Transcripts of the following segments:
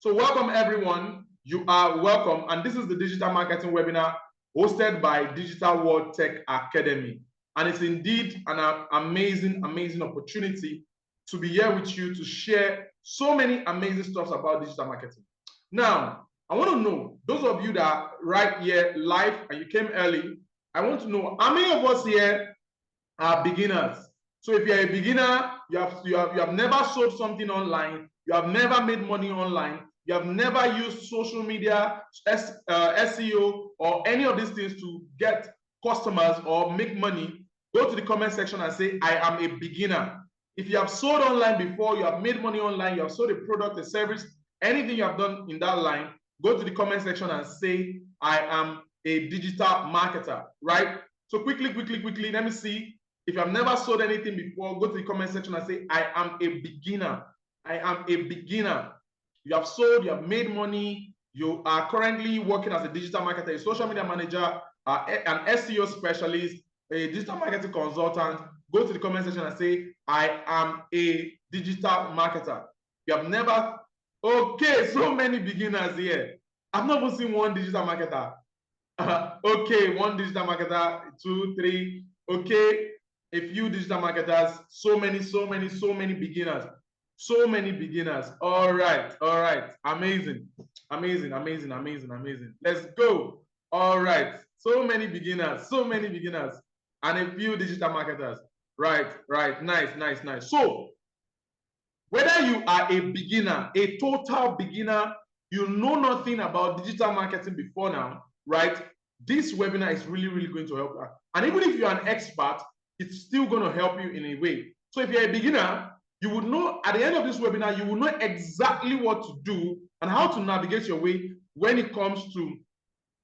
So welcome everyone. You are welcome. And this is the digital marketing webinar hosted by Digital World Tech Academy. And it's indeed an amazing opportunity to be here with you to share so many amazing stuff about digital marketing. Now, I want to know, those of you that are right here live and you came early, I want to know how many of us here are beginners. So if you're a beginner, you have never sold something online, you have never made money online, you have never used social media, SEO, or any of these things to get customers or make money, go to the comment section and say, I am a beginner. If you have sold online before, you have made money online, you have sold a product, a service, anything you have done in that line, go to the comment section and say, I am a digital marketer, right? So quickly, let me see. If you have never sold anything before, go to the comment section and say, I am a beginner. I am a beginner. You have sold, you have made money, you are currently working as a digital marketer, a social media manager, an SEO specialist, a digital marketing consultant. Go to the comment section and say, I am a digital marketer. You have never, okay, so many beginners here. I've not even seen one digital marketer. Okay, one digital marketer, 2, 3, okay, a few digital marketers, so many beginners. So many beginners. All right. Amazing. Let's go. All right. So many beginners, and a few digital marketers. Right. Nice. So, whether you are a beginner, a total beginner, you know nothing about digital marketing before now, right? This webinar is really going to help you. And even if you're an expert, it's still going to help you in a way. So if you're a beginner, you would know at the end of this webinar, you will know exactly what to do and how to navigate your way when it comes to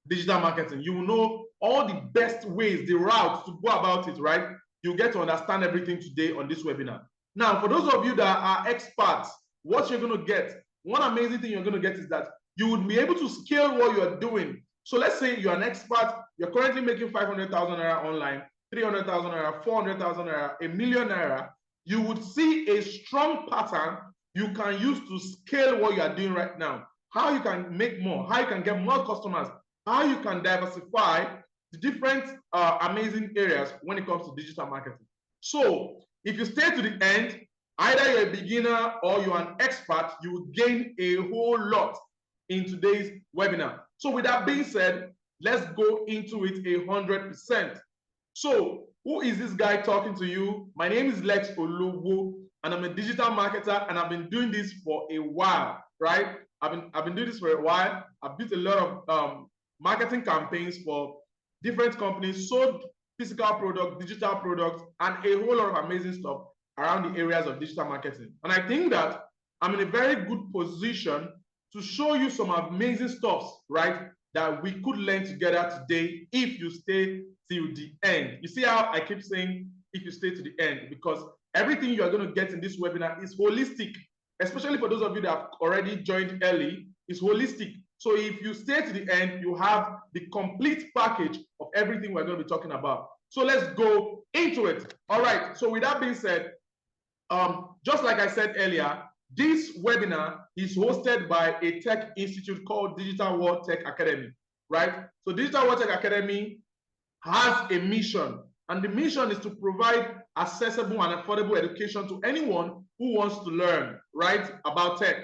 digital marketing. You will know all the best ways, the routes to go about it, right? You'll get to understand everything today on this webinar. Now, for those of you that are experts, what you're going to get, one amazing thing you're going to get is that you would be able to scale what you're doing. So let's say you're an expert, you're currently making 500,000 naira online, 300,000 naira, 400,000 naira, a million naira. You would see a strong pattern you can use to scale what you are doing right now. How you can make more, how you can get more customers, how you can diversify the different amazing areas when it comes to digital marketing. So if you stay to the end, either you're a beginner or you're an expert, you will gain a whole lot in today's webinar. So with that being said, let's go into it 100%. So who is this guy talking to you? My name is Lex Olowo, and I'm a digital marketer, and I've been doing this for a while, right? I've been doing this for a while. I've built a lot of marketing campaigns for different companies, sold physical products, digital products, and a whole lot of amazing stuff around the areas of digital marketing. And I think that I'm in a very good position to show you some amazing stuff, right, that we could learn together today if you stay till the end. You see how I keep saying if you stay to the end, because everything you are going to get in this webinar is holistic, especially for those of you that have already joined early, it's holistic. So if you stay to the end, you have the complete package of everything we're going to be talking about. So let's go into it. All right, so with that being said, just like I said earlier, this webinar is hosted by a tech institute called Digital World Tech Academy, right? So Digital World Tech Academy has a mission, and the mission is to provide accessible and affordable education to anyone who wants to learn, right, about tech.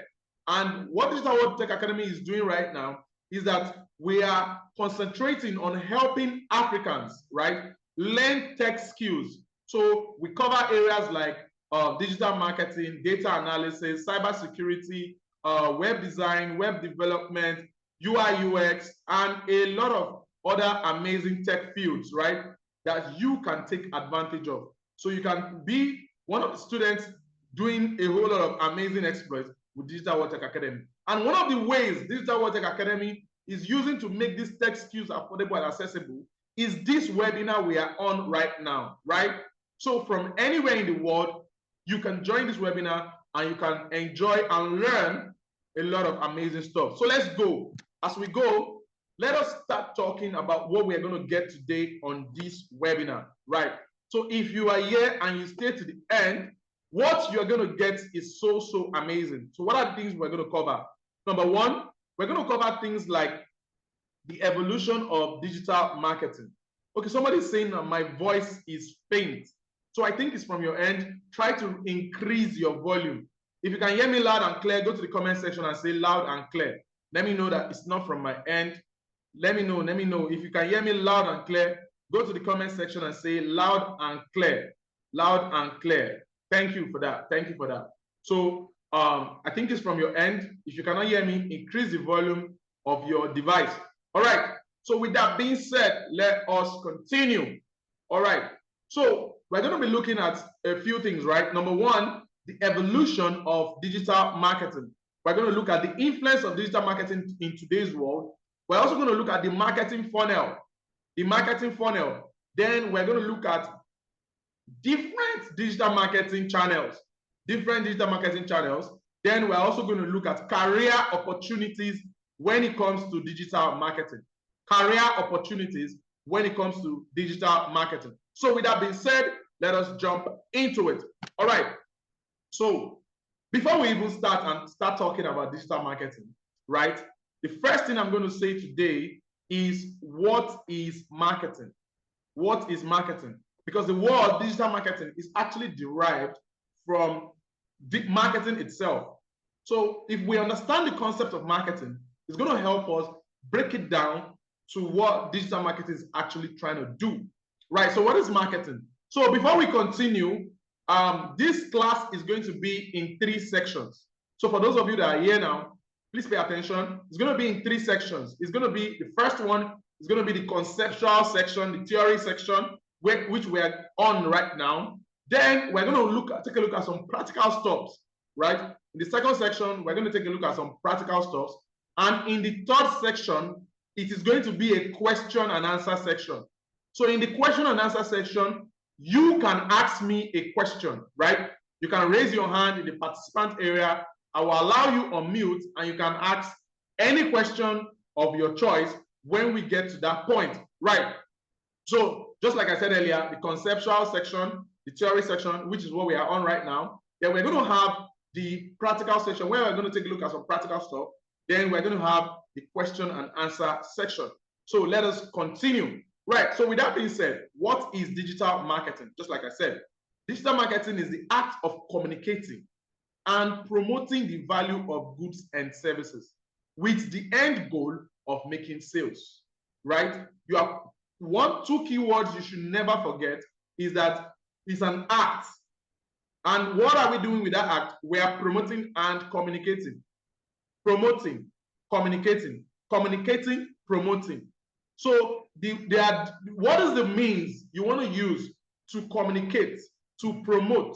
And what Digital World Tech Academy is doing right now is that we are concentrating on helping Africans, right, learn tech skills. So we cover areas like digital marketing, data analysis, cybersecurity, web design, web development, UI, UX, and a lot of other amazing tech fields, right, that you can take advantage of. So you can be one of the students doing a whole lot of amazing exploits with Digital World Tech Academy. And one of the ways Digital World Tech Academy is using to make these tech skills affordable and accessible is this webinar we are on right now, right? So from anywhere in the world, you can join this webinar and you can enjoy and learn a lot of amazing stuff. So let's go. As we go, let us start talking about what we're going to get today on this webinar, right? So if you are here and you stay to the end, what you're going to get is so amazing. So what are the things we're going to cover? Number one, we're going to cover things like the evolution of digital marketing. Okay, somebody's saying that my voice is faint. So I think it's from your end. Try to increase your volume. If you can hear me loud and clear, go to the comment section and say loud and clear. Let me know that it's not from my end. Let me know. If you can hear me loud and clear, go to the comment section and say loud and clear. Loud and clear. Thank you for that. Thank you for that. So I think it's from your end. If you cannot hear me, increase the volume of your device. All right. So with that being said, let us continue. All right. So we're going to be looking at a few things, right? Number one, the evolution of digital marketing. We're going to look at the influence of digital marketing in today's world. We're also going to look at the marketing funnel. The marketing funnel. Then we're going to look at different digital marketing channels. Different digital marketing channels. Then we're also going to look at career opportunities when it comes to digital marketing. Career opportunities when it comes to digital marketing. So with that being said, let us jump into it. All right. So before we even start talking about digital marketing, right? The first thing I'm going to say today is, what is marketing? What is marketing? Because the word digital marketing is actually derived from marketing itself. So if we understand the concept of marketing, it's going to help us break it down to what digital marketing is actually trying to do. Right, so what is marketing? So before we continue, this class is going to be in 3 sections. So for those of you that are here now, please pay attention. It's going to be in 3 sections. It's going to be, the first one is going to be the conceptual section, the theory section, which we're on right now. Then we're going to take a look at some practical stuff, right? In the second section, we're going to take a look at some practical stuff. And in the third section, it is going to be a question and answer section. So in the question and answer section, you can ask me a question, right? You can raise your hand in the participant area. I will allow you on mute, and you can ask any question of your choice when we get to that point, right? So just like I said earlier, the conceptual section, the theory section, which is what we are on right now, then we're going to have the practical section where we're going to take a look at some practical stuff. Then we're going to have the question and answer section. So let us continue. Right, so with that being said, what is digital marketing? Just like I said, digital marketing is the act of communicating and promoting the value of goods and services with the end goal of making sales, right? You have two keywords you should never forget is that it's an act. And what are we doing with that act? We are promoting and communicating. Promoting, communicating, promoting. So what is the means you want to use to communicate, to promote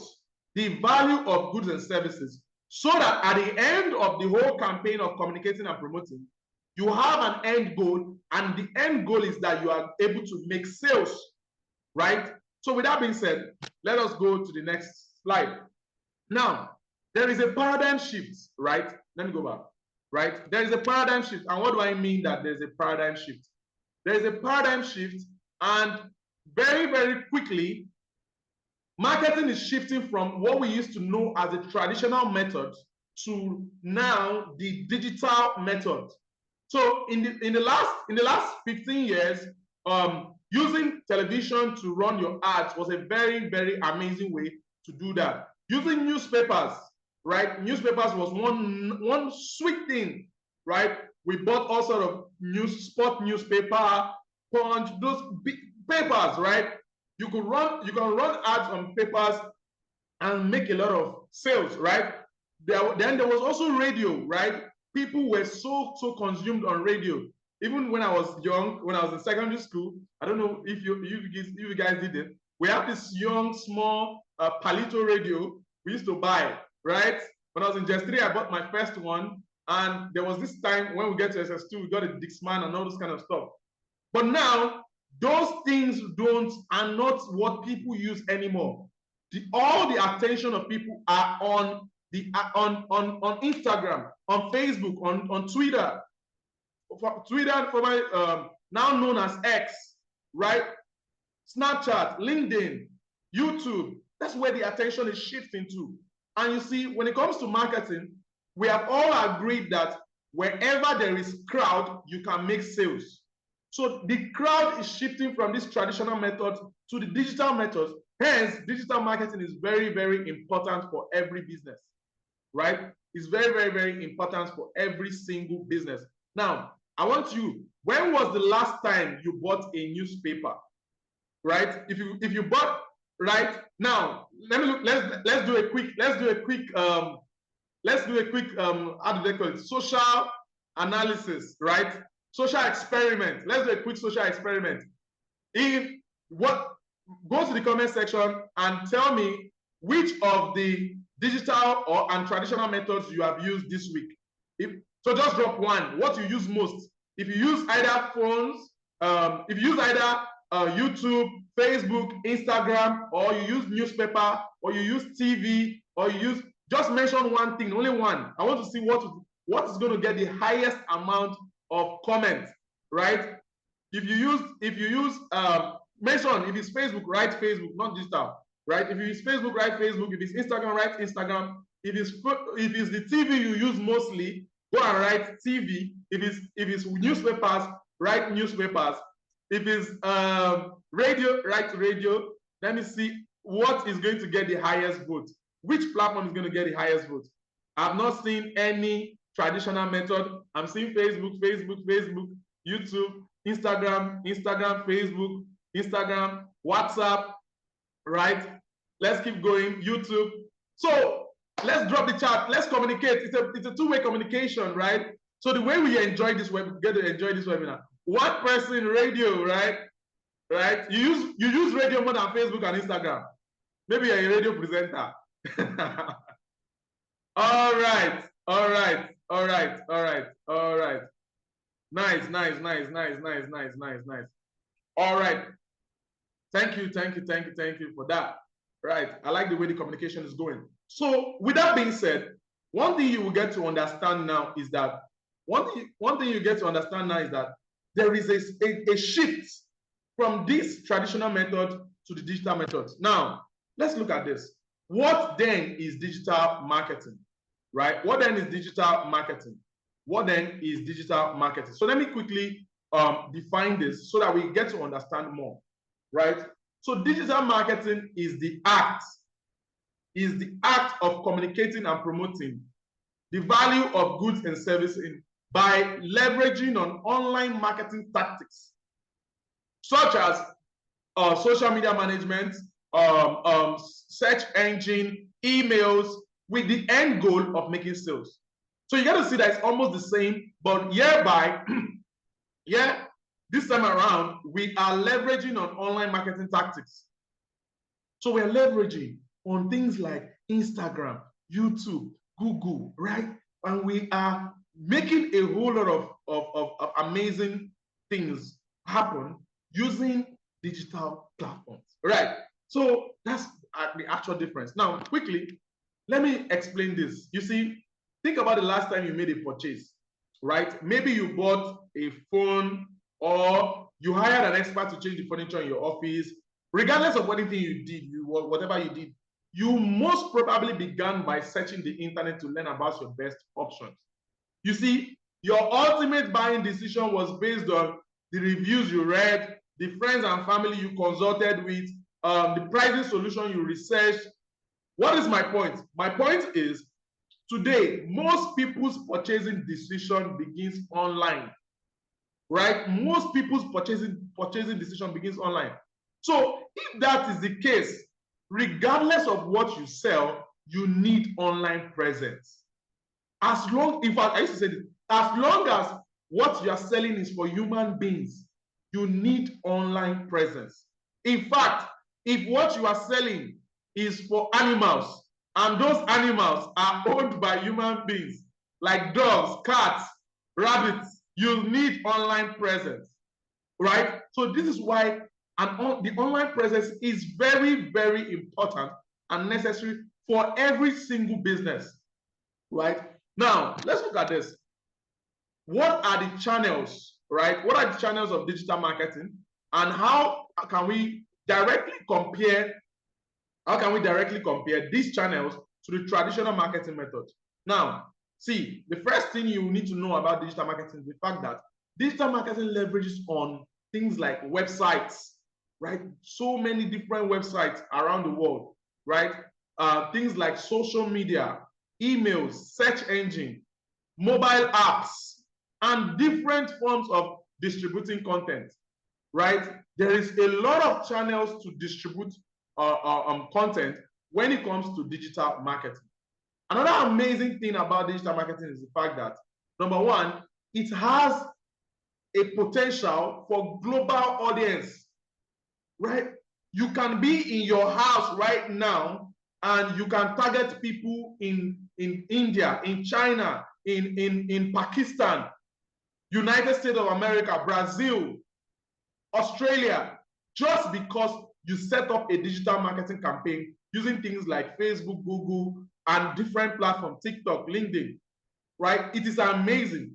the value of goods and services, so that at the end of the whole campaign of communicating and promoting, you have an end goal, and the end goal is that you are able to make sales, right? So with that being said, let us go to the next slide. Now, there is a paradigm shift, right? Let me go back, right? There is a paradigm shift. And what do I mean that there's a paradigm shift? There is a paradigm shift, and very, very quickly, marketing is shifting from what we used to know as a traditional method to now the digital method. So in the last 15 years, using television to run your ads was a very, very amazing way to do that. Using newspapers, right? Newspapers was one sweet thing, right? We bought all sort of sport newspaper, Punch, those big papers, right? You can run ads on papers and make a lot of sales, right? Then there was also radio, right? People were so consumed on radio. Even when I was young, when I was in secondary school, I don't know if you guys did it. We have this young, small Palito radio we used to buy, right? When I was in J3, I bought my first one. And there was this time when we get to SS2, we got a Dixman and all this kind of stuff. But now, those things are not what people use anymore. All the attention of people are on Instagram, on Facebook, on Twitter. Twitter, for my now known as X, right? Snapchat, LinkedIn, YouTube. That's where the attention is shifting to. And you see, when it comes to marketing, we have all agreed that wherever there is crowd, you can make sales. So the crowd is shifting from this traditional method to the digital methods. Hence, digital marketing is very, very important for every business, right? It's very, very, very important for every single business. Now, I want you, when was the last time you bought a newspaper, right? If you bought, right now, let me look, let's do a quick how do they call it, social analysis, right? Social experiment. Let's do a quick social experiment. Go to the comment section and tell me which of the digital and traditional methods you have used this week. So just drop one, what you use most. If you use either phones, if you use either YouTube, Facebook, Instagram, or you use newspaper, or you use TV, or you use, just mention one thing, only one. I want to see what is going to get the highest amount of comments, right? If you use mention, if it's Facebook, write Facebook, not digital, right? If it's Facebook, write Facebook. If it's Instagram, write Instagram. If it's the TV you use mostly, go and write TV. If it's newspapers, write newspapers. If it's radio, write radio. Let me see what is going to get the highest vote. Which platform is going to get the highest vote? I've not seen any traditional method. I'm seeing Facebook, YouTube, Instagram, Facebook, Instagram, WhatsApp, right? Let's keep going, YouTube. So let's drop the chat. Let's communicate. It's a two-way communication, right? So the way we enjoy this webinar. One person, radio, right? Right? You use radio more than Facebook and Instagram. Maybe you're a radio presenter. All right. Nice. All right. Thank you for that. Right. I like the way the communication is going. So with that being said, one thing you will get to understand now is that there is a shift from this traditional method to the digital method. Now, let's look at this. What then is digital marketing, right? What then is digital marketing? So let me quickly define this so that we get to understand more, right? So digital marketing is the act of communicating and promoting the value of goods and services by leveraging on online marketing tactics, such as social media management, search engine, emails, with the end goal of making sales. So you got to see that it's almost the same, but hereby, this time around, we are leveraging on online marketing tactics. So we're leveraging on things like Instagram, YouTube, Google, right? And we are making a whole lot of amazing things happen using digital platforms, right? So that's the actual difference. Now, quickly, let me explain this. You see, think about the last time you made a purchase, right? Maybe you bought a phone or you hired an expert to change the furniture in your office. Regardless of anything you did, whatever you did, you most probably began by searching the internet to learn about your best options. You see, your ultimate buying decision was based on the reviews you read, the friends and family you consulted with, the pricing solution you researched. What is my point? My point is, today, most people's purchasing decision begins online, right? Most people's purchasing decision begins online. So if that is the case, regardless of what you sell, you need online presence. In fact, I used to say this, as long as what you are selling is for human beings, you need online presence. In fact, if what you are selling is for animals, and those animals are owned by human beings, like dogs, cats, rabbits, you need online presence, right? So this is why the online presence is very, very important and necessary for every single business, right? Now, let's look at this. What are the channels, right? What are the channels of digital marketing, and how can we directly compare these channels to the traditional marketing method? Now, See, the first thing you need to know about digital marketing is the fact that digital marketing leverages on things like websites, right? So many different websites around the world, right? Things like social media, emails, search engine, mobile apps, and different forms of distributing content, right? There is a lot of channels to distribute content when it comes to digital marketing. Another amazing thing about digital marketing is the fact that, number one, it has a potential for global audience, right? You can be in your house right now and you can target people in India, in China, in Pakistan, United States of America, Brazil, Australia, just because you set up a digital marketing campaign using things like Facebook, Google, and different platforms, TikTok, LinkedIn, right? It is amazing.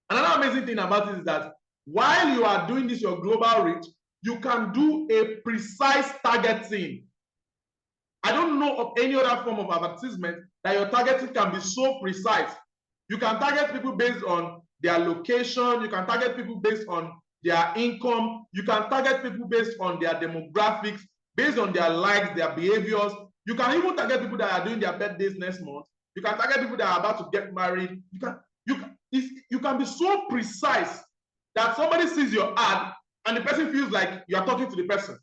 Another amazing thing about it is that while you are doing this, your global reach, you can do a precise targeting. I don't know of any other form of advertisement that your targeting can be so precise. You can target people based on their location. You can target people based on their income. You can target people based on their demographics, based on their likes, their behaviors. You can even target people that are doing their birthdays next month. You can target people that are about to get married. You can be so precise that somebody sees your ad and the person feels like you are talking to the person.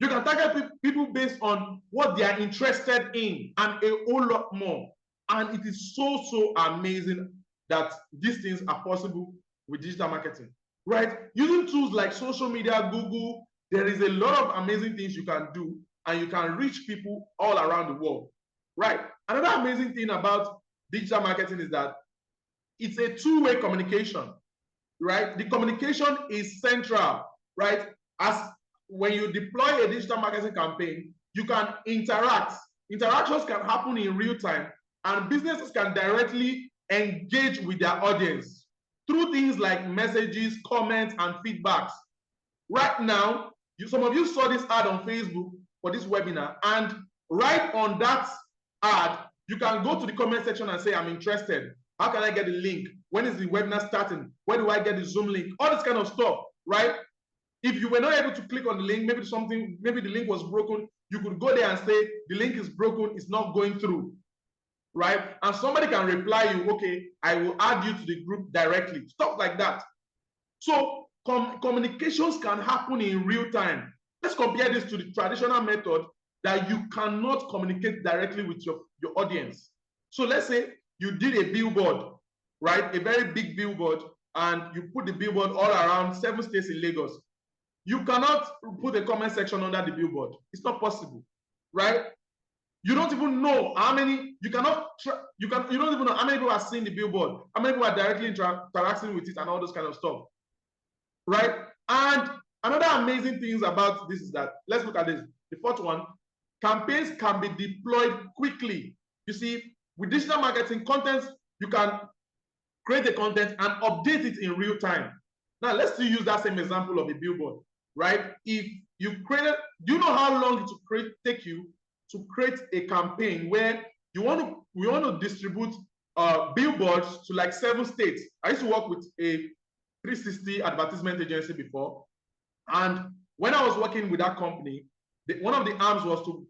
You can target people based on what they are interested in and a whole lot more. And it is so amazing that these things are possible with digital marketing, right? Using tools like social media, Google, there is a lot of amazing things you can do and you can reach people all around the world, right? Another amazing thing about digital marketing is that it's a two-way communication, right? The communication is central, right? As when you deploy a digital marketing campaign, you can interact. Interactions can happen in real time, and businesses can directly engage with their audience through things like messages, comments, and feedbacks. Right now, some of you saw this ad on Facebook for this webinar, and right on that ad, you can go to the comment section and say, I'm interested. How can I get the link? When is the webinar starting? Where do I get the Zoom link? All this kind of stuff, right? If you were not able to click on the link, maybe the link was broken, you could go there and say, the link is broken, it's not going through, right? And somebody can reply you, okay, I will add you to the group directly, stuff like that. So communications can happen in real time. Let's compare this to the traditional method that you cannot communicate directly with your audience. So let's say you did a billboard, right? A very big billboard, and you put the billboard all around 7 states in Lagos. You cannot put a comment section under the billboard. It's not possible, right? You don't even know how many, you don't even know how many people are seeing the billboard, how many people are directly interacting with it and all those kind of stuff, right? And another amazing things about this is that, let's look at this. The fourth one, campaigns can be deployed quickly. You see, with digital marketing content, you can create the content and update it in real time. Now, let's still use that same example of a billboard, right? If you created, do you know how long it will take you to create a campaign where we want to distribute billboards to like 7 states? I used to work with a 360 advertisement agency before, and when I was working with that company, one of the arms was to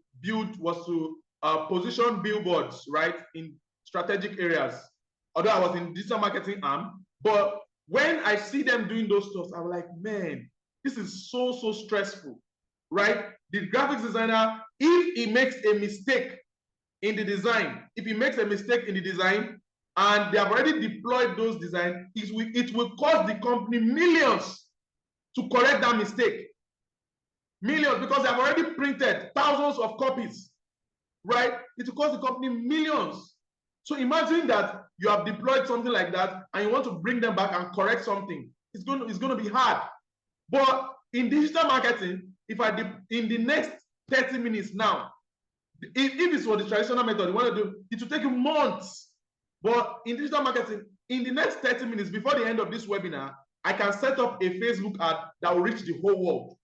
position billboards, right, in strategic areas. Although I was in digital marketing arm, but when I see them doing those stuff, I'm like, man, this is so stressful, right? The graphics designer, if he makes a mistake in the design, and they have already deployed those designs, it will cost the company millions to correct that mistake. Millions, because they have already printed thousands of copies, right? It will cost the company millions. So imagine that you have deployed something like that and you want to bring them back and correct something. It's going to be hard. But in digital marketing, in the next 30 minutes now, if it's for the traditional method you want to do, it will take you months. But in digital marketing, in the next 30 minutes before the end of this webinar, I can set up a Facebook ad that will reach the whole world.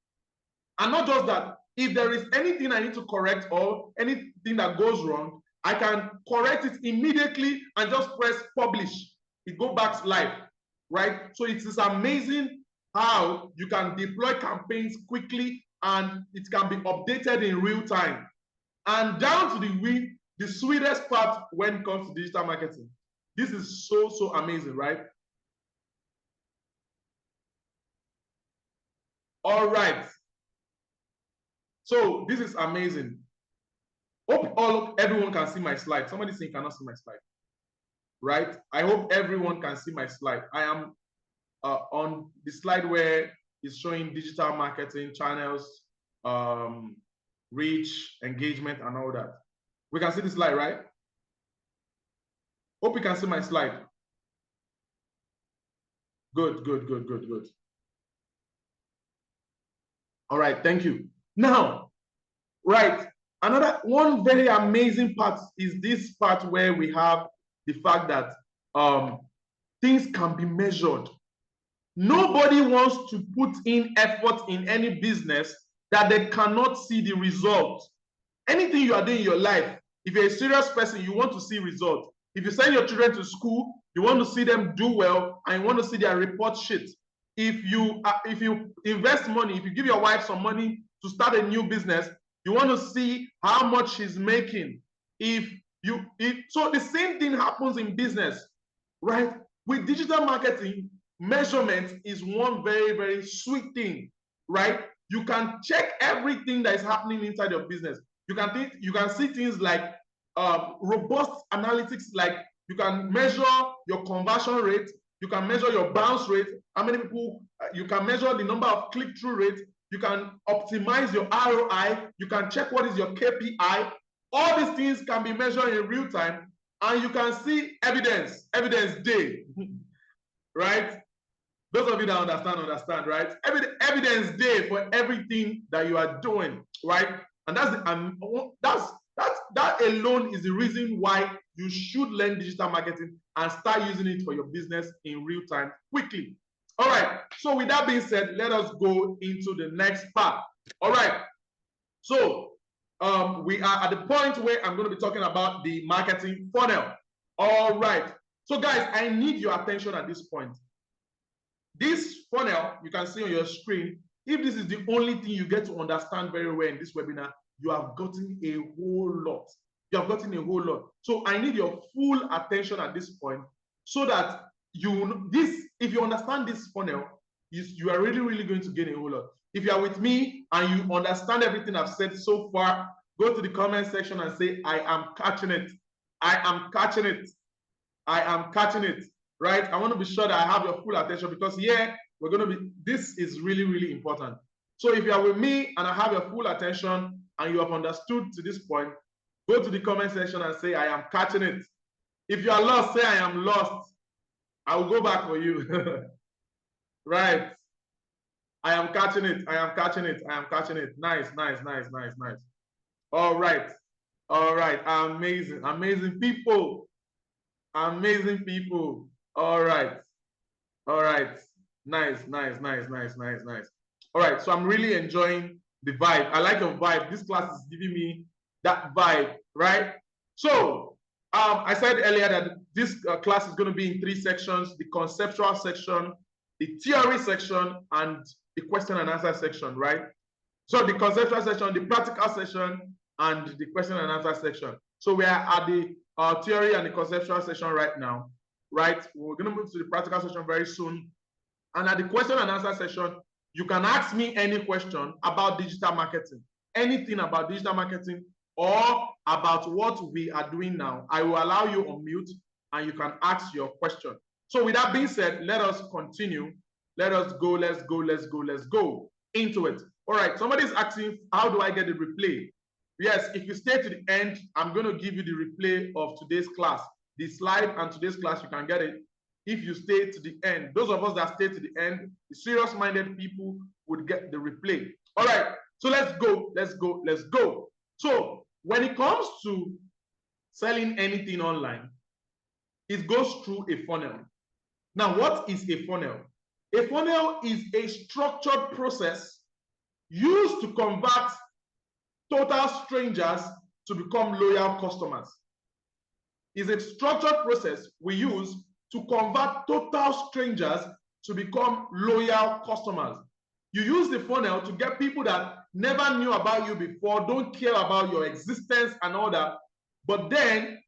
And not just that, if there is anything I need to correct or anything that goes wrong, I can correct it immediately and just press publish. It goes back live, right? So it is amazing how you can deploy campaigns quickly and it can be updated in real time. And down to the sweetest part when it comes to digital marketing. This is so amazing, right? All right. So this is amazing. Hope everyone can see my slide. Somebody saying cannot see my slide, right? I hope everyone can see my slide. I am on the slide where it's showing digital marketing channels, reach, engagement, and all that. We can see the slide, right? Hope you can see my slide. Good. All right, thank you. Now, right, another one very amazing part is this part where we have the fact that things can be measured. Nobody wants to put in effort in any business that they cannot see the result. Anything you are doing in your life, if you're a serious person, you want to see results. If you send your children to school, you want to see them do well and you want to see their report sheet. If you invest money, if you give your wife some money to start a new business, you want to see how much she's making. So the same thing happens in business, right? With digital marketing, measurement is one very sweet thing, right? You can check everything that is happening inside your business. You can see things like robust analytics, like you can measure your conversion rate, you can measure your bounce rate, how many people, you can measure the number of click-through rate, you can optimize your ROI, you can check what is your KPI. All these things can be measured in real time, and you can see evidence day, right? Those of you that understand, right? Evidence day for everything that you are doing, right? And that alone is the reason why you should learn digital marketing and start using it for your business in real time quickly. All right. So with that being said, let us go into the next part. All right. So we are at the point where I'm going to be talking about the marketing funnel. All right. So guys, I need your attention at this point. This funnel, you can see on your screen, if this is the only thing you get to understand very well in this webinar, you have gotten a whole lot. You have gotten a whole lot. So I need your full attention at this point so that if you understand this funnel, you are really going to gain a whole lot. If you are with me and you understand everything I've said so far, go to the comment section and say, I am catching it. I am catching it. I am catching it. Right? I want to be sure that I have your full attention because here we're going to be, this is really important. So if you are with me and I have your full attention and you have understood to this point, go to the comment section and say, I am catching it. If you are lost, say, I am lost. I will go back for you. Right. I am catching it. I am catching it. I am catching it. Nice. All right. All right. Amazing people. Amazing people. All right. Nice. All right. So I'm really enjoying the vibe. I like your vibe. This class is giving me that vibe, right? So I said earlier that this class is going to be in 3 sections: the conceptual section, the theory section, and the question and answer section, right? So the conceptual section, the practical section, and the question and answer section. So we are at the theory and the conceptual section right now, right? We're going to move to the practical section very soon. And at the question and answer session, you can ask me any question about digital marketing, anything about digital marketing or about what we are doing now. I will allow you on mute and you can ask your question. So with that being said, let us continue. Let us go into it. All right, somebody's asking, how do I get the replay? Yes, if you stay to the end, I'm going to give you the replay of today's class. The slide and today's class, you can get it if you stay to the end. Those of us that stay to the end, the serious-minded people would get the replay. All right, so let's go. So when it comes to selling anything online, it goes through a funnel. Now, what is a funnel? A funnel is a structured process used to convert total strangers to become loyal customers. is a structured process we use to convert total strangers to become loyal customers. You use the funnel to get people that never knew about you before, don't care about your existence and all that, but then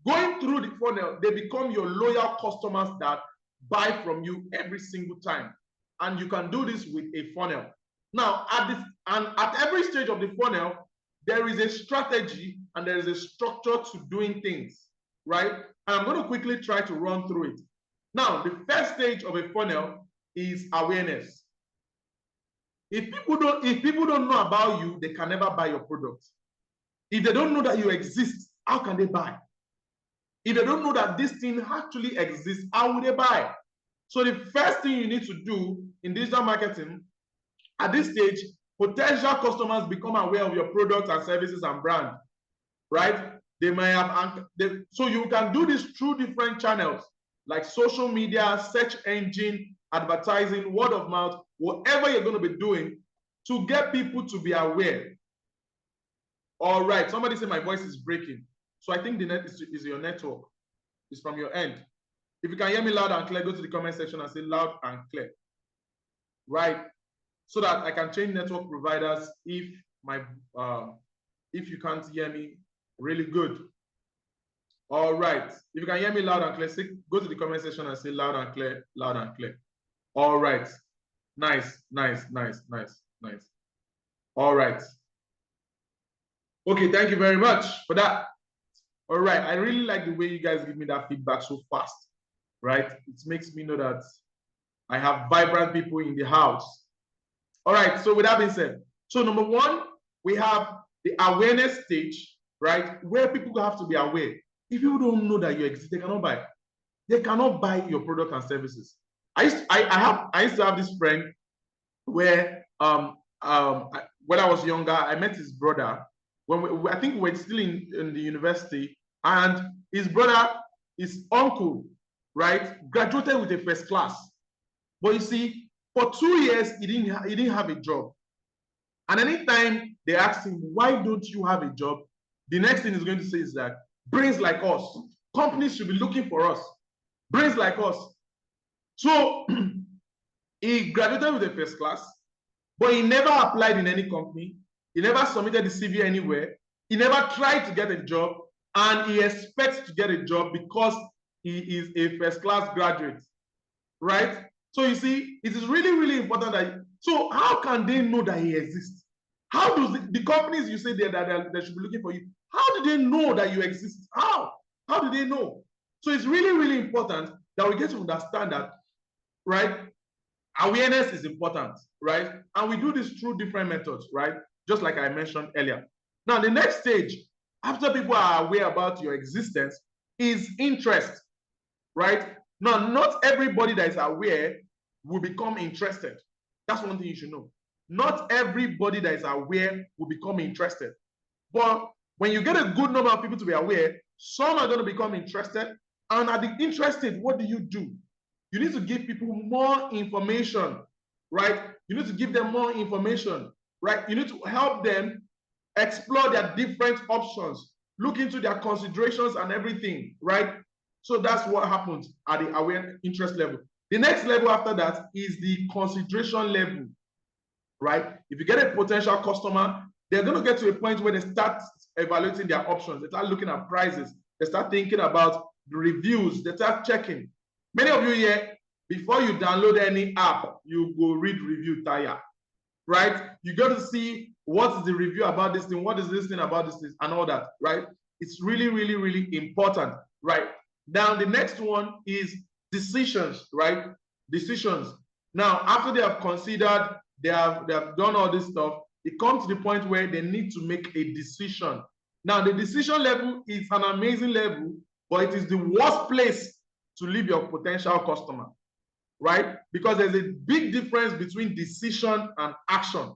going through the funnel, they become your loyal customers that buy from you every single time. And you can do this with a funnel. Now, at every stage of the funnel, there is a strategy and there is a structure to doing things, right? And I'm going to quickly try to run through it. Now, the first stage of a funnel is awareness. If people don't know about you, they can never buy your product. If they don't know that you exist, how can they buy? If they don't know that this thing actually exists, how will they buy? So the first thing you need to do in digital marketing, at this stage, potential customers become aware of your products and services and brand, right? They may have, so you can do this through different channels like social media, search engine, advertising, word of mouth, whatever you're going to be doing to get people to be aware. All right, somebody said my voice is breaking. So I think the net is your network. It's from your end. If you can hear me loud and clear, go to the comment section and say loud and clear. Right? So that I can change network providers if you can't hear me really good. All right. If you can hear me loud and clear, go to the comment section and say loud and clear, loud and clear. All right. Nice, nice, nice, nice, nice. All right. Okay, thank you very much for that. All right, I really like the way you guys give me that feedback so fast, right? It makes me know that I have vibrant people in the house. All right, so with that being said, so number one, we have the awareness stage, right? Where people have to be aware. If you don't know that you exist, they cannot buy. They cannot buy your product and services. I used to have this friend where when I was younger, I met his brother when I think we were still in the university, and his brother, his uncle, right, graduated with a first class. But you see, for 2 years, he didn't have a job. And anytime they asked him, why don't you have a job? The next thing he's going to say is that brains like us, companies should be looking for us, brains like us. So he graduated with a first class, but he never applied in any company. He never submitted the CV anywhere. He never tried to get a job, and he expects to get a job because he is a first-class graduate, right? So you see, it is really, really important that. So how can they know that he exists? How does the companies you say that they should be looking for you? How do they know that you exist? How? How do they know? So it's really, really important that we get to understand that, right? Awareness is important, right? And we do this through different methods, right? Just like I mentioned earlier. Now, the next stage, after people are aware about your existence, is interest, right? Now, not everybody that is aware will become interested. That's one thing you should know. Not everybody that is aware will become interested. But when you get a good number of people to be aware, some are going to become interested. And at the interested, what do? You need to give people more information, right? You need to give them more information, right? You need to help them explore their different options, look into their considerations and everything, right? So that's what happens at the aware interest level. The next level after that is the consideration level, right? If you get a potential customer, they're going to get to a point where they start evaluating their options. They start looking at prices. They start thinking about the reviews. They start checking. Many of you here, before you download any app, you go read review tire, right? You got to see what is the review about this thing, what is this thing about this thing, and all that, right? It's really, really, really important, right? Now, the next one is decisions, right? Decisions. Now, after they have considered, they have done all this stuff, it comes to the point where they need to make a decision. Now, the decision level is an amazing level, but it is the worst place to leave your potential customer, right? Because there's a big difference between decision and action.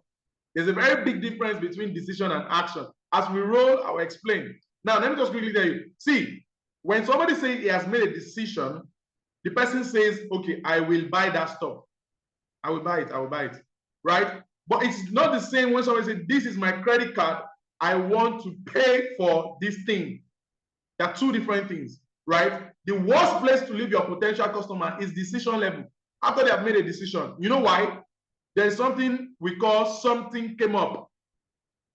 There's a very big difference between decision and action. As we roll, I'll explain. Now, let me just quickly tell you. See, when somebody says he has made a decision, the person says, okay, I will buy that stuff. I will buy it, right? But it's not the same when somebody says, this is my credit card, I want to pay for this thing. There are two different things. right? The worst place to leave your potential customer is decision level. After they have made a decision, you know why? There is something we call something came up,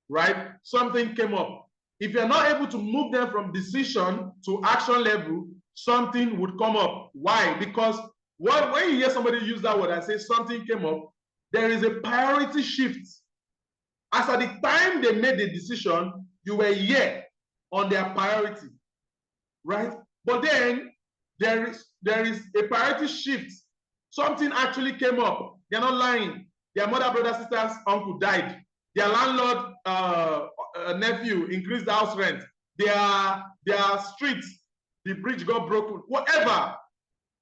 right? Something came up. If you're not able to move them from decision to action level, something would come up. Why? Because when you hear somebody use that word and say something came up, there is a priority shift. As at the time they made the decision, you were here on their priority, right? But then there is a priority shift. Something actually came up. They're not lying. Their mother, brother, sisters, uncle died. Their landlord nephew increased the house rent. Their streets, the bridge got broken. Whatever.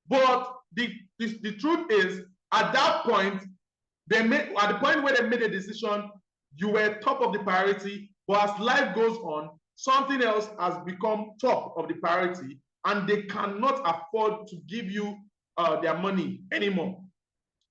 But the truth is, at that point, at the point where they made a decision, you were top of the priority. But as life goes on, something else has become top of the priority, and they cannot afford to give you their money anymore,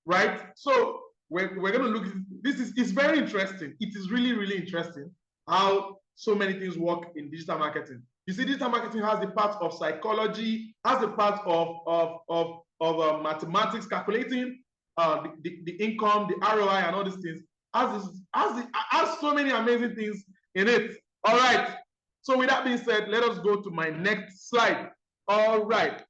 right? So we're going to look. It's very interesting. It is really, really interesting how so many things work in digital marketing. You see, digital marketing has the part of psychology, has the part of mathematics, calculating the income, the ROI, and all these things. Has so many amazing things in it. All right. So with that being said, let us go to my next slide. All right.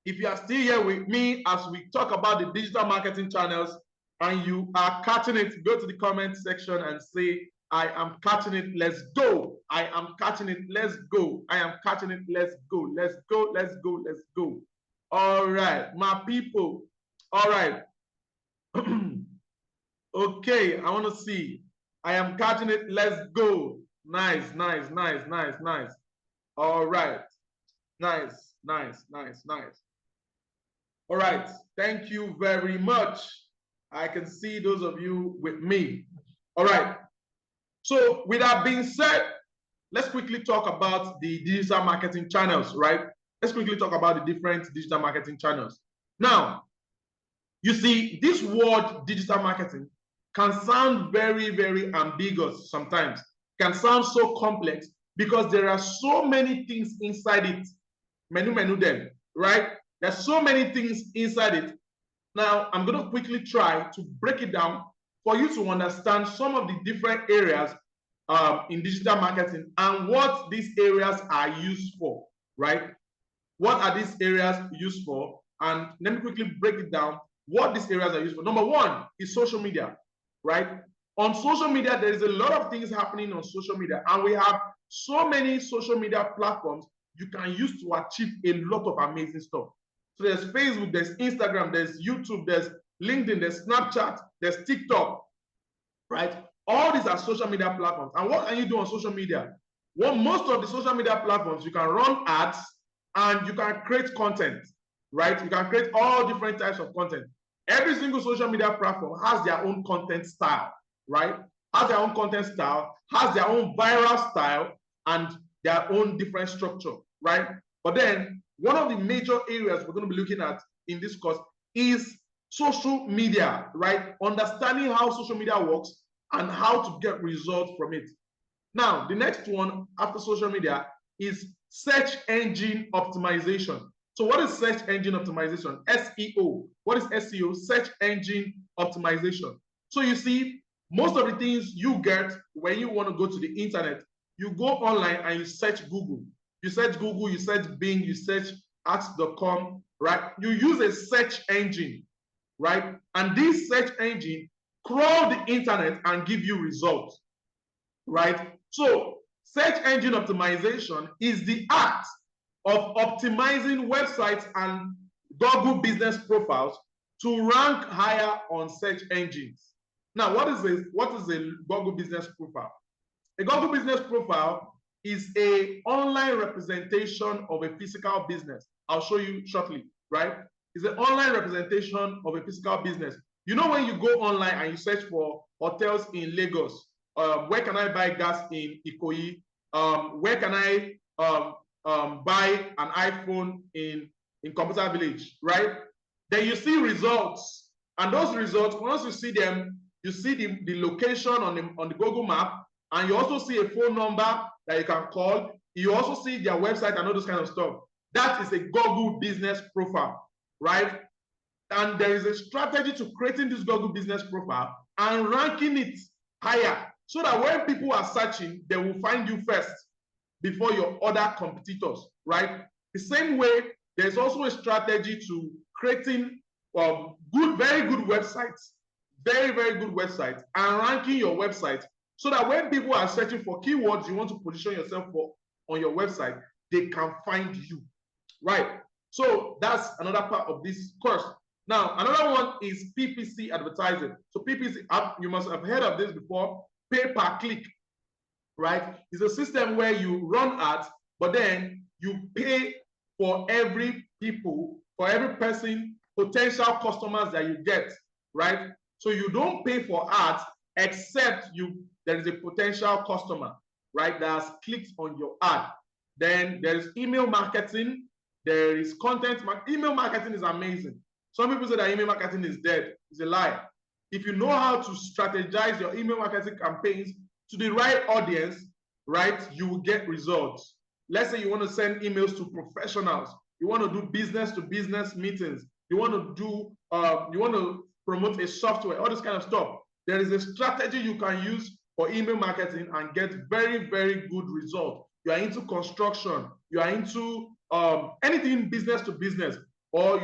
If you are still here with me as we talk about the digital marketing channels and you are catching it, go to the comment section and say, I am catching it, let's go. I am catching it, let's go. I am catching it, let's go. Let's go, let's go, let's go. All right, my people. All right. Okay, I want to see. I am catching it, let's go. Nice, nice, nice, nice, nice. All right. Nice, nice, nice, nice. All right, thank you very much. I can see those of you with me. All right, so with that being said, let's quickly talk about the digital marketing channels, right? Let's quickly talk about the different digital marketing channels. Now, you see, this word digital marketing can sound very, very ambiguous sometimes, can sound so complex because there are so many things inside it. Menu them, right? There's so many things inside it. Now, I'm going to quickly try to break it down for you to understand some of the different areas in digital marketing and what these areas are used for, right? What are these areas used for? And let me quickly break it down what these areas are used for. Number one is social media, right? On social media, there is a lot of things happening on social media, and we have so many social media platforms you can use to achieve a lot of amazing stuff. So there's Facebook, there's Instagram, there's YouTube, there's LinkedIn, there's Snapchat, there's TikTok, right? All these are social media platforms. And what can you do on social media? Well, most of the social media platforms, you can run ads and you can create content, right? You can create all different types of content. Every single social media platform has their own content style, right? Has their own content style, has their own viral style, and their own different structure, right? But then one of the major areas we're going to be looking at in this course is social media, right? Understanding how social media works and how to get results from it. Now, the next one after social media is search engine optimization. So what is search engine optimization? SEO. What is SEO? Search engine optimization. So you see, most of the things you get when you want to go to the internet, you go online and you search Google. You search Google, you search Bing, you search ask.com, right? You use a search engine, right? And this search engine crawl the internet and give you results, right? So search engine optimization is the act of optimizing websites and Google business profiles to rank higher on search engines. Now, what is a Google business profile? A Google business profile is an online representation of a physical business. I'll show you shortly, right? It's an online representation of a physical business. You know, when you go online and you search for hotels in Lagos, where can I buy gas in Ikoyi? Where can I buy an iPhone in Computer Village, right? Then you see results, and those results, once you see them, you see the location on the Google map, and you also see a phone number that you can call. You also see their website and all those kind of stuff. That is a Google business profile, right? And there is a strategy to creating this Google business profile and ranking it higher so that when people are searching, they will find you first before your other competitors, right? The same way, there's also a strategy to creating very good websites, very good websites, and ranking your website so that when people are searching for keywords you want to position yourself for on your website, they can find you, right? So that's another part of this course. Now, another one is PPC advertising. So PPC, you must have heard of this before, pay per click, right? It's a system where you run ads, but then you pay for every person, potential customers that you get, right? So you don't pay for ads except there is a potential customer, right, that has clicked on your ad. Then there is email marketing, there is content. Email marketing is amazing. Some people say that email marketing is dead. It's a lie. If you know how to strategize your email marketing campaigns to the right audience, right, you will get results. Let's say you want to send emails to professionals. You want to do business to business meetings. You want to promote a software, all this kind of stuff. There is a strategy you can use for email marketing and get very good results. You are into construction, you are into anything business to business, or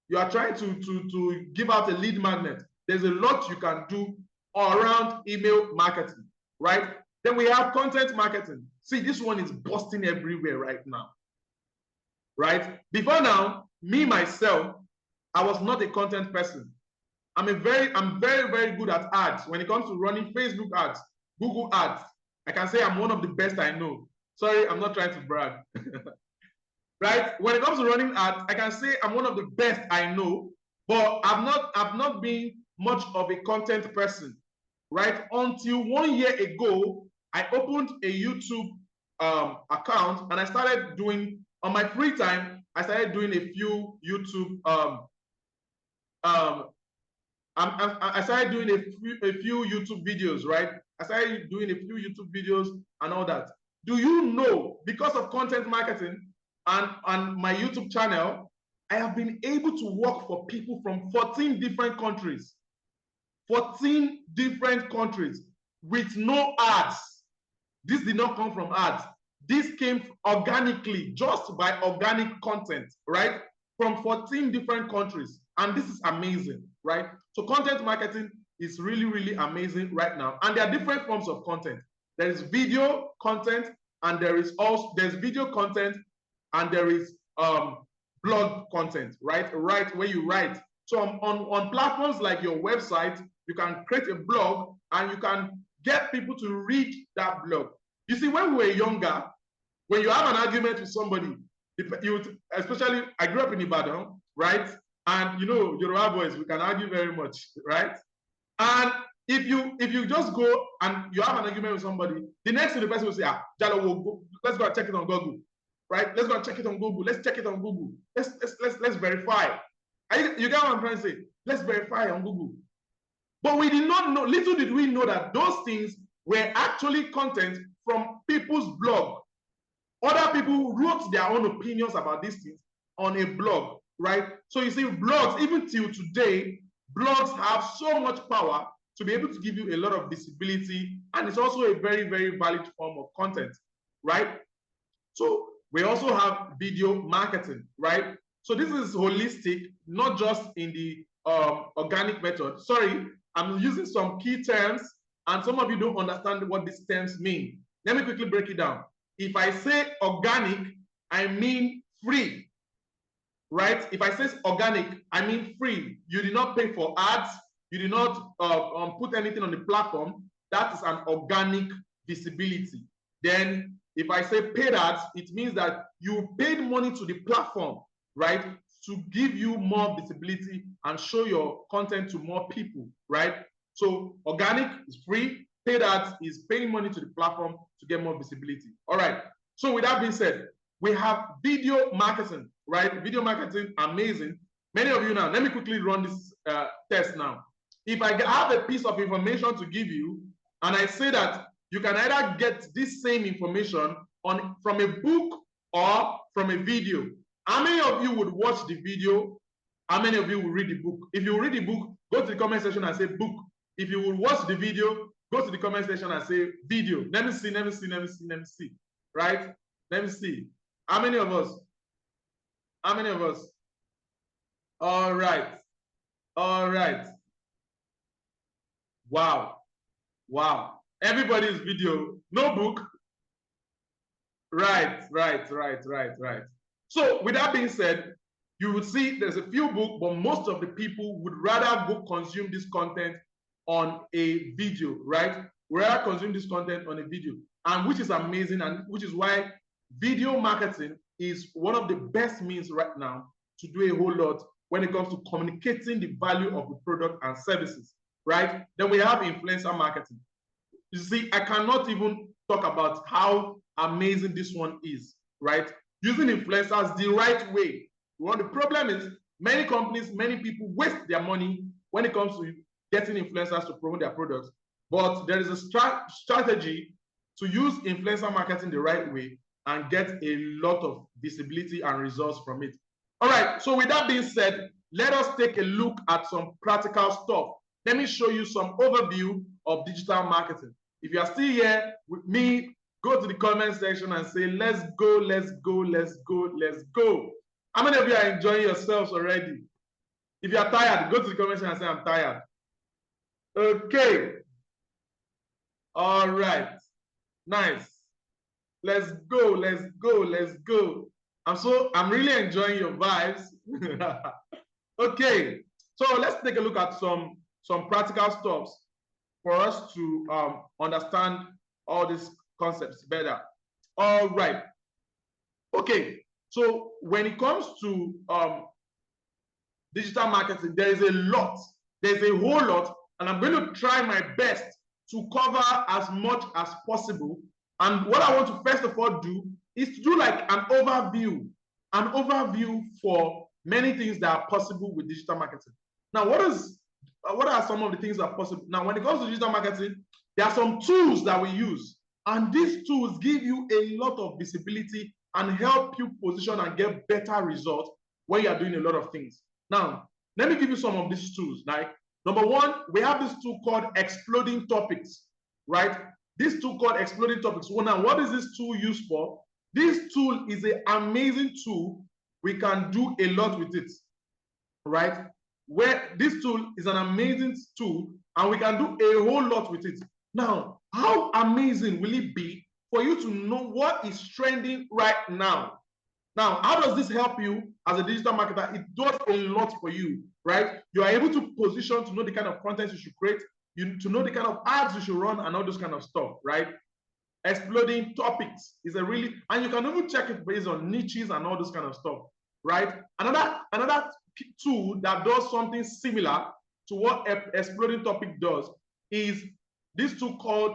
you are trying to give out a lead magnet. There's a lot you can do around email marketing, right? Then we have content marketing. See, this one is busting everywhere right now, right? Before now, me myself, I was not a content person. I'm very good at ads. When it comes to running Facebook ads, Google ads, I can say I'm one of the best I know. Sorry, I'm not trying to brag. Right? When it comes to running ads, I can say I'm one of the best I know, but I've not been much of a content person, right? Until 1 year ago, I opened a YouTube account and I started doing, on my free time, I started doing a few YouTube I started doing a few YouTube videos, right? I started doing a few YouTube videos and all that. Do you know, because of content marketing and my YouTube channel, I have been able to work for people from 14 different countries. 14 different countries with no ads. This did not come from ads. This came organically, just by organic content, right? From 14 different countries. And this is amazing, right? So content marketing is really amazing right now. And there are different forms of content. There is video content, and there's video content, and there is blog content, right? Where you write. So on platforms like your website, you can create a blog and you can get people to read that blog. You see, when we were younger, when you have an argument with somebody, especially, I grew up in Ibadan, right? And you know, Yoruba boys, we can argue very much, right? And if you just go and you have an argument with somebody, the next thing the person will say, Jalo, let's go and check it on Google, right? Let's go and check it on Google. Let's check it on Google. Let's verify. You get what I'm trying to say? Let's verify on Google. But we did not know, little did we know that those things were actually content from people's blog. Other people wrote their own opinions about these things on a blog, right? So you see, blogs, even till today, blogs have so much power to be able to give you a lot of visibility, and it's also a very valid form of content, right? So we also have video marketing, right? So this is holistic, not just in the organic method. Sorry, I'm using some key terms, and some of you don't understand what these terms mean. Let me quickly break it down. If I say organic, I mean free, right? If I say organic, I mean free. You did not pay for ads. You did not put anything on the platform. That is an organic visibility. Then if I say paid ads, it means that you paid money to the platform, right, to give you more visibility and show your content to more people, right? So organic is free. Paid ads is paying money to the platform to get more visibility. All right. So with that being said, we have video marketing, right? Video marketing, amazing. Many of you now, let me quickly run this test now. If I have a piece of information to give you, and I say that you can either get this same information from a book or from a video, How many of you would watch the video? How many of you will read the book? If you read the book, go to the comment section and say book. If you will watch the video, go to the comment section and say video. Let me see, let me see, let me see, let me see. Right? Let me see. How many of us? How many of us? All right. All right. Wow. Wow. Everybody's video. No book. Right. So with that being said, you would see there's a few books, but most of the people would rather go consume this content on a video, right? Rather consume this content on a video, and which is amazing, and which is why video marketing is one of the best means right now to do a whole lot when it comes to communicating the value of the product and services, right? Then we have influencer marketing. You see, I cannot even talk about how amazing this one is, right? Using influencers the right way. Well, the problem is many companies, many people waste their money when it comes to getting influencers to promote their products. But there is a strategy to use influencer marketing the right way and get a lot of visibility and results from it. All right, so with that being said, let us take a look at some practical stuff. Let me show you some overview of digital marketing. If you are still here with me, go to the comment section and say, let's go, let's go, let's go, let's go. How many of you are enjoying yourselves already? If you are tired, go to the comment section and say, I'm tired. Okay. All right. Nice. Let's go, let's go, let's go. I'm really enjoying your vibes. Okay. So let's take a look at some practical stuff for us to understand all these concepts better. All right. Okay. So when it comes to digital marketing, there is a lot. There's a whole lot, and I'm going to try my best to cover as much as possible. And what I want to first of all do is to do like an overview for many things that are possible with digital marketing. Now, what are some of the things that are possible? Now, when it comes to digital marketing, there are some tools that we use, and these tools give you a lot of visibility and help you position and get better results when you are doing a lot of things. Now, let me give you some of these tools. Like, number one, we have this tool called Exploding Topics, right? This tool called Exploding Topics. Well, now, what is this tool used for? This tool is an amazing tool. We can do a lot with it, right? Where this tool is an amazing tool and we can do a whole lot with it. Now, how amazing will it be for you to know what is trending right now? Now, how does this help you as a digital marketer? It does a lot for you, right? You are able to position to know the kind of content you should create, to know the kind of ads you should run and all this kind of stuff, right? Exploding Topics is a really, and you can even check it based on niches and all this kind of stuff, right? Another tool that does something similar to what Exploding Topic does is this tool called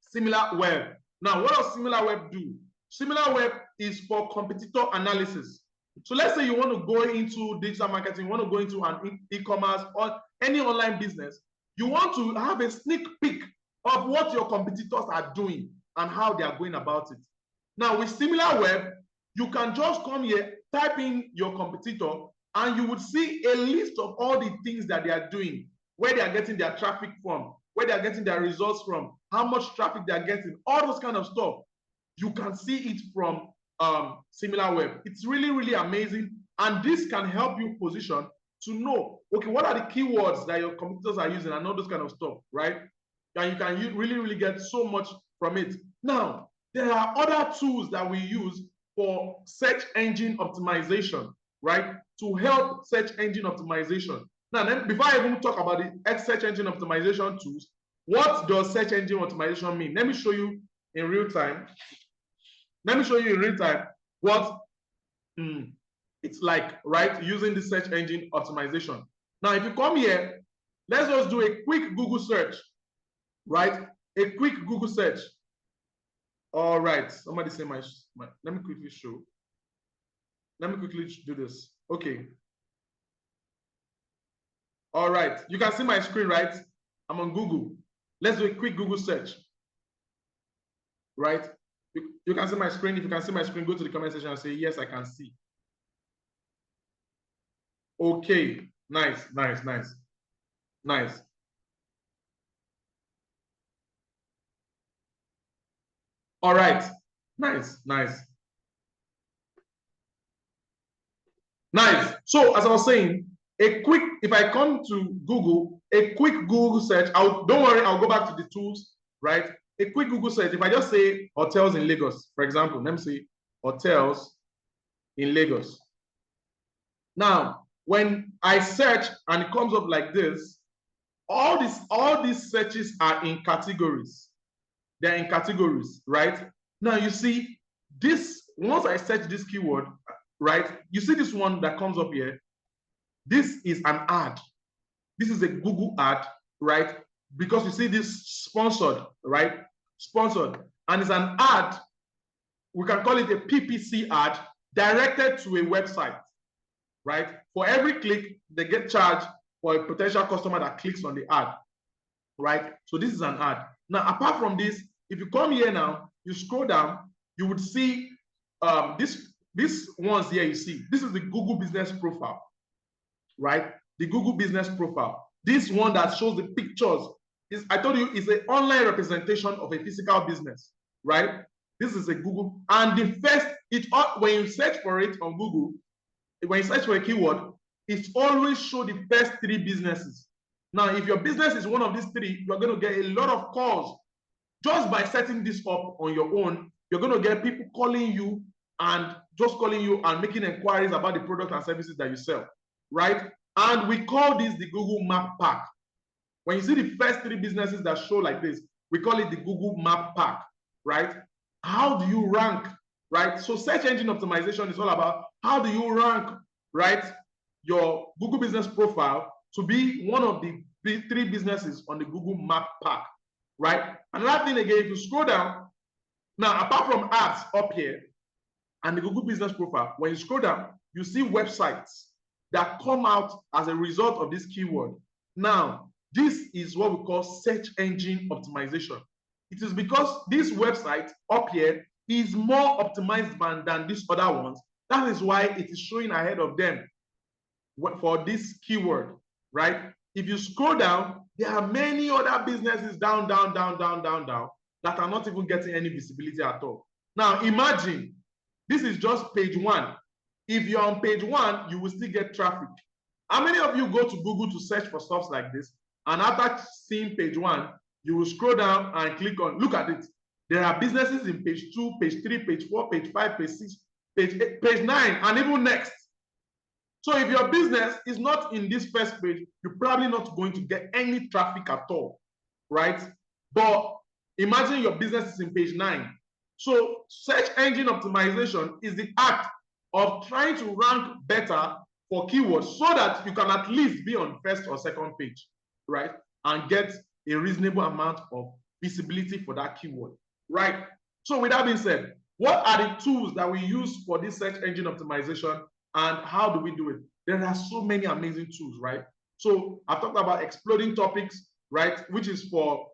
Similar Web. Now, what does Similar Web do? Similar Web is for competitor analysis. So let's say you want to go into digital marketing, you want to go into an e-commerce or any online business. You want to have a sneak peek of what your competitors are doing and how they are going about it. Now, with Similar Web, you can just come here, type in your competitor, and you would see a list of all the things that they are doing, where they are getting their traffic from, where they are getting their results from, how much traffic they are getting, all those kind of stuff. You can see it from Similar Web. It's really, really amazing. And this can help you position to know, okay, what are the keywords that your competitors are using and all those kind of stuff, right? And you can really, really get so much from it. Now, there are other tools that we use for search engine optimization, right? To help search engine optimization. Now, then, before I even talk about the search engine optimization tools, what does search engine optimization mean? Let me show you in real time. Let me show you in real time what it's like, right? Using the search engine optimization. Now, if you come here, let's just do a quick Google search, right? A quick Google search. All right, somebody say let me quickly show. Let me quickly do this. Okay. All right, you can see my screen, right? I'm on Google. Let's do a quick Google search, right? You can see my screen. If you can see my screen, go to the comment section and say, yes, I can see. Okay, nice, nice, nice, nice. All right, nice, nice, nice. So as I was saying, if I come to Google, a quick Google search, don't worry, I'll go back to the tools, right? A quick Google search, if I just say hotels in Lagos, for example, let me say hotels in Lagos. Now, when I search and it comes up like this, all these searches are in categories. They're in categories, right? Now you see this, once I search this keyword, right? You see this one that comes up here. This is an ad. This is a Google ad, right? Because you see this sponsored, right? Sponsored. And it's an ad, we can call it a PPC ad directed to a website, right? For every click, they get charged for a potential customer that clicks on the ad, right? So this is an ad. Now, apart from this, if you come here now, you scroll down, you would see this ones here you see. This is the Google Business Profile, right? The Google Business Profile. This one that shows the pictures is, I told you, is an online representation of a physical business, right? This is a Google, and the first, when you search for it on Google, when you search for a keyword, it always show the first 3 businesses. Now, if your business is one of these 3, you're going to get a lot of calls. Just by setting this up on your own, you're going to get people calling you and just calling you and making inquiries about the products and services that you sell, right? And we call this the Google Map Pack. When you see the first 3 businesses that show like this, we call it the Google Map Pack, right? How do you rank, right? So search engine optimization is all about how do you rank, right, your Google Business Profile to be one of the 3 businesses on the Google Map Pack, right? Another thing again, if you scroll down, now apart from ads up here and the Google Business Profile, when you scroll down, you see websites that come out as a result of this keyword. Now, this is what we call search engine optimization. It is because this website up here is more optimized than these other ones. That is why it is showing ahead of them for this keyword, right? If you scroll down, there are many other businesses down that are not even getting any visibility at all. Now, imagine this is just page 1. If you're on page 1, you will still get traffic. How many of you go to Google to search for stuff like this? And after seeing page 1, you will scroll down and click on, look at it. There are businesses in page 2, page 3, page 4, page 5, page 6, page 8, page 9, and even next. So if your business is not in this first page, you're probably not going to get any traffic at all, right? But imagine your business is in page 9. So search engine optimization is the act of trying to rank better for keywords so that you can at least be on first or second page, right? And get a reasonable amount of visibility for that keyword, right? So with that being said, what are the tools that we use for this search engine optimization and how do we do it? There are so many amazing tools, right? So I talked about exploding topics, right? Which is for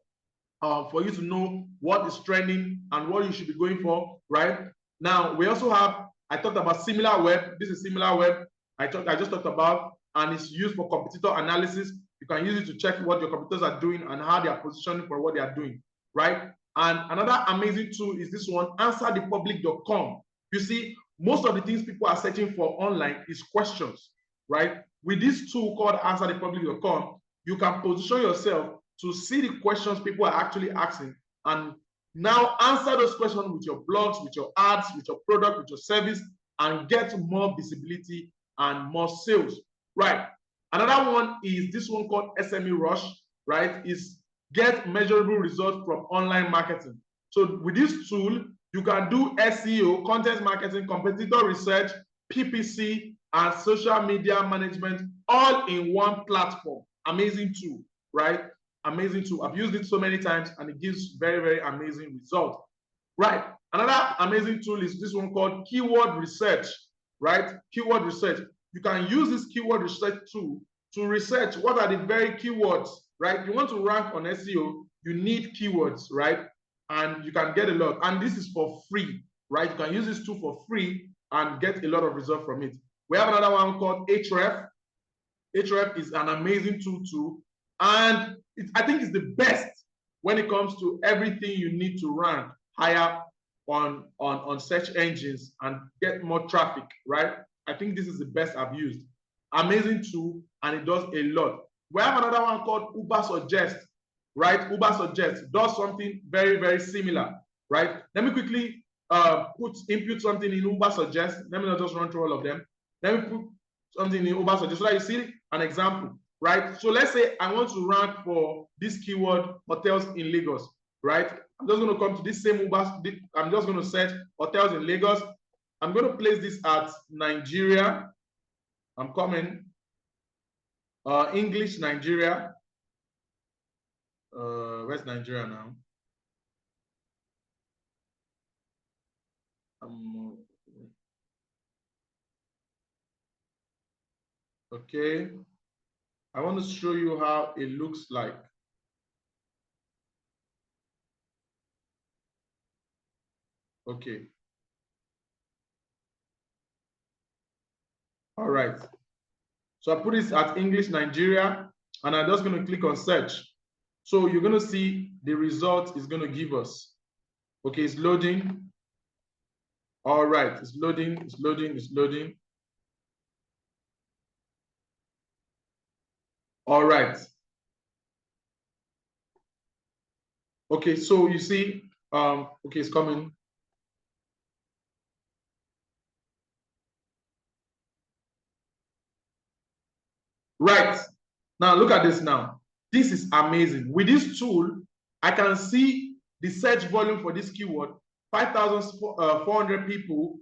you to know what is trending and what you should be going for, right? Now, we also have, I talked about similar web. This is similar web I just talked about, and it's used for competitor analysis. You can use it to check what your competitors are doing and how they are positioning for what they are doing, right? And another amazing tool is this one, answerthepublic.com. You see, most of the things people are searching for online is questions, right? With this tool called answerthepublic.com, you can position yourself to see the questions people are actually asking and now answer those questions with your blogs, with your ads, with your product, with your service, and get more visibility and more sales, right? Another one is this one called SME Rush, right? Is get measurable results from online marketing. So with this tool, you can do SEO, content marketing, competitor research, PPC, and social media management all in one platform. Amazing tool, right? Amazing tool. I've used it so many times and it gives very, very amazing results, right? Another amazing tool is this one called keyword research, right? Keyword research. You can use this keyword research tool to research what are the very keywords, right? You want to rank on SEO, you need keywords, right? And you can get a lot. And this is for free, right? You can use this tool for free and get a lot of results from it. We have another one called Href. Href is an amazing tool too. And I think it's the best when it comes to everything you need to rank higher on search engines and get more traffic, right? I think this is the best I've used. Amazing tool, and it does a lot. We have another one called Uber Suggest, right? Uber Suggest does something very, very similar, right? Let me quickly input something in Uber Suggest. Let me not just run through all of them. Let me put something in Uber Suggest so that you see an example, right? So let's say I want to rank for this keyword, hotels in Lagos, right? I'm just going to come to this same Uber. I'm just going to search hotels in Lagos. I'm going to place this at Nigeria. I'm coming. English, Nigeria. Where's Nigeria now? Okay. I want to show you how it looks like. Okay. All right. So I put this at English Nigeria, and I'm just going to click on search. So you're going to see the result is going to give us. Okay, it's loading. All right, it's loading, it's loading, it's loading. All right. Okay, so you see, okay, it's coming. Right. Now look at this now. This is amazing. With this tool, I can see the search volume for this keyword. 5,400 people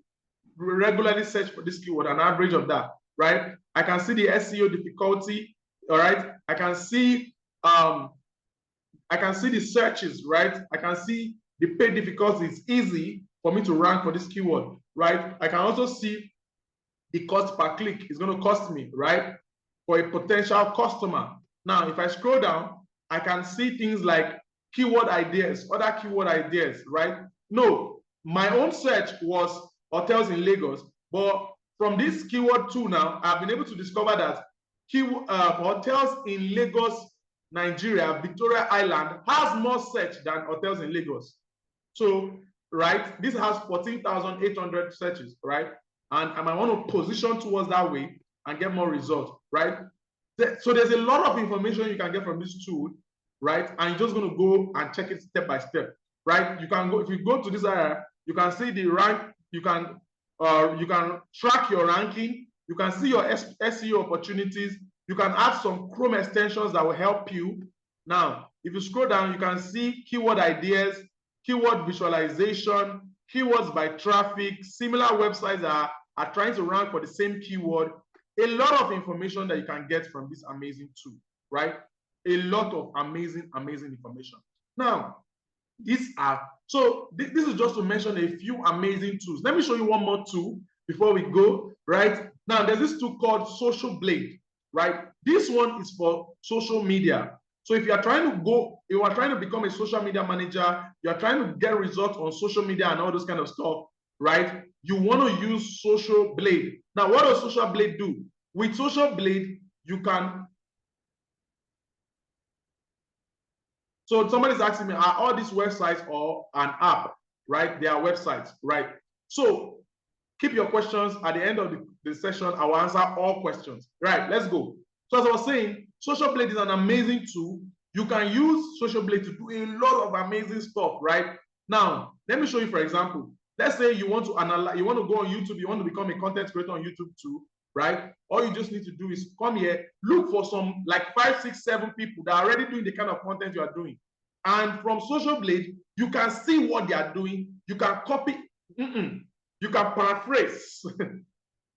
regularly search for this keyword, an average of that, right? I can see the SEO difficulty, all right? I can see the searches, right? I can see the paid difficulty. It's easy for me to rank for this keyword, right? I can also see the cost per click is going to cost me, right? For a potential customer. Now, if I scroll down, I can see things like keyword ideas, other keyword ideas, right? No, my own search was hotels in Lagos, but from this keyword tool now, I've been able to discover that hotels in Lagos, Nigeria, Victoria Island has more search than hotels in Lagos. So, right, this has 14,800 searches, right? And I might want to position towards that way and get more results, right? So there's a lot of information you can get from this tool, right? And you're just going to go and check it step by step, right? You can go, if you go to this area, you can see the rank, you can track your ranking, you can see your SEO opportunities, you can add some Chrome extensions that will help you. Now, if you scroll down, you can see keyword ideas, keyword visualization, keywords by traffic, similar websites that are trying to rank for the same keyword. A lot of information that you can get from this amazing tool, right? A lot of amazing, amazing information. Now, this is just to mention a few amazing tools. Let me show you one more tool before we go, right? Now, there's this tool called Social Blade, right? This one is for social media. So if you are trying to become a social media manager, you are trying to get results on social media and all those kind of stuff, right? You want to use Social Blade. Now, what does Social Blade do? With Social Blade, you can. So somebody's asking me, are all these websites or an app, right? They are websites, right? So keep your questions at the end of the session. I will answer all questions. Right, let's go. So as I was saying, Social Blade is an amazing tool. You can use Social Blade to do a lot of amazing stuff, right? Now, let me show you, for example. Let's say you want to analyze, you want to go on YouTube, you want to become a content creator on YouTube too, right? All you just need to do is come here, look for some like 5, 6, 7 people that are already doing the kind of content you are doing. And from Social Blade, you can see what they are doing. You can copy, you can paraphrase.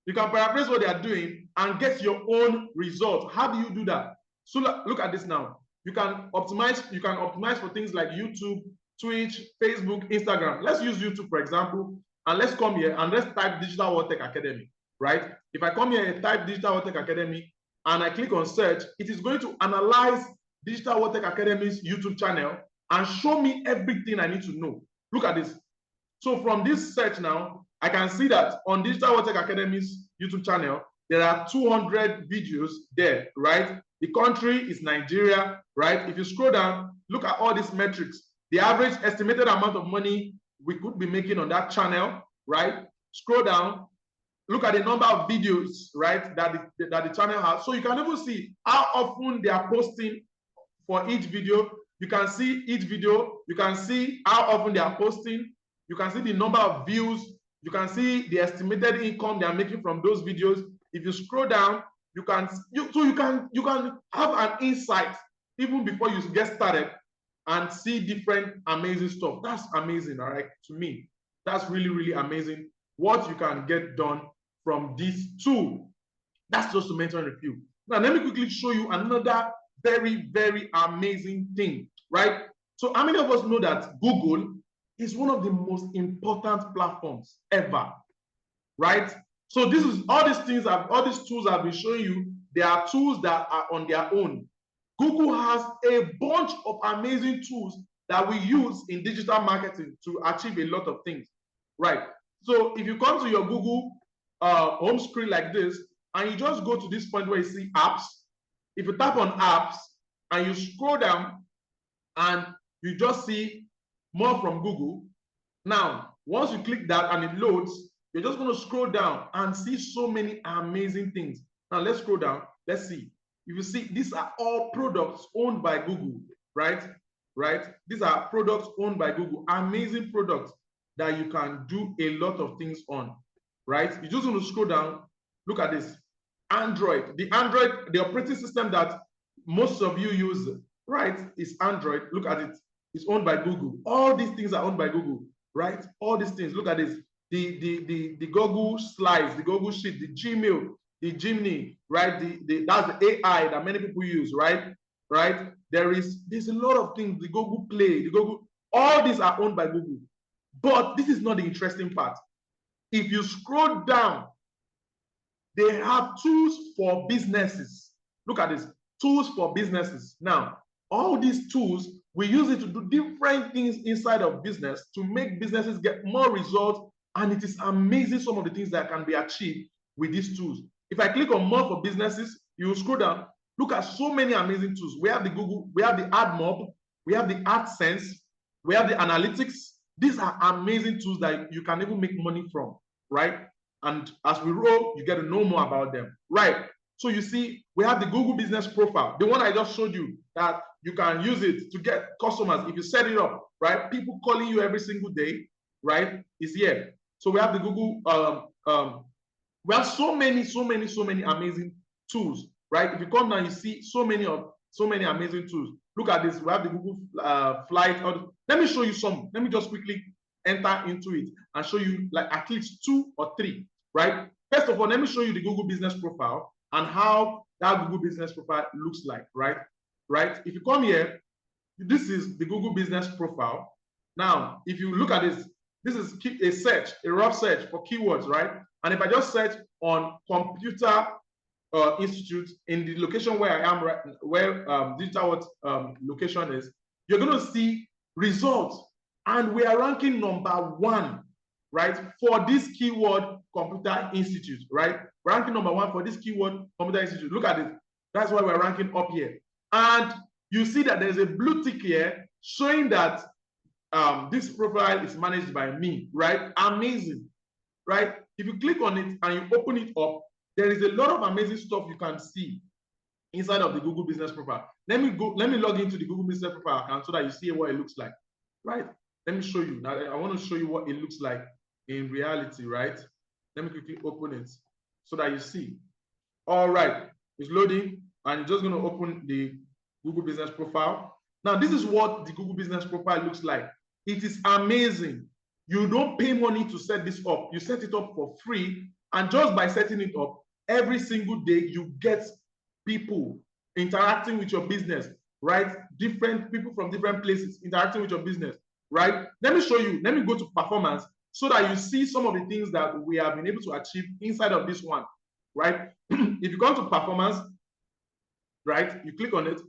You can paraphrase what they are doing and get your own result. How do you do that? So look at this now. You can optimize for things like YouTube, Twitch, Facebook, Instagram. Let's use YouTube, for example, and let's come here and let's type Digital World Tech Academy, right? If I come here and type Digital World Tech Academy and I click on search, it is going to analyze Digital World Tech Academy's YouTube channel and show me everything I need to know. Look at this. So from this search now, I can see that on Digital World Tech Academy's YouTube channel, there are 200 videos there, right? The country is Nigeria, right? If you scroll down, look at all these metrics. The average estimated amount of money we could be making on that channel, right? Scroll down, look at the number of videos, right, that the channel has. So you can even see how often they are posting for each video. You can see each video. You can see how often they are posting. You can see the number of views. You can see the estimated income they are making from those videos. If you scroll down, you can have an insight even before you get started and see different amazing stuff. That's amazing, all right? To me, that's really, really amazing what you can get done from this tool. That's just to mention a few. Now, let me quickly show you another very, very amazing thing, right? So how many of us know that Google is one of the most important platforms ever, right? So this is all these things, all these tools I've been showing you, they are tools that are on their own. Google has a bunch of amazing tools that we use in digital marketing to achieve a lot of things, right? So if you come to your Google home screen like this, and you just go to this point where you see apps, if you tap on apps and you scroll down and you just see more from Google, now, once you click that and it loads, you're just going to scroll down and see so many amazing things. Now, let's scroll down. Let's see. If you see, these are all products owned by Google, right? Right? These are products owned by Google. Amazing products that you can do a lot of things on, right? You're just going to scroll down. Look at this. Android. The operating system that most of you use, right, is Android. Look at it. It's owned by Google. All these things are owned by Google, right? All these things. Look at this. The Google Slides, the Google Sheet, the Gmail, the Gemini, right? That's the AI that many people use, right? Right? There's a lot of things. The Google Play, the Google, all these are owned by Google. But this is not the interesting part. If you scroll down, they have tools for businesses. Look at this, tools for businesses. Now, all these tools, we use it to do different things inside of business to make businesses get more results. And it is amazing some of the things that can be achieved with these tools. If I click on more for businesses, you will scroll down, look at so many amazing tools. We have the Google, we have the AdMob, we have the AdSense, we have the analytics. These are amazing tools that you can even make money from, right? And as we roll, you get to know more about them, right? So you see, we have the Google Business Profile, the one I just showed you, that you can use it to get customers. If you set it up, right? People calling you every single day, right? Is here. So we have the Google, we have so many amazing tools, right? If you come down, you see so many amazing tools. Look at this. We have the Google Flight. Let me show you some. Let me just quickly enter into it and show you like at least 2 or 3, right? First of all, let me show you the Google Business Profile and how that Google Business Profile looks like, right? Right? If you come here, this is the Google Business Profile. Now, if you look at this, this is a search, a rough search for keywords, right? And if I just search on computer institute in the location where I am, right, where digital location is, you're going to see results. And we are ranking number 1, right, for this keyword computer institute, right? We're ranking number 1 for this keyword computer institute. Look at it. That's why we're ranking up here. And you see that there's a blue tick here showing that this profile is managed by me, right? Amazing, right? If you click on it and you open it up, there is a lot of amazing stuff you can see inside of the Google Business Profile. Let me log into the Google Business Profile account so that you see what it looks like, right? Let me show you. Now, I want to show you what it looks like in reality, right? Let me quickly open it so that you see. All right, it's loading, and you're just going to open the Google Business Profile. Now, this is what the Google Business Profile looks like. It is amazing. You don't pay money to set this up. You set it up for free, and just by setting it up, every single day, you get people interacting with your business, right? Different people from different places interacting with your business, right? Let me show you. Let me go to performance so that you see some of the things that we have been able to achieve inside of this one, right? If you go to performance, right, you click on it.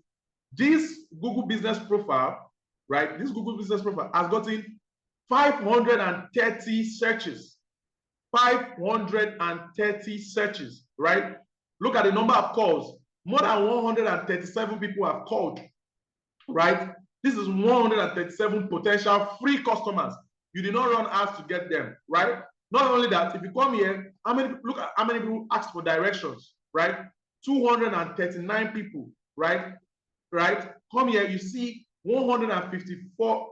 This Google Business Profile, right? This Google Business Profile has gotten 530 searches. 530 searches. right? Look at the number of calls. More than 137 people have called, right? This is 137 potential free customers. You did not run ads to get them, right? Not only that, if you come here, look at how many people asked for directions, right? 239 people, right? Right? Come here, you see 154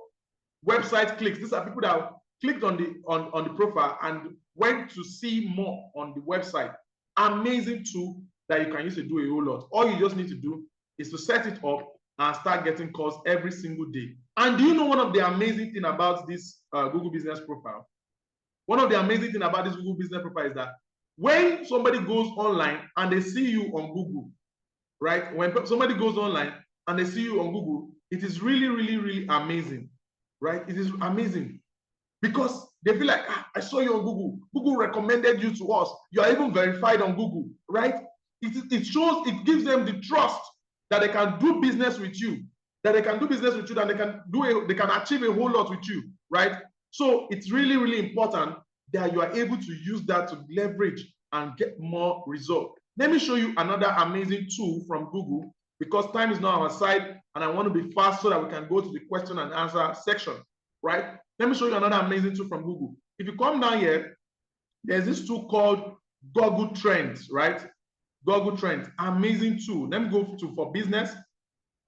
website clicks. These are people that clicked on the profile and went to see more on the website. Amazing tool that you can use to do a whole lot. All you just need to do is to set it up and start getting calls every single day. And do you know one of the amazing things about this Google Business Profile? One of the amazing things about this Google Business Profile is that when somebody goes online and they see you on Google, right? When somebody goes online and they see you on Google, it is really, really, really amazing, right? It is amazing because they feel like, I saw you on Google. Google recommended you to us. You are even verified on Google, right? It shows, it gives them the trust that they can do business with you, that they can achieve a whole lot with you, right? So it's really, really important that you are able to use that to leverage and get more results. Let me show you another amazing tool from Google because time is not on our side and I want to be fast so that we can go to the question and answer section, right? Let me show you another amazing tool from Google. If you come down here, there's this tool called Google Trends, right? Google Trends, amazing tool. Let me go to for business.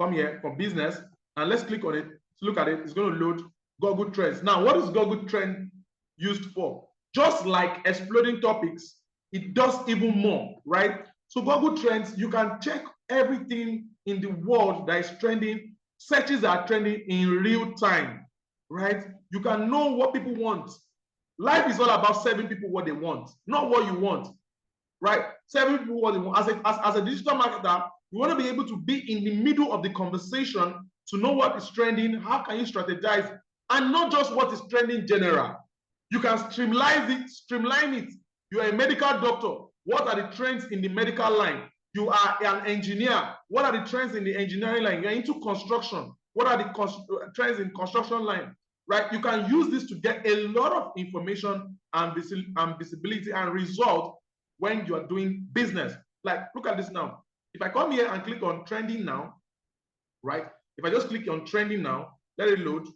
Come here for business and let's click on it. To look at it, it's going to load Google Trends. Now, what is Google Trend used for? Just like exploding topics, it does even more, right? So Google Trends, you can check everything in the world that is trending. Searches are trending in real time, right? You can know what people want. Life is all about serving people what they want, not what you want, right? Serving people what they want. As a digital marketer, you want to be able to be in the middle of the conversation to know what is trending, how can you strategize, and not just what is trending general. You can streamline it. You are a medical doctor. What are the trends in the medical line? You are an engineer. What are the trends in the engineering line? You're into construction. What are the trends in construction line? Right? You can use this to get a lot of information and visibility and result when you are doing business. Like, look at this now. If I come here and click on trending now, right? If I just click on trending now, let it load,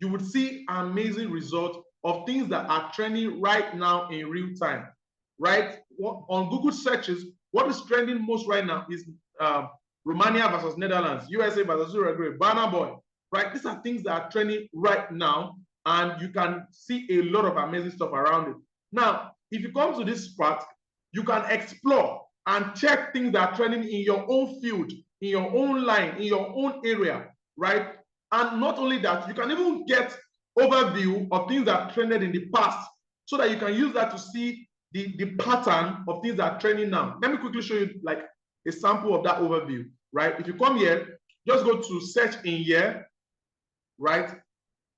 you would see amazing results of things that are trending right now in real time, right? On Google searches, what is trending most right now is Romania versus Netherlands, USA versus Uruguay, Burna Boy, right? These are things that are trending right now, and you can see a lot of amazing stuff around it. Now, if you come to this part, you can explore and check things that are trending in your own field, in your own line, in your own area, right? And not only that, you can even get overview of things that trended in the past so that you can use that to see the pattern of things that are trending now. Let me quickly show you like a sample of that overview, right? If you come here, just go to search in here, right?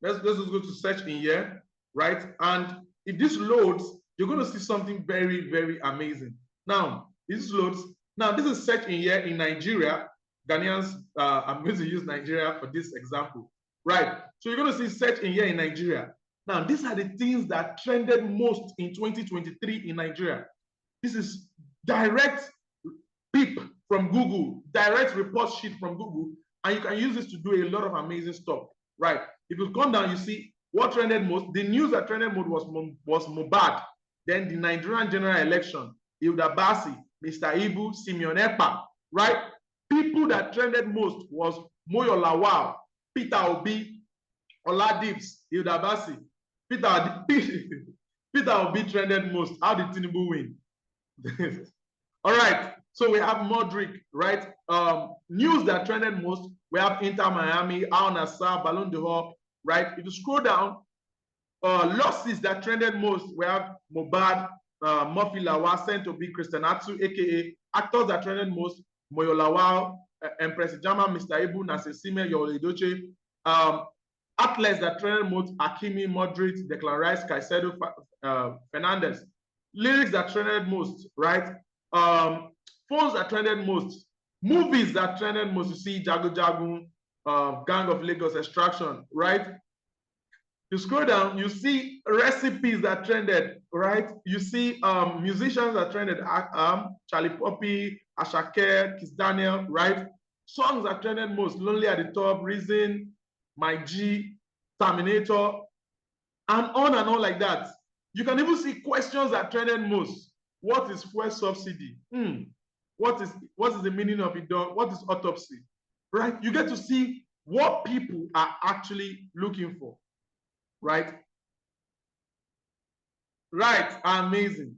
Let's just go to search in here, right? And if this loads, you're going to see something very, very amazing. Now, this loads. Now, this is search in here in Nigeria. Ghanaians, I'm going to use Nigeria for this example, right? So you're going to see search in here in Nigeria. Now, these are the things that trended most in 2023 in Nigeria. This is direct peep from Google, direct report sheet from Google, and you can use this to do a lot of amazing stuff, right? If you come down, you see what trended most. The news that trended most was Mohbad, then the Nigerian general election, Hilda Basi, Mr. Ibu, Simeon Epa, right? People that trended most was Moyo Lawal, Peter Obi, Oladips, Hilda Basi. Peter Obi trended most. How did Tinubu win? All right. So we have Modric, right? News that trended most. We have Inter Miami, Al Nassr, Ballon d'Or, right? If you scroll down, losses that trended most. We have Mohbad, Murphy Lawal, sent to be Christian Atsu, aka actors that trended most. Moyo Lawal, Empress Jama, Mr. Ibu, Nasesime, Yole Doche. Athletes that trended most, Hakimi, Modric, Declan Rice, Caicedo, Fernandez. Lyrics that trended most, right? Phones that trended most. Movies that trended most, you see Jago Jago, Gang of Lagos, Extraction, right? You scroll down, you see recipes that trended, right? You see musicians that trended, Charlie Poppy, Ashake, Kiss Daniel, right? Songs that trended most, Lonely at the Top, Reason, My G, Terminator, and on like that. You can even see questions that trended most. What is fuel subsidy? What is the meaning of it? What is autopsy? Right? You get to see what people are actually looking for. Right? Right. Amazing.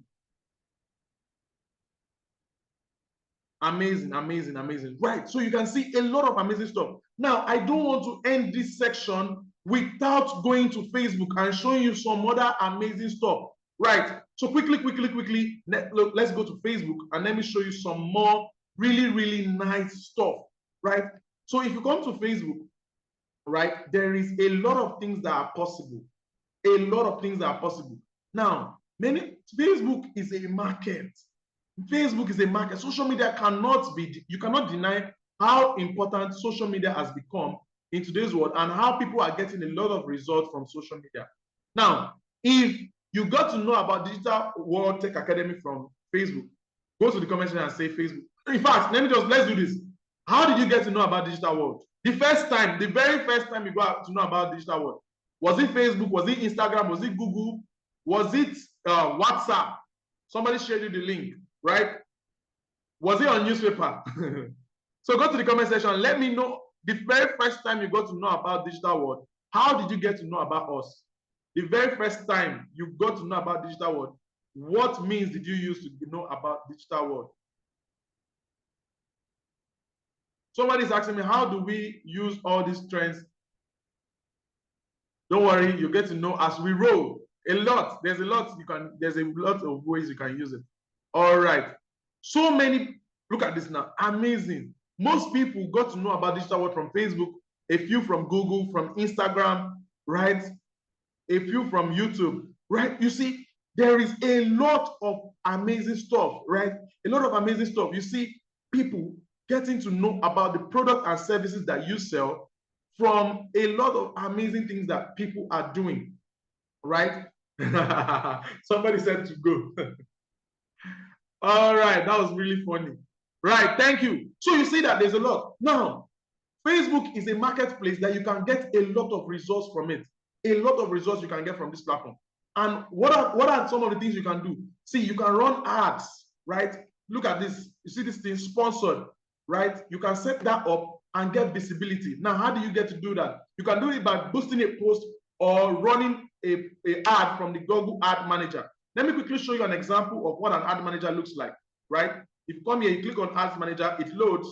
Amazing, amazing, amazing. Right. So you can see a lot of amazing stuff. Now, I don't want to end this section without going to Facebook and showing you some other amazing stuff. Right. So quickly, let's go to Facebook and let me show you some more really, really nice stuff. Right. So if you come to Facebook, right, there is a lot of things that are possible. A lot of things that are possible. Now, Facebook is a market. Facebook is a market. Social media cannot be, you cannot deny how important social media has become in today's world and how people are getting a lot of results from social media. Now, if you got to know about Digital World Tech Academy from Facebook, go to the comment section and say Facebook. In fact, let's do this. How did you get to know about Digital World? The very first time you got to know about Digital World, was it Facebook? Was it Instagram? Was it Google? Was it WhatsApp? Somebody shared you the link, right? Was it on newspaper? So go to the comment section. Let me know the very first time you got to know about Digital World. How did you get to know about us? The very first time you got to know about Digital World, what means did you use to know about Digital World? Somebody's asking me, how do we use all these trends? Don't worry, you get to know as we roll. A lot. There's a lot of ways you can use it. All right. So many, look at this now. Amazing. Most people got to know about Digital World from Facebook, a few from Google, from Instagram, right? A few from YouTube, right? You see, there is a lot of amazing stuff, right? A lot of amazing stuff. You see people getting to know about the product and services that you sell from a lot of amazing things that people are doing, right? Somebody said to go. All right, that was really funny. Right, thank you. So you see that there's a lot. Now, Facebook is a marketplace that you can get a lot of results from it. A lot of results you can get from this platform. And what are some of the things you can do? See, you can run ads, right? Look at this. You see this thing sponsored, right? You can set that up and get visibility. Now, how do you get to do that? You can do it by boosting a post or running a ad from the Google Ad Manager. Let me quickly show you an example of what an ad manager looks like, right? If you come here, you click on Ads Manager, it loads,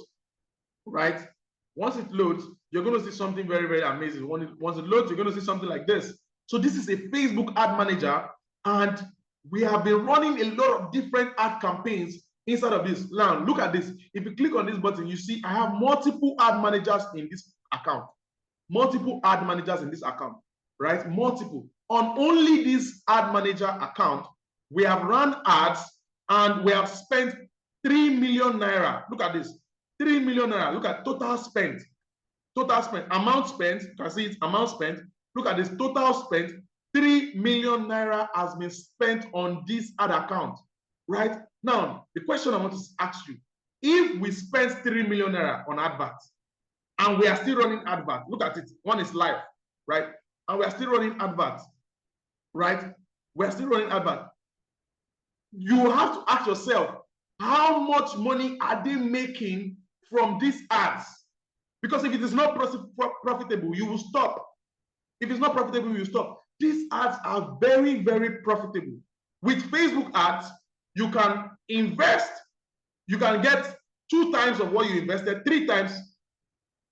right? Once it loads, you're going to see something very, very amazing. Once it loads, you're going to see something like this. So this is a Facebook ad manager, and we have been running a lot of different ad campaigns inside of this. Now, look at this. If you click on this button, you see I have multiple ad managers in this account. Multiple ad managers in this account, right? Multiple. On only this ad manager account, we have run ads and we have spent 3 million naira. Look at this. 3 million naira. Look at total spent. Total spent. Amount spent. You can see it's amount spent. Look at this. Total spent. 3 million naira has been spent on this ad account. Right? Now, the question I want to ask you, if we spend 3 million naira on adverts and we are still running adverts, look at it. One is live, right? And we are still running adverts, right? We are still running adverts. You have to ask yourself, how much money are they making from these ads? Because if it is not profitable, you will stop. If it's not profitable, you stop. These ads are very, very profitable. With Facebook ads, you can invest. You can get 2 times of what you invested, 3 times,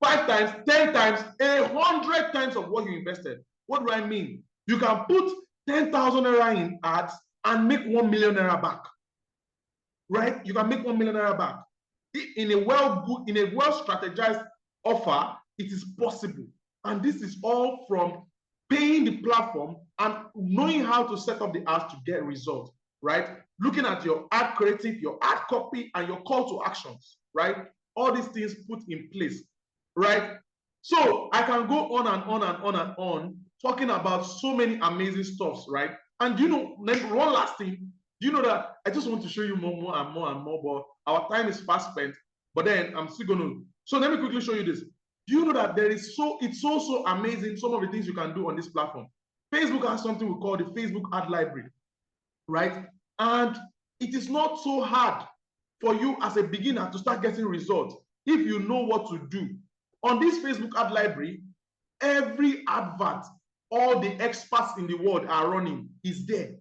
5 times, 10 times, 100 times of what you invested. What do I mean? You can put 10,000 naira in ads and make 1 million naira back. Right? You can make 1 million naira back. In a well strategized offer, it is possible. And this is all from paying the platform and knowing how to set up the ads to get results, right? Looking at your ad creative, your ad copy, and your call to actions, right? All these things put in place, right? So I can go on and on and on and on talking about so many amazing stuffs, right? And you know, one last thing, you know that I just want to show you more and more, but our time is fast spent. But then I'm still going to. So let me quickly show you this. Do you know that it's so amazing, some of the things you can do on this platform? Facebook has something we call the Facebook ad library, right? And it is not so hard for you as a beginner to start getting results if you know what to do. On this Facebook ad library, every advert all the experts in the world are running is there.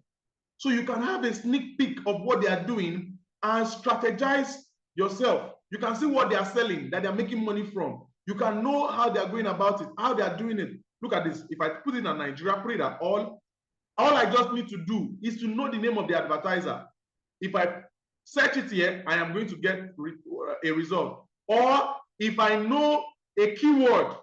So you can have a sneak peek of what they are doing and strategize yourself. You can see what they are selling, that they are making money from. You can know how they are going about it, how they are doing it. Look at this. If I put it in Nigeria, put it at all I just need to do is to know the name of the advertiser. If I search it here, I am going to get a result. Or if I know a keyword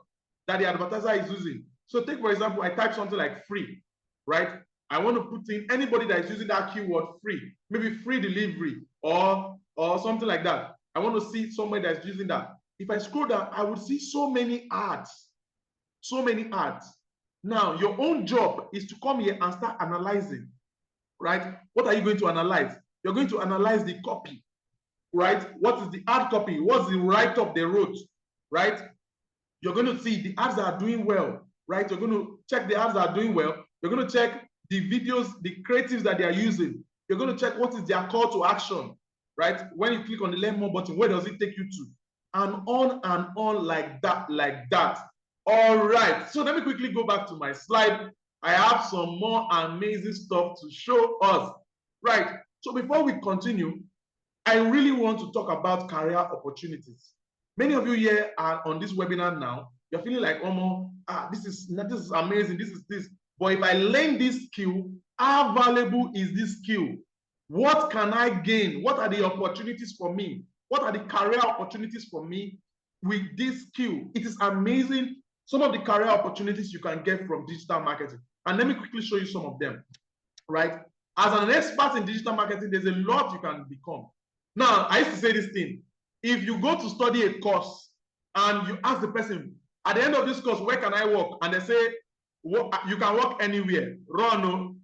that the advertiser is using. So take, for example, I type something like free, right? I want to put in anybody that is using that keyword free, maybe free delivery or something like that. I want to see somebody that's using that. If I scroll down, I would see so many ads, so many ads. Now, your own job is to come here and start analyzing, right? What are you going to analyze? You're going to analyze the copy, right? What is the ad copy? What's the write-up they wrote, right? You're going to see the ads that are doing well, right? You're going to check the ads that are doing well. You're going to check the videos, the creatives that they are using. You're going to check what is their call to action, right? When you click on the learn more button, where does it take you to? And on like that, like that. All right, so let me quickly go back to my slide. I have some more amazing stuff to show us. Right, so before we continue, I really want to talk about career opportunities. Many of you here are on this webinar now. You're feeling like, oh, this is amazing, this is this. But if I learn this skill, how valuable is this skill? What can I gain? What are the opportunities for me? What are the career opportunities for me with this skill? It is amazing some of the career opportunities you can get from digital marketing. And let me quickly show you some of them, right? As an expert in digital marketing, there's a lot you can become. Now, I used to say this thing. If you go to study a course and you ask the person, at the end of this course, where can I work? And they say, you can work anywhere. Wrong.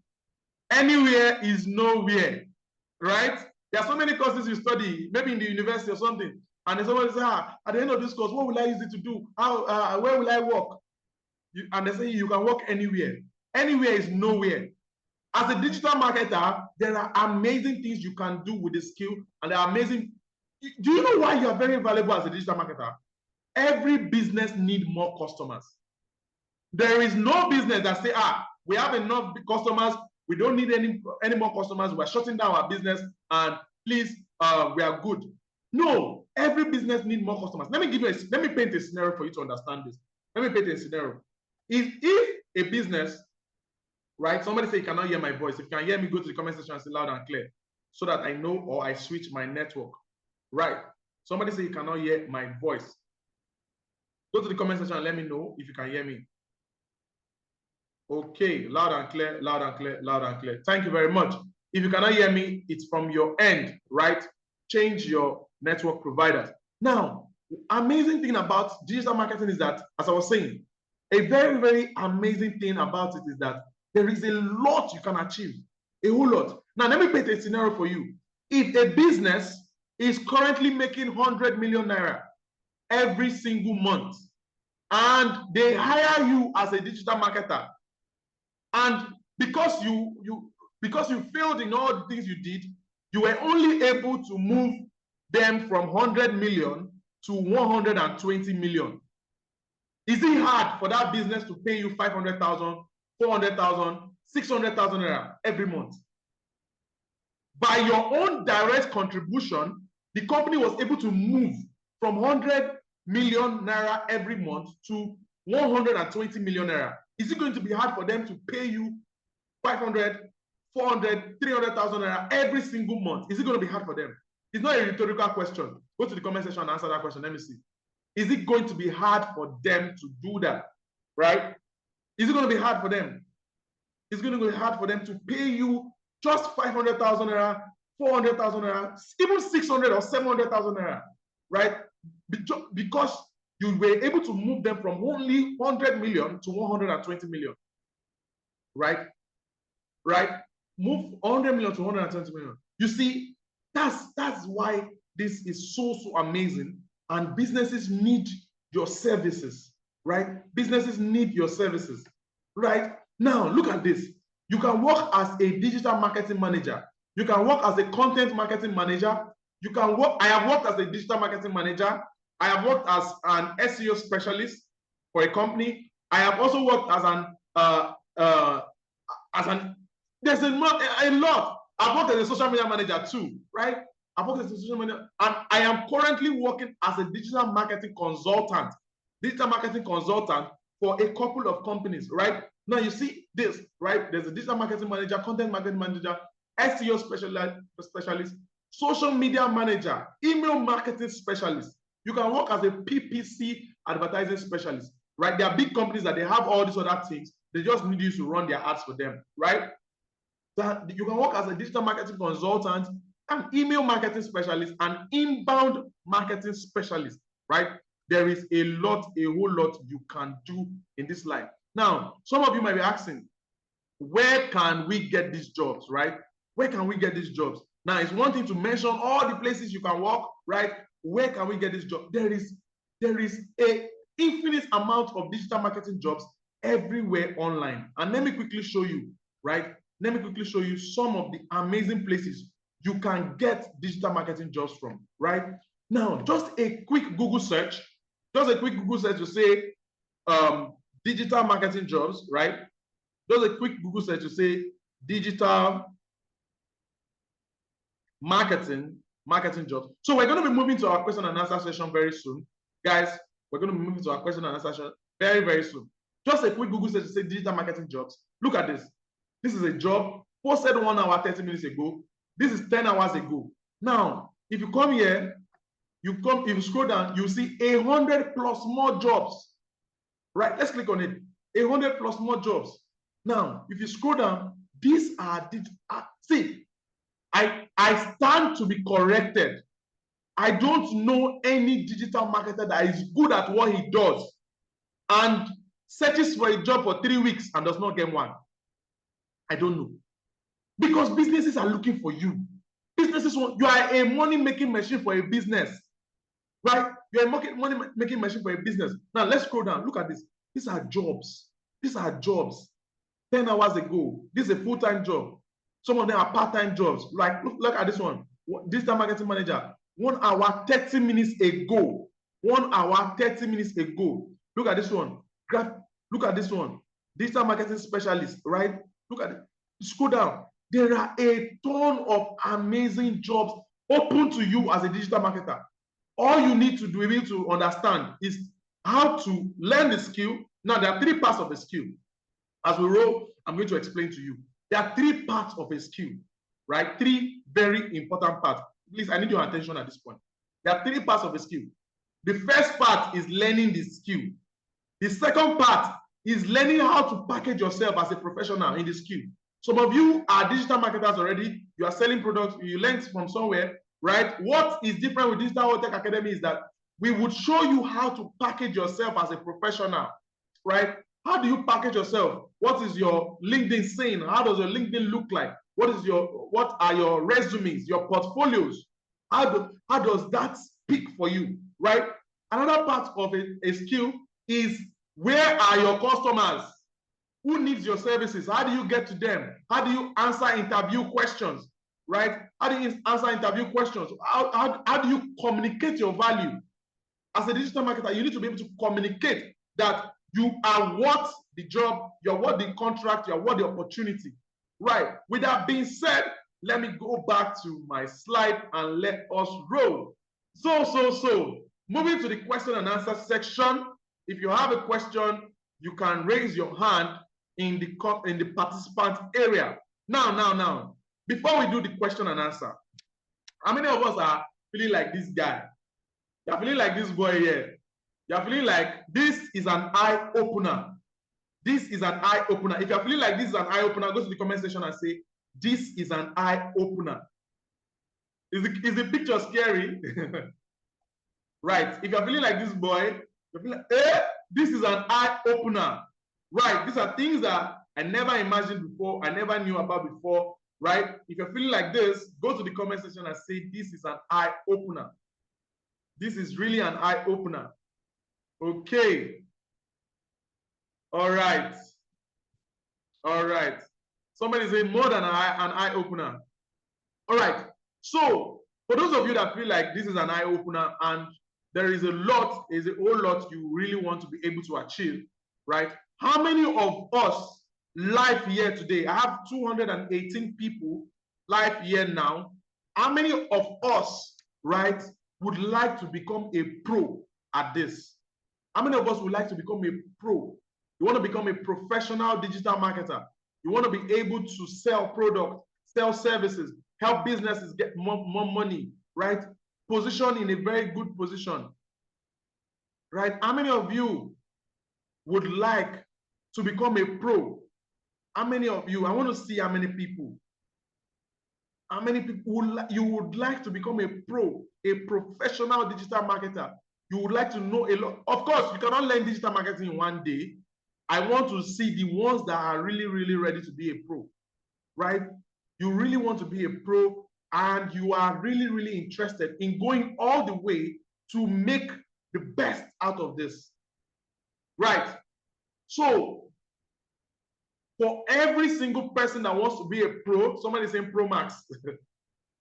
Anywhere is nowhere, right? There are so many courses you study, maybe in the university or something. And then somebody says, at the end of this course, what will I use it to do? Where will I work? And they say you can work anywhere. Anywhere is nowhere. As a digital marketer, there are amazing things you can do with the skill, and there are amazing. Do you know why you are very valuable as a digital marketer? Every business needs more customers. There is no business that say, we have enough customers, we don't need any more customers, we're shutting down our business, and please, we are good. No, every business needs more customers. Let me paint a scenario for you to understand this. Let me paint a scenario. If a business, right, somebody say you cannot hear my voice. If you can hear me, go to the comment section and say loud and clear so that I know, or I switch my network. Right. Somebody say you cannot hear my voice. Go to the comment section and let me know if you can hear me. Okay, loud and clear, loud and clear, loud and clear. Thank you very much. If you cannot hear me, it's from your end, right? Change your network providers. Now, amazing thing about digital marketing is that, as I was saying, a very, very amazing thing about it is that there is a lot you can achieve, a whole lot. Now, let me paint a scenario for you. If a business is currently making 100 million naira every single month, and they hire you as a digital marketer, and because you failed in all the things you did, you were only able to move them from 100 million to 120 million. Is it hard for that business to pay you 500,000, 400,000, 600,000 naira every month? By your own direct contribution, the company was able to move from 100 million naira every month to 120 million naira. Is it going to be hard for them to pay you 500, 400, 300,000 naira every single month? Is it going to be hard for them? It's not a rhetorical question. Go to the comment section and answer that question. Let me see. Is it going to be hard for them to do that? Right? Is it going to be hard for them? It's going to be hard for them to pay you just 500,000 naira, 400,000 naira, even 600 or 700,000 naira, right? Because you were able to move them from only 100 million to 120 million. right? Right? Move 100 million to 120 million. You see, that's why this is so amazing, and businesses need your services, right? Businesses need your services, right? Now, look at this. You can work as a digital marketing manager. You can work as a content marketing manager. You can work, I have worked as a digital marketing manager. I have worked as an SEO specialist for a company. I have also worked as an there's a lot. I've worked as a social media manager too, right? I've worked as a social media, and I am currently working as a digital marketing consultant for a couple of companies, right? Now you see this, right? There's a digital marketing manager, content marketing manager, SEO specialist, social media manager, email marketing specialist. You can work as a PPC advertising specialist, right? There are big companies that they have all these other things. They just need you to run their ads for them, right? So you can work as a digital marketing consultant, an email marketing specialist, an inbound marketing specialist, right? There is a whole lot you can do in this line. Now, some of you might be asking, where can we get these jobs, right? Where can we get these jobs? Now, it's one thing to mention all the places you can work, right? Where can we get this job? There is a infinite amount of digital marketing jobs everywhere online. And let me quickly show you, right? Let me quickly show you some of the amazing places you can get digital marketing jobs from, right? Now, just a quick Google search, to say digital marketing jobs, right? Just a quick Google search to say digital marketing jobs. So we're going to be moving to our question and answer session very soon. Guys, we're going to be moving to our question and answer session very, very soon. Just a quick Google search to say digital marketing jobs. Look at this. This is a job posted 1 hour, 30 minutes ago. This is 10 hours ago. Now, if you come here, if you scroll down, you see 100 plus more jobs. Right? Let's click on it. 100 plus more jobs. Now, if you scroll down, these are see, I stand to be corrected. I don't know any digital marketer that is good at what he does and searches for a job for 3 weeks and does not get one. I don't know. Because businesses are looking for you. You are a money-making machine for a business. Right? You're a money-making machine for a business. Now, let's scroll down. Look at this. These are jobs. 10 hours ago. This is a full-time job. Some of them are part-time jobs. Like, look at this one. Digital marketing manager. 1 hour, 30 minutes ago. 1 hour, 30 minutes ago. Look at this one. Look at this one. Digital marketing specialist, right? Look at it. Scroll down. There are a ton of amazing jobs open to you as a digital marketer. All you need to be able to understand is how to learn the skill. Now, there are 3 parts of a skill. As we roll, I'm going to explain to you. There are 3 parts of a skill, right? 3 very important parts. Please, I need your attention at this point. There are 3 parts of a skill. The first part is learning the skill. The second part is learning how to package yourself as a professional in the skill. Some of you are digital marketers already. You are selling products. You learned from somewhere, right? What is different with Digital Tech Academy is that we would show you how to package yourself as a professional, right? How do you package yourself? What is your LinkedIn saying? How does your LinkedIn look like? What are your resumes, your portfolios? How does that speak for you, right? Another part of a skill is, where are your customers? Who needs your services? How do you get to them? How do you answer interview questions, right? How do you answer interview questions? How do you communicate your value? As a digital marketer, you need to be able to communicate that you are worth the job, you're worth the contract, you're worth the opportunity, right? With that being said, let me go back to my slide and let us roll. So, moving to the question and answer section. If you have a question, you can raise your hand in the participant area. Now, before we do the question and answer, how many of us are feeling like this guy? You're feeling like this boy here. You're feeling like this is an eye opener. This is an eye opener. If you're feeling like this is an eye opener, go to the comment section and say, this is an eye opener. Is the picture scary? Right. If you're feeling like this boy, you're feeling like, this is an eye opener. Right. These are things that I never imagined before, I never knew about before, right? If you're feeling like this, go to the comment section and say, this is an eye-opener. This is really an eye-opener. Okay. All right. All right. Somebody saying more than an eye-opener. All right. So for those of you that feel like this is an eye-opener and there is a whole lot you really want to be able to achieve, right? How many of us live here today? I have 218 people live here now. How many of us, right, would like to become a pro at this? How many of us would like to become a pro? You want to become a professional digital marketer. You want to be able to sell products, sell services, help businesses get more money, right? Position in a very good position, right? How many of you would like to become a pro? How many of you? I want to see how many people. How many people you would like to become a pro, a professional digital marketer? You would like to know a lot. Of course, you cannot learn digital marketing in one day. I want to see the ones that are really, really ready to be a pro, right? You really want to be a pro and you are really, really interested in going all the way to make the best out of this, right? So, for every single person that wants to be a pro, somebody is saying Pro Max,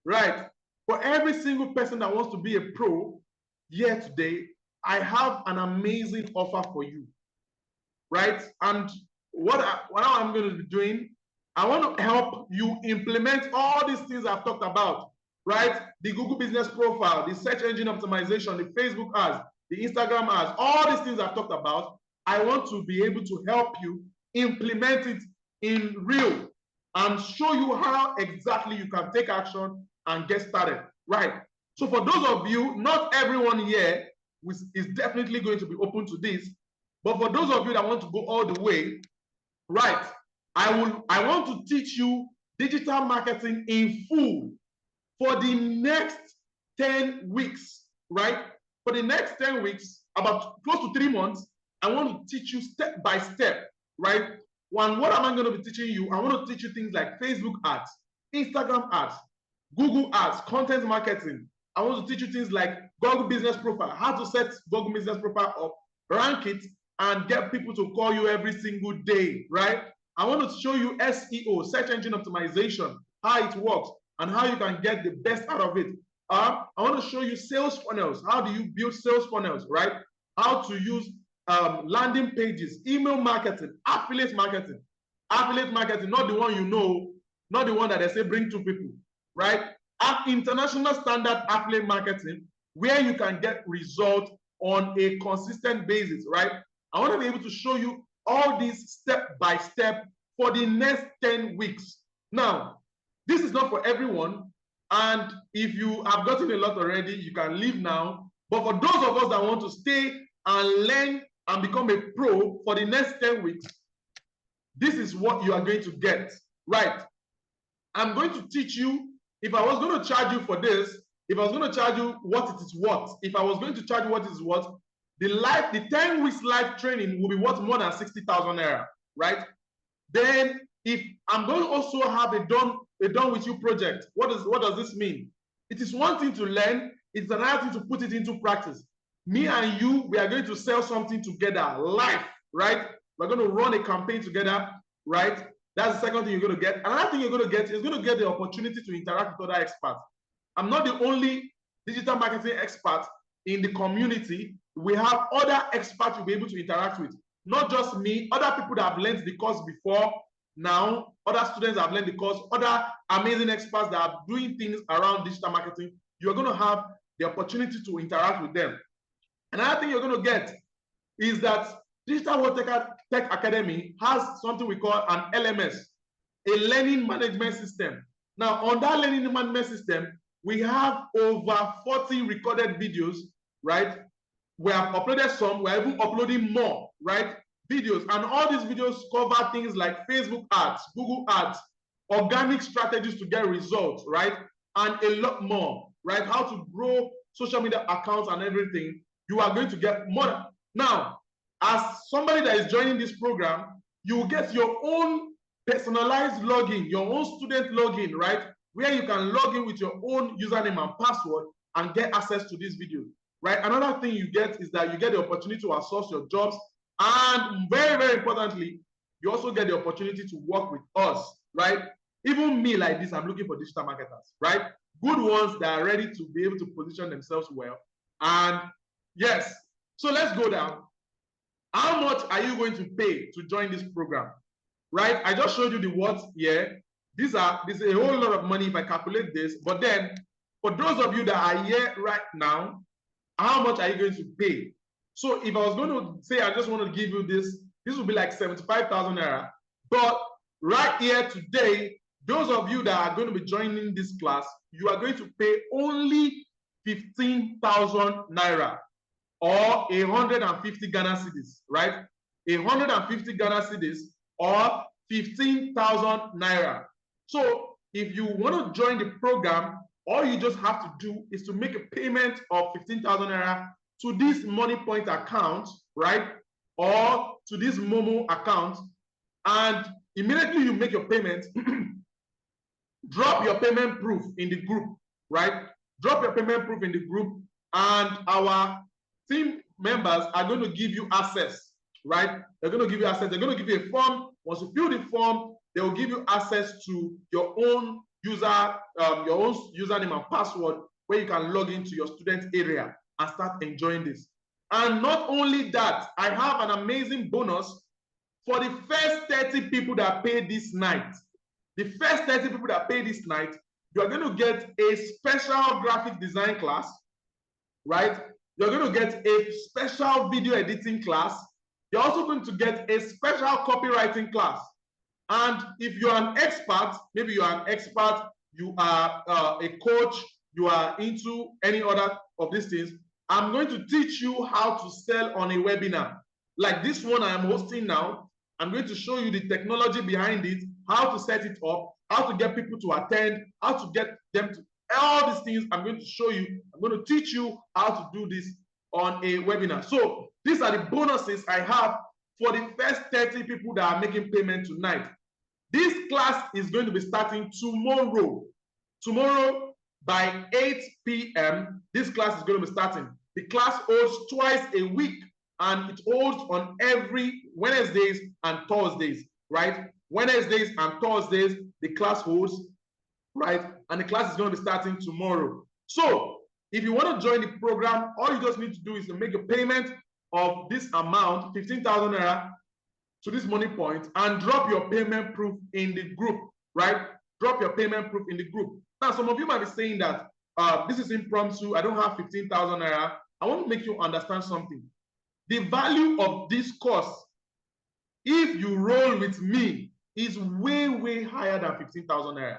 right? For every single person that wants to be a pro here today, I have an amazing offer for you, right? And what I'm going to be doing, I want to help you implement all these things I've talked about, right? The Google Business Profile, the search engine optimization, the Facebook ads, the Instagram ads, all these things I've talked about. I want to be able to help you implement it in real and show you how exactly you can take action and get started, right? So for those of you, not everyone here is definitely going to be open to this, but for those of you that want to go all the way, right, I want to teach you digital marketing in full for the next 10 weeks, right? For the next 10 weeks, about close to 3 months, I want to teach you step by step, right? One, what am I going to be teaching you? I want to teach you things like Facebook ads, Instagram ads, Google ads, content marketing. I want to teach you things like Google Business Profile, how to set Google Business Profile up, rank it, and get people to call you every single day, right? I want to show you SEO, search engine optimization, how it works, and how you can get the best out of it. I want to show you sales funnels. How do you build sales funnels, right? How to use landing pages, email marketing, affiliate marketing. Affiliate marketing, not the one you know, not the one that they say bring two people, right? International standard affiliate marketing, where you can get results on a consistent basis, right? I want to be able to show you all these step by step for the next 10 weeks. Now, this is not for everyone. And if you have gotten a lot already, you can leave now. But for those of us that want to stay and learn and become a pro for the next 10 weeks, this is what you are going to get, right? I'm going to teach you, if I was going to charge you for this, if I was going to charge you what it is worth, if I was going to charge you what it is worth, the 10 weeks live training will be worth more than 60,000 naira, right? Then if I'm going to also have a done with you project, what does this mean? It is one thing to learn, it's another thing to put it into practice. Me and you, we are going to sell something together live, right? We're going to run a campaign together, right? That's the second thing you're going to get. Another thing you're going to get is going to get the opportunity to interact with other experts. I'm not the only digital marketing expert in the community. We have other experts you'll be able to interact with. Not just me, other people that have learned the course before now, other students have learned the course, other amazing experts that are doing things around digital marketing. You're going to have the opportunity to interact with them. Another thing you're going to get is that Digital World Tech Academy has something we call an LMS, a learning management system. Now, on that learning management system, we have over 40 recorded videos, right? We have uploaded some, we're even uploading more, right? Videos, and all these videos cover things like Facebook ads, Google ads, organic strategies to get results, right? And a lot more, right? How to grow social media accounts and everything. You are going to get more. Now, as somebody that is joining this program, you will get your own personalized login, your own student login, right? Where you can log in with your own username and password and get access to this video, right? Another thing you get is that you get the opportunity to outsource your jobs. And very, very importantly, you also get the opportunity to work with us, right? Even me like this, I'm looking for digital marketers, right? Good ones that are ready to be able to position themselves well. And yes, so let's go down. How much are you going to pay to join this program, right? I just showed you the words here. This is a whole lot of money if I calculate this. But then, for those of you that are here right now, how much are you going to pay? So if I was going to say, I just want to give you this would be like 75,000 naira. But right here today, those of you that are going to be joining this class, you are going to pay only 15,000 naira or 150 Ghana cedis, right? 150 Ghana cedis or 15,000 naira. So if you want to join the program, all you just have to do is to make a payment of 15,000 naira to this money point account, right? Or to this Momo account. And immediately you make your payment, drop your payment proof in the group, right? Drop your payment proof in the group, and our team members are going to give you access, right? They're going to give you access. They're going to give you a form. Once you fill the form, they will give you access to your own username and password, where you can log into your student area and start enjoying this. And not only that, I have an amazing bonus for the first 30 people that pay this night. The first 30 people that pay this night, you are going to get a special graphic design class, right? You're going to get a special video editing class. You're also going to get a special copywriting class. And if you're an expert, maybe you are an expert, you are a coach, you are into any other of these things, I'm going to teach you how to sell on a webinar. Like this one I am hosting now. I'm going to show you the technology behind it, how to set it up, how to get people to attend, how to get them to, all these things I'm going to show you. I'm going to teach you how to do this on a webinar. So these are the bonuses I have for the first 30 people that are making payment tonight. This class is going to be starting tomorrow. Tomorrow by 8 p.m., this class is going to be starting. The class holds twice a week, and it holds on every Wednesdays and Thursdays, right? Wednesdays and Thursdays, the class holds, right? And the class is going to be starting tomorrow. So if you want to join the program, all you just need to do is to make a payment of this amount, 15,000 naira, to this money point, and drop your payment proof in the group, right? Drop your payment proof in the group. Now, some of you might be saying that this is impromptu, I don't have 15,000 naira. I want to make you understand something. The value of this course, if you roll with me, is way, way higher than 15,000 naira.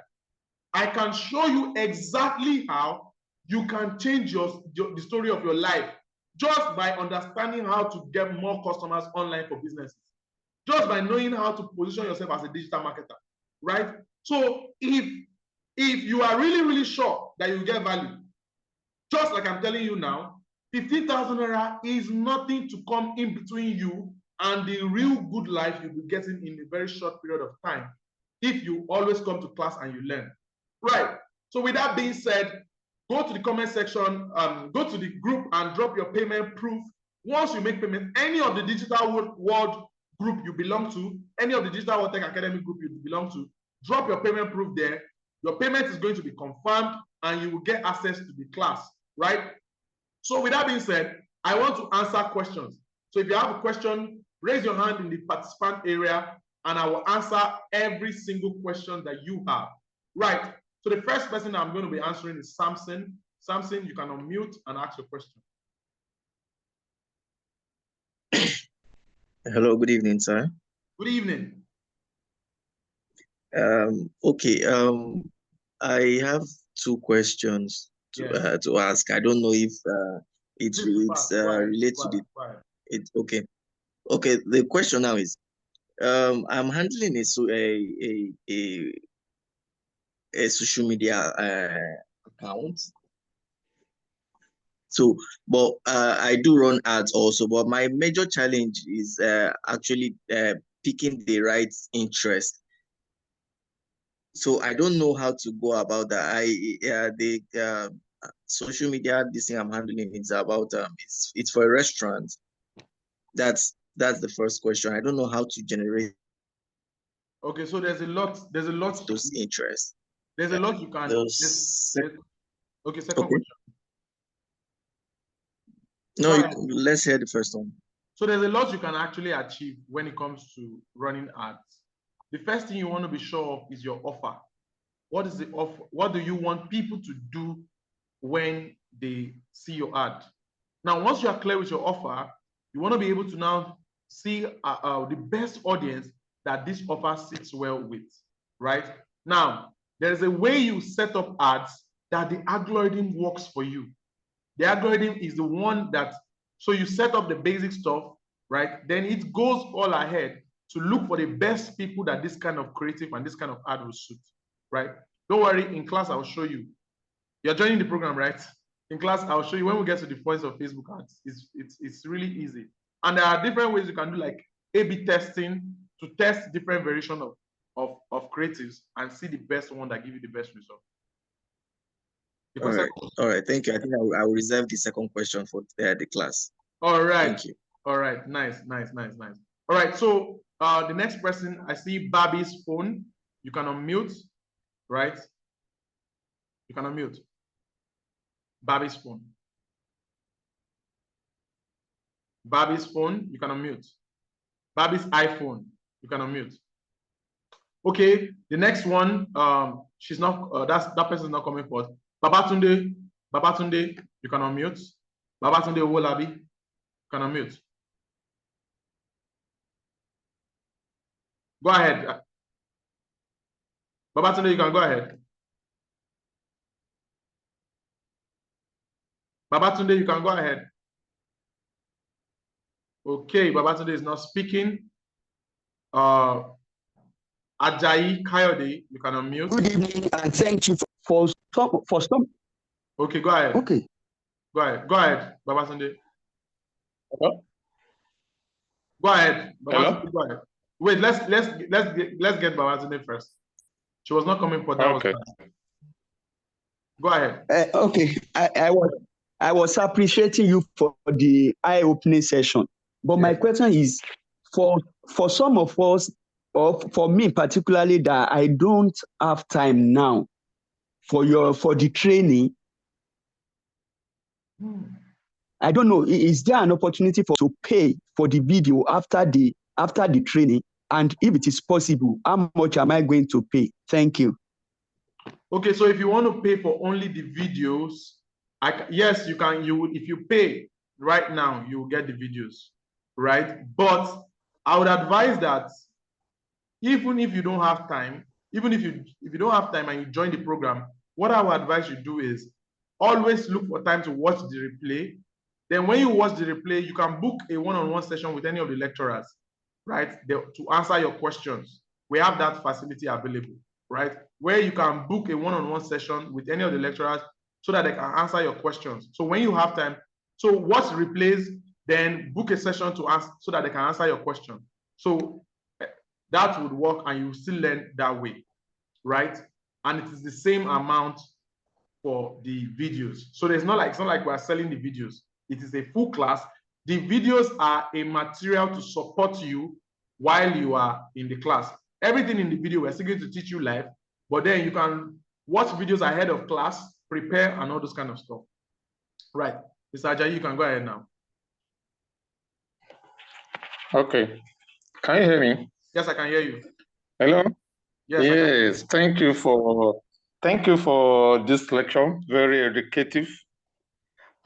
I can show you exactly how you can change the story of your life just by understanding how to get more customers online for businesses. Just by knowing how to position yourself as a digital marketer, right? So if you are really, really sure that you get value, just like I'm telling you now, 15,000 naira is nothing to come in between you and the real good life you'll be getting in a very short period of time if you always come to class and you learn, right? So with that being said, go to the comment section, go to the group and drop your payment proof. Once you make payment, any of the digital world group you belong to, any of the Digital World Tech Academy group you belong to, drop your payment proof there. Your payment is going to be confirmed and you will get access to the class, right? So with that being said, I want to answer questions. So if you have a question, raise your hand in the participant area and I will answer every single question that you have, right? So the first person I'm going to be answering is Samson. Samson, you can unmute and ask your question. Hello, good evening, sir. Good evening. Okay, I have two questions to ask. I don't know if it relates to the okay. Okay, the question now is I'm handling a social media account. So, but I do run ads also, but my major challenge is actually picking the right interest. So I don't know how to go about that. The social media, this thing I'm handling is about it's for a restaurant. That's the first question. I don't know how to generate. Okay, so there's a lot those interests. There's a lot you can. Okay, second question. No, let's hear the first one. So there's a lot you can actually achieve when it comes to running ads. The first thing you want to be sure of is your offer. What is the offer? What do you want people to do when they see your ad? Now, once you are clear with your offer, you want to be able to now see the best audience that this offer sits well with, right? Now, there's a way you set up ads that the algorithm works for you. The algorithm is the one that, so you set up the basic stuff, right? Then it goes all ahead to look for the best people that this kind of creative and this kind of ad will suit, right? Don't worry, in class, I'll show you. You're joining the program, right? In class, I'll show you when we get to the points of Facebook ads. It's really easy. And there are different ways you can do like A/B testing to test different variations of creatives and see the best one that give you the best result. All right. Thank you. I think I will reserve the second question for the class. All right. Thank you. All right. Nice. All right. So the next person, I see Barbie's phone. You can unmute, right? You can unmute. Barbie's phone. Barbie's phone, you can unmute. Barbie's iPhone, you can unmute. Okay, the next one, she's not, that person is not coming forth. Babatunde, you can unmute. Babatunde Owolabi, you can unmute. Go ahead. Babatunde, you can go ahead. Babatunde, you can go ahead. Okay, Babatunde is not speaking. Ajayi Kayode, you can unmute. Good evening and thank you for some. Okay, go ahead. Okay. Go ahead, Babatunde. Hello? Go ahead. Babatunde, go ahead. Wait, let's get Babatunde first. She was not coming for that. Okay. Go ahead. Okay. I was appreciating you for the eye-opening session. But my question is, for some of us, or for me particularly, that I don't have time now for the training. I don't know. Is there an opportunity to pay for the video after the training? And if it is possible, how much am I going to pay? Thank you. Okay, so if you want to pay for only the videos, yes, you can. If you pay right now, you will get the videos, right? But I would advise that even if you don't have time, even if you don't have time and you join the program, what I would advise you do is always look for time to watch the replay. Then when you watch the replay, you can book a one-on-one session with any of the lecturers, right? To answer your questions. We have that facility available, right? Where you can book a one-on-one session with any of the lecturers so that they can answer your questions. So when you have time, so watch replays, then book a session to ask so that they can answer your question. So that would work and you still learn that way, right? And it is the same amount for the videos. So it's not like we're selling the videos. It is a full class. The videos are a material to support you while you are in the class. Everything in the video, we're still going to teach you live, but then you can watch videos ahead of class, prepare, and all those kind of stuff. Right. Mr. Ajayi, you can go ahead now. Okay. Can you hear me? Yes, I can hear you. Hello? Yes, thank you for this lecture. Very educative.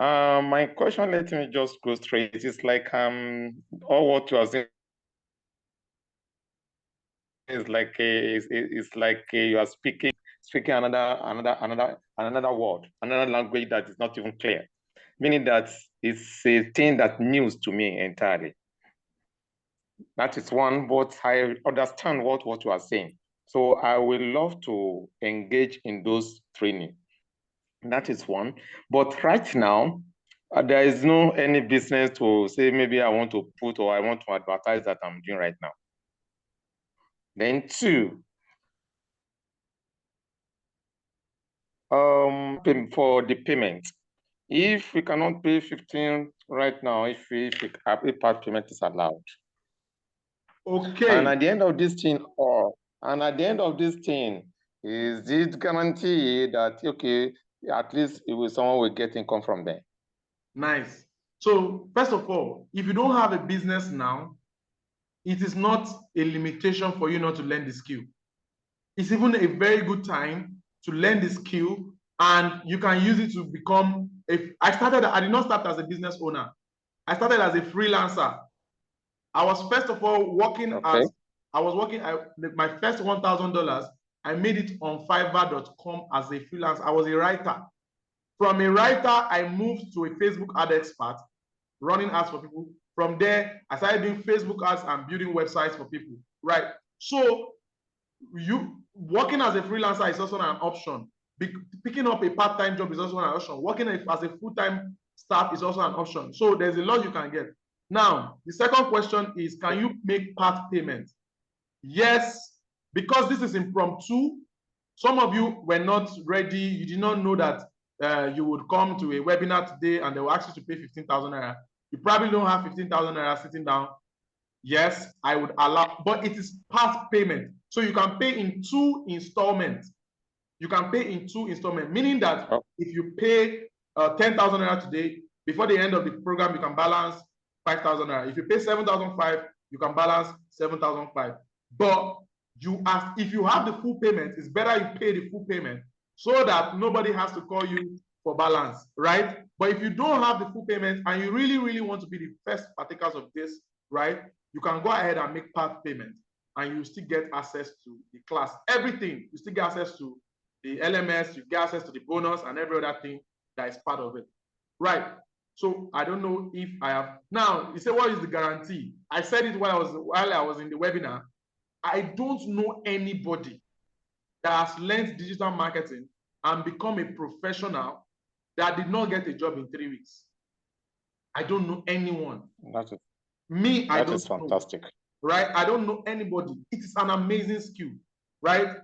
My question, let me just go straight. It's like all what you are saying is like you are speaking another word, another language that is not even clear. Meaning that it's a thing that news to me entirely. That is one, but I understand what you are saying. So I will love to engage in those training. That is one. But right now, there is no any business to say maybe I want to put or I want to advertise that I'm doing right now. Then two, for the payment. If we cannot pay 15 right now, if part payment is allowed. Okay. And at the end of this thing, is it guarantee that okay, at least someone will get income from there? Nice. So first of all, if you don't have a business now, it is not a limitation for you not to learn the skill. It's even a very good time to learn the skill, and you can use it to become I did not start as a business owner. I started as a freelancer. I was first of all working my first $1,000, I made it on Fiverr.com as a freelancer. I was a writer. From a writer, I moved to a Facebook ad expert, running ads for people. From there, I started doing Facebook ads and building websites for people, right? So you working as a freelancer is also an option. Picking up a part-time job is also an option. Working as a full-time staff is also an option. So there's a lot you can get. Now, the second question is, can you make part payment? Yes, because this is impromptu. Some of you were not ready. You did not know that you would come to a webinar today and they will ask you to pay 15,000 naira. You probably don't have 15,000 naira sitting down. Yes, I would allow, but it is part payment. So you can pay in 2 installments. You can pay in 2 installments, meaning that if you pay 10,000 naira today, before the end of the program, you can balance 5,000 naira. If you pay 7,500, you can balance 7,500. But if you have the full payment, it's better you pay the full payment so that nobody has to call you for balance, right? But if you don't have the full payment and you really, really want to be the first partakers of this, right, you can go ahead and make part payment and you still get access to the class. Everything, you still get access to the LMS, you get access to the bonus and every other thing that is part of it, right? So I don't know if I have. Now, you say, what is the guarantee? I said it while I was in the webinar. I don't know anybody that has learned digital marketing and become a professional that did not get a job in 3 weeks. I don't know anyone. That is fantastic. Know, right? I don't know anybody. It is an amazing skill, right?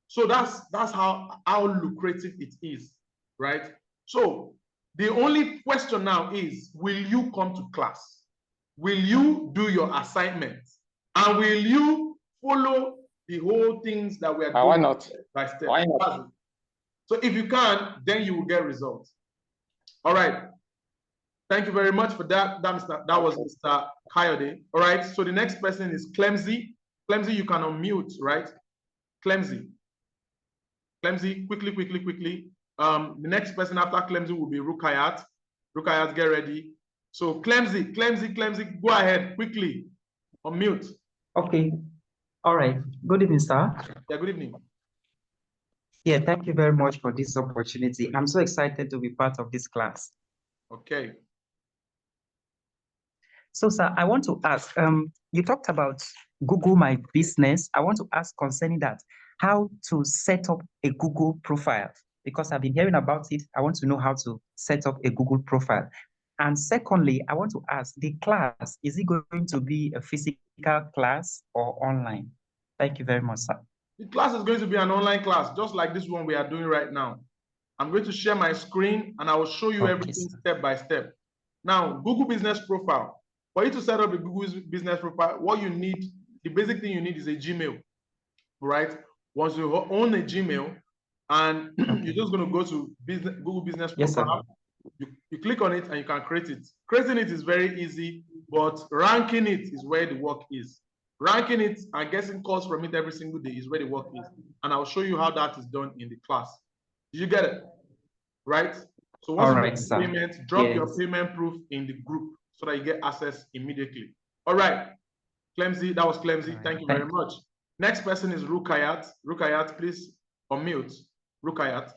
So that's how lucrative it is, right? So the only question now is, will you come to class? Will you do your assignments? And will you follow the whole things that we are doing? Why not? Step by step? Why not? So if you can, then you will get results. All right. Thank you very much for that. That was Mr. Coyote. All right. So the next person is Clemsy. Clemsy, you can unmute, right? Clemsy. Clemsy, quickly. The next person after Clemsy will be Rukayat. Rukayat, get ready. So Clemsy, go ahead quickly. Unmute. Okay. All right. Good evening, sir. Yeah, good evening. Yeah, thank you very much for this opportunity. I'm so excited to be part of this class. Okay. So, sir, I want to ask, you talked about Google My Business. I want to ask concerning that, how to set up a Google profile, because I've been hearing about it. I want to know how to set up a Google profile. And secondly, I want to ask, the class, is it going to be a physical class or online? Thank you very much, sir. The class is going to be an online class, just like this one we are doing right now. I'm going to share my screen and I will show you everything step by step. Now, Google Business Profile. For you to set up a Google Business Profile, what you need, the basic thing you need is a Gmail, right? Once you own a Gmail and you're just going to go to Google Business Profile, you click on it and you can create it. Creating it is very easy, but ranking it is where the work is. Ranking it and getting calls from it every single day is where the work is. And I'll show you how that is done in the class. Did you get it? Right? So once you make the payment, drop your payment proof in the group so that you get access immediately. All right. Clemsy, that was Clemsy. Thank you very much. Next person is Rukayat. Rukayat, please unmute. Rukayat,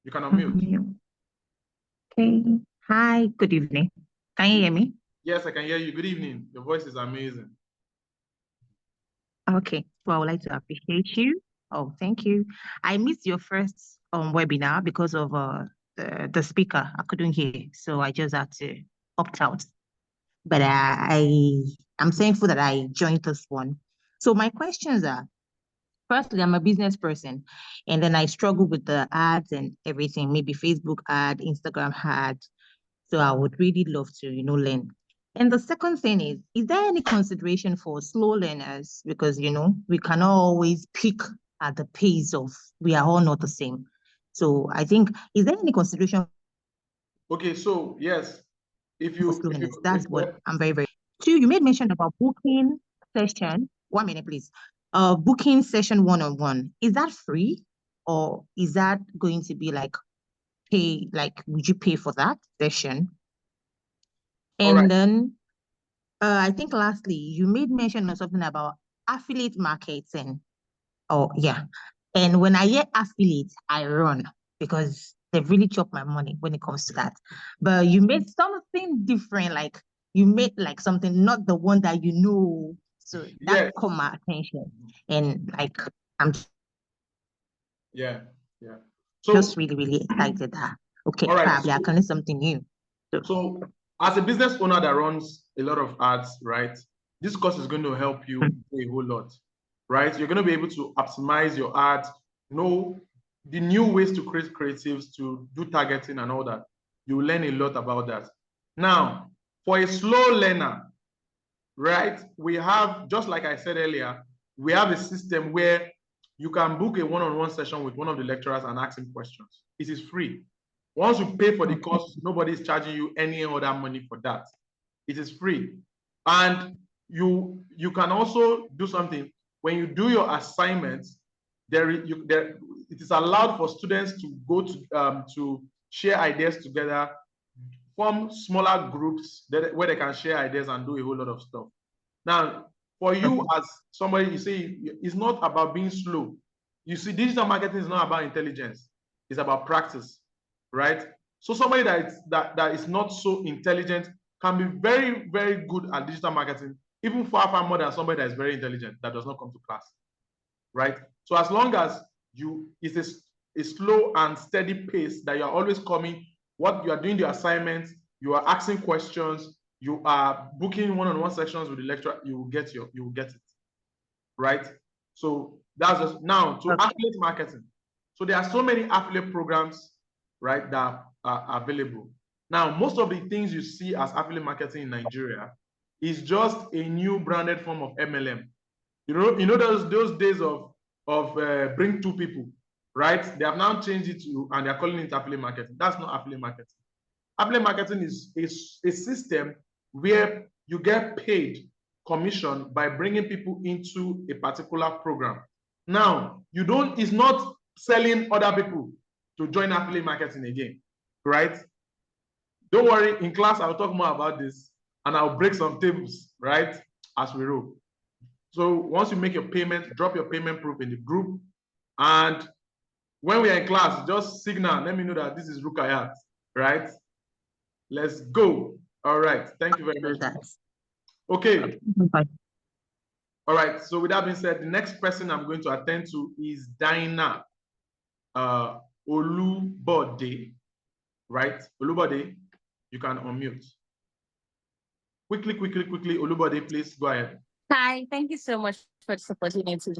you can unmute. Okay. Hi, good evening. Can you hear me? Yes, I can hear you. Good evening. Your voice is amazing. Okay. Well, I would like to appreciate you. Oh, thank you. I missed your first webinar because of the speaker. I couldn't hear, so I just had to opt out. But I'm thankful that I joined this one. So my questions are, firstly, I'm a business person, and then I struggle with the ads and everything, maybe Facebook ad, Instagram ad. So I would really love to, learn. And the second thing is there any consideration for slow learners? Because, we cannot always pick at the pace of, we are all not the same. So I think, is there any consideration? Okay, so yes, That's what I'm very, very. Two, you made mention about booking session. 1 minute, please. Booking session one-on-one. Is that free, or is that going to be like pay? Like, would you pay for that session? And then, I think lastly, you made mention of something about affiliate marketing. Oh yeah. And when I hear affiliate, I run because they really chop my money when it comes to that. But you made something different, like you made like something not the one that you know. So that caught my attention. And like I'm so just really, really excited that probably I can learn something new. So as a business owner that runs a lot of ads, right? This course is going to help you a whole lot, right? You're going to be able to optimize your ads, know the new ways to create creatives, to do targeting and all that. You will learn a lot about that. Now, for a slow learner, right? We have, just like I said earlier, we have a system where you can book a one-on-one session with one of the lecturers and ask him questions. It is free. Once you pay for the course, nobody is charging you any other money for that. It is free. And you can also do something. When you do your assignments, it is allowed for students to go to share ideas together, form smaller groups where they can share ideas and do a whole lot of stuff. Now, for you as somebody, you say it's not about being slow. You see, digital marketing is not about intelligence. It's about practice, right? So somebody that is not so intelligent can be very, very good at digital marketing, even far, far more than somebody that is very intelligent that does not come to class, right? So as long as it's a slow and steady pace that you're always coming, what you are doing the assignments, you are asking questions, you are booking one-on-one sessions with the lecturer, you will get it, right? So that's just now to affiliate marketing. So there are so many affiliate programs, right, that are available. Now, most of the things you see as affiliate marketing in Nigeria is just a new branded form of MLM. You know those days of bring two people, right? They have now changed it to, and they're calling it affiliate marketing. That's not affiliate marketing. Affiliate marketing is a system where you get paid commission by bringing people into a particular program. Now, it's not selling other people to join affiliate marketing again, right? Don't worry, in class, I'll talk more about this and I'll break some tables, right, as we roll. So once you make your payment, drop your payment proof in the group. And when we are in class, just signal, let me know that this is Rukayat, right? Let's go. All right. Thank you very much. Okay. All right. So with that being said, the next person I'm going to attend to is Dinah Olubode, right? Olubode, you can unmute. Quickly, Olubode, please go ahead. Hi, thank you so much for this opportunity.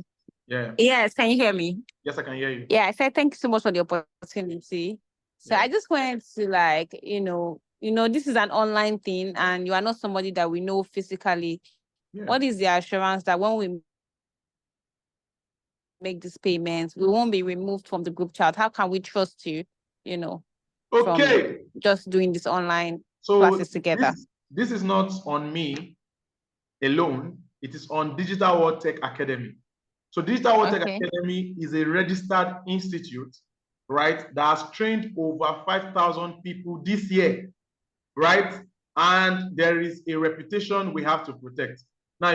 Yeah. Yes, can you hear me? Yes, I can hear you. Yeah, I said thank you so much for the opportunity. So I just wanted to this is an online thing and you are not somebody that we know physically. Yeah. What is the assurance that when we make these payments, we won't be removed from the group chat? How can we trust you, okay, from just doing this online classes together? This is not on me alone. It is on Digital World Tech Academy. So Digital World Tech Academy is a registered institute, right, that has trained over 5,000 people this year, right? And there is a reputation we have to protect. Now,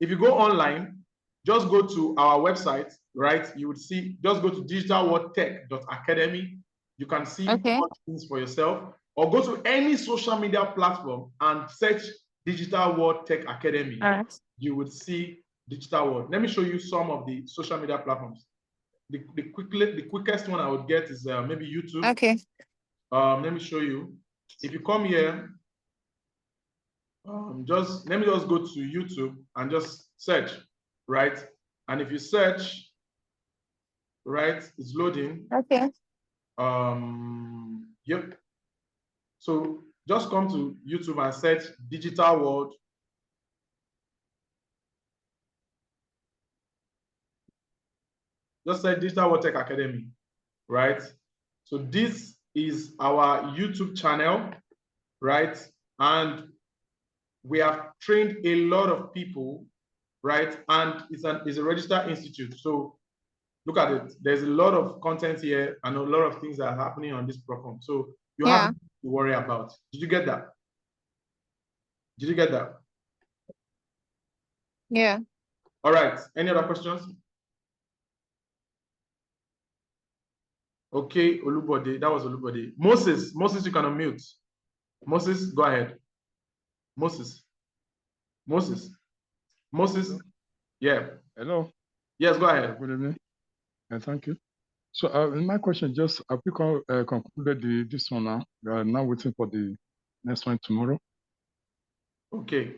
if you go online, just go to our website, right? You would see, just go to digitalworldtech.academy. You can see things for yourself, or go to any social media platform and search Digital World Tech Academy. You would see Digital World. Let me show you some of the social media platforms. The quickest one I would get is maybe YouTube. Okay. Let me show you. If you come here, let me just go to YouTube and just search, right? And if you search, right, it's loading. Okay. Yep. So just come to YouTube and search Digital World. Just search Digital World Tech Academy, right? So this is our YouTube channel, right? And we have trained a lot of people, right? And it's a registered institute. So look at it. There's a lot of content here and a lot of things that are happening on this platform. So you have nothing to worry about. Did you get that? Did you get that? Yeah. All right. Any other questions? Okay, Olubode. That was Olubode. Moses, you can unmute. Moses, go ahead. Moses. Hello? Yeah. Hello. Yes, go ahead. Good evening, and thank you. So, my question just have you concluded this one now? We are now waiting for the next one tomorrow. Okay.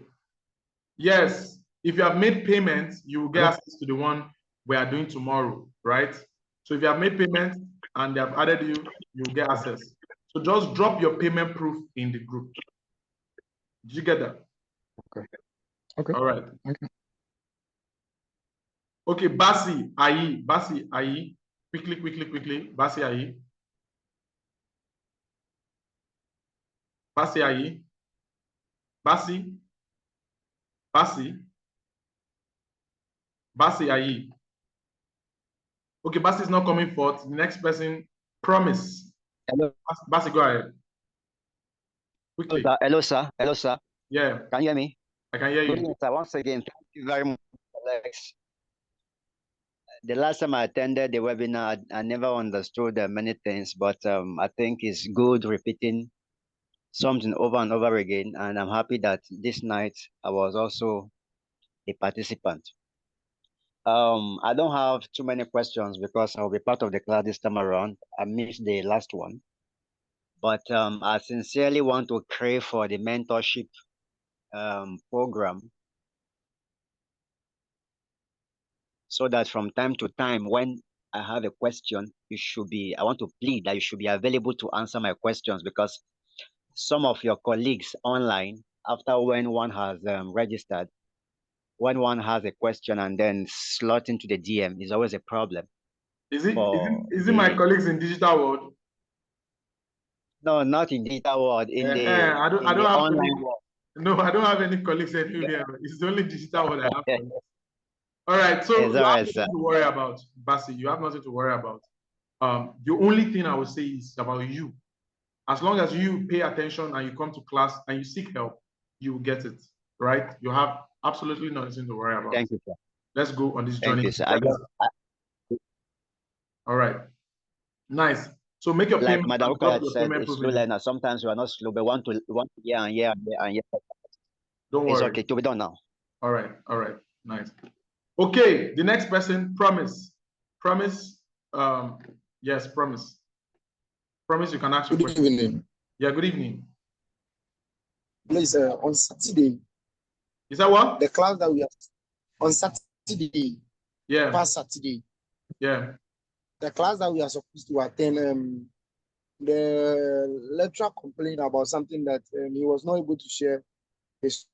Yes, if you have made payments, you will get access to the one we are doing tomorrow, right? So if you have made payments and they have added you, you will get access. So just drop your payment proof in the group. Did you get that? Okay. Okay. All right. Okay. Okay, Basi Ayi. Quickly. Basi Ayi. Basi Ayi. Basi Ayi. Okay, Basi is not coming forth. The next person, Promise. Hello. Basi, go ahead. Quickly. Hello, sir. Hello, sir. Yeah. Can you hear me? I can hear you. Good evening, sir. Once again, thank you very much, Alex. The last time I attended the webinar, I never understood many things, but I think it's good repeating something over and over again. And I'm happy that this night I was also a participant. I don't have too many questions because I'll be part of the class this time around. I missed the last one. But I sincerely want to crave for the mentorship program, so that from time to time, when I have a question, I want to plead that you should be available to answer my questions, because some of your colleagues online, after when one has registered, when one has a question and then slot into the DM is always a problem. Is it my colleagues in Digital World? No, not in Digital World, in the online world. No, I don't have any colleagues anywhere. It's only Digital World I have colleagues. All right, so you have nothing to worry about, Basi. You have nothing to worry about. The only thing I would say is about you. As long as you pay attention and you come to class and you seek help, you will get it, right? You have absolutely nothing to worry about. Thank you, sir. Let's go on this journey. Thank you, sir. All right, nice. So make your payment. Like Madam Okoya said, it's slow learner. Sometimes we are not slow, but want to hear and hear. Don't worry. It's okay to be done now. All right, nice. Okay, the next person, Promise. Yes, Promise, you can ask your question. Good evening. Yeah, good evening. Please, on Saturday. Is that what? The class that we have on Saturday. Yeah. Past Saturday. Yeah. The class that we are supposed to attend, the lecturer complained about something that he was not able to share his.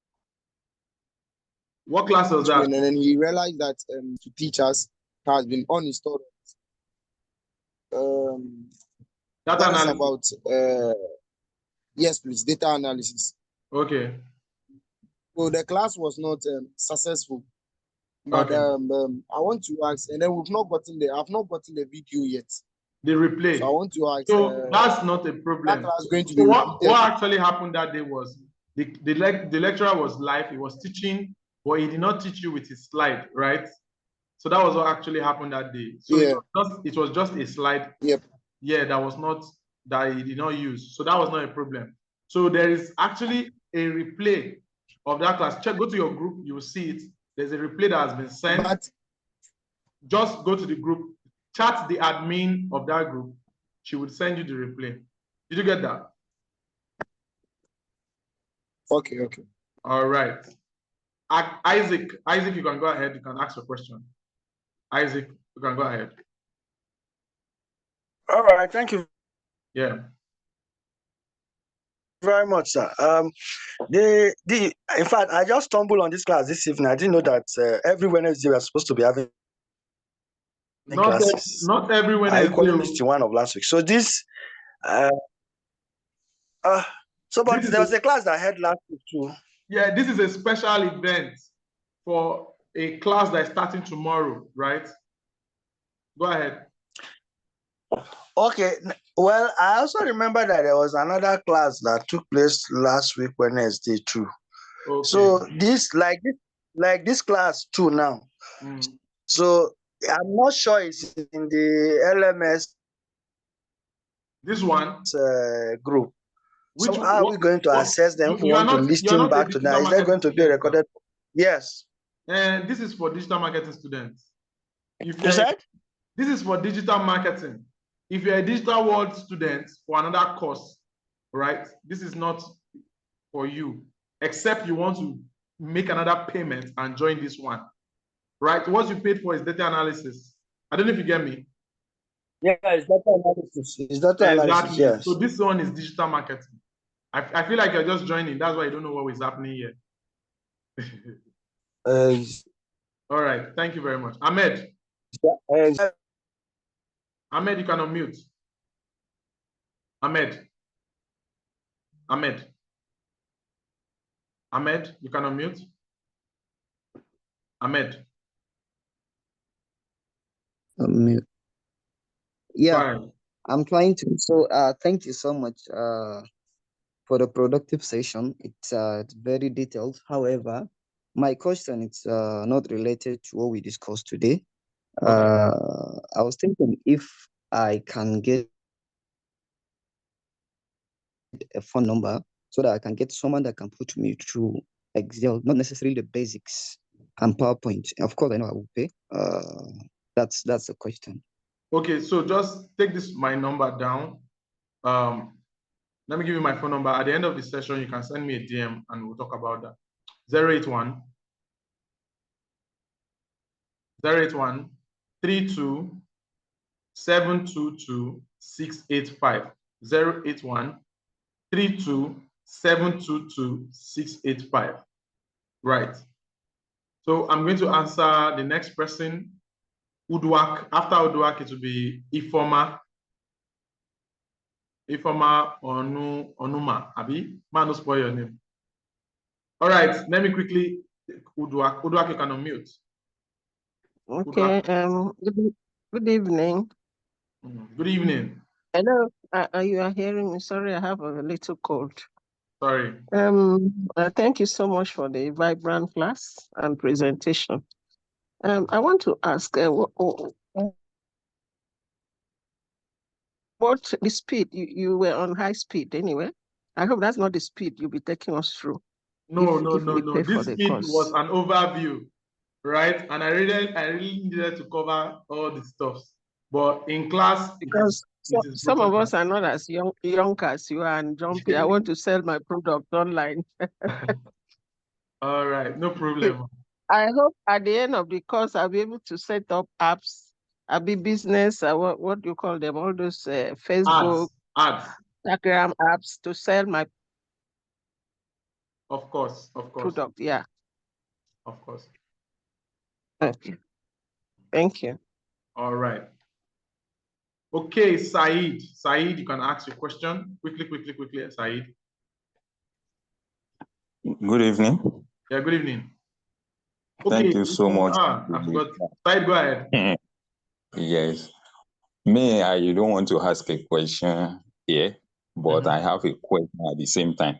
What class was that? And then he realized that to teach us has been uninstalled. That is about yes, please, data analysis. Okay. So the class was not successful. But okay. I want to ask, and then I've not gotten the video yet. The replay. So I want to ask. So that's not a problem. That class going to so be what actually happened that day was the lecturer was live. He was teaching, but he did not teach you with his slide, right? So that was what actually happened that day. So yeah. it was just a slide. Yep. Yeah, that he did not use. So that was not a problem. So there is actually a replay of that class. Go to your group, you will see it. There's a replay that has been sent. But just go to the group, chat the admin of that group. She would send you the replay. Did you get that? Okay. All right. Isaac, you can go ahead. You can ask your question. Isaac, you can go ahead. All right, thank you. Yeah. Very much, sir. In fact, I just stumbled on this class this evening. I didn't know that every Wednesday we are supposed to be having classes. Not every Wednesday. I equally missed one of last week. So this, there was a class that I had last week too. Yeah, this is a special event for a class that is starting tomorrow, right? Go ahead. Okay. Well, I also remember that there was another class that took place last week Wednesday too. Okay. So this this class too now. So I'm not sure it's in the LMS. This one group. So how are we going to assess them if we want to listen back to that? Is there going to be a recorded? Yes. And this is for digital marketing students. If you said? This is for digital marketing. If you're a digital world student for another course, right? This is not for you, except you want to make another payment and join this one, right? What you paid for is data analysis. I don't know if you get me. Yeah, it's data analysis. It's data analysis, yes. So this one is digital marketing. I feel like you're just joining. That's why you don't know what is happening here. All right. Thank you very much. Ahmed. Ahmed, you can unmute. Ahmed. Ahmed. Ahmed, you can unmute. Ahmed. Unmute. Yeah, I'm trying to. So thank you so much for the productive session. It's very detailed. However, my question is not related to what we discussed today. I was thinking if I can get a phone number so that I can get someone that can put me through Excel, not necessarily the basics and PowerPoint. Of course, I know I will pay. That's the question. Okay, so just take my number down. Let me give you my phone number. At the end of the session, you can send me a DM and we'll talk about that. 081 32 722 685. 081 32 722 685. Right. So I'm going to answer the next person. Udwak. After Udwak, it will be Ifoma. Ifoma Onuma. Abi, man, don't spoil your name. All right, let me quickly. Udwak, you can unmute. Okay. Good evening. Good evening. Hello. You are hearing me? Sorry, I have a little cold. Sorry. Thank you so much for the vibrant class and presentation. I want to ask, what the speed? You were on high speed anyway. I hope that's not the speed you'll be taking us through. No. This speed was an overview, right? And I really needed to cover all the stuff. But in class, because some of us are not as young as you are and jumpy. I want to sell my product online. All right, no problem. I hope at the end of the course, I'll be able to set up apps, I'll be business, what do you call them? All those Facebook, ads, Instagram apps to sell my Of course. product. Yeah. Of course. Okay. Thank you. All right. Okay, Said. Said, you can ask your question. Quickly, Said. Good evening. Yeah, good evening. Okay. Thank you so much. I forgot. Said, go ahead. Yes. I don't want to ask a question here, but I have a question at the same time.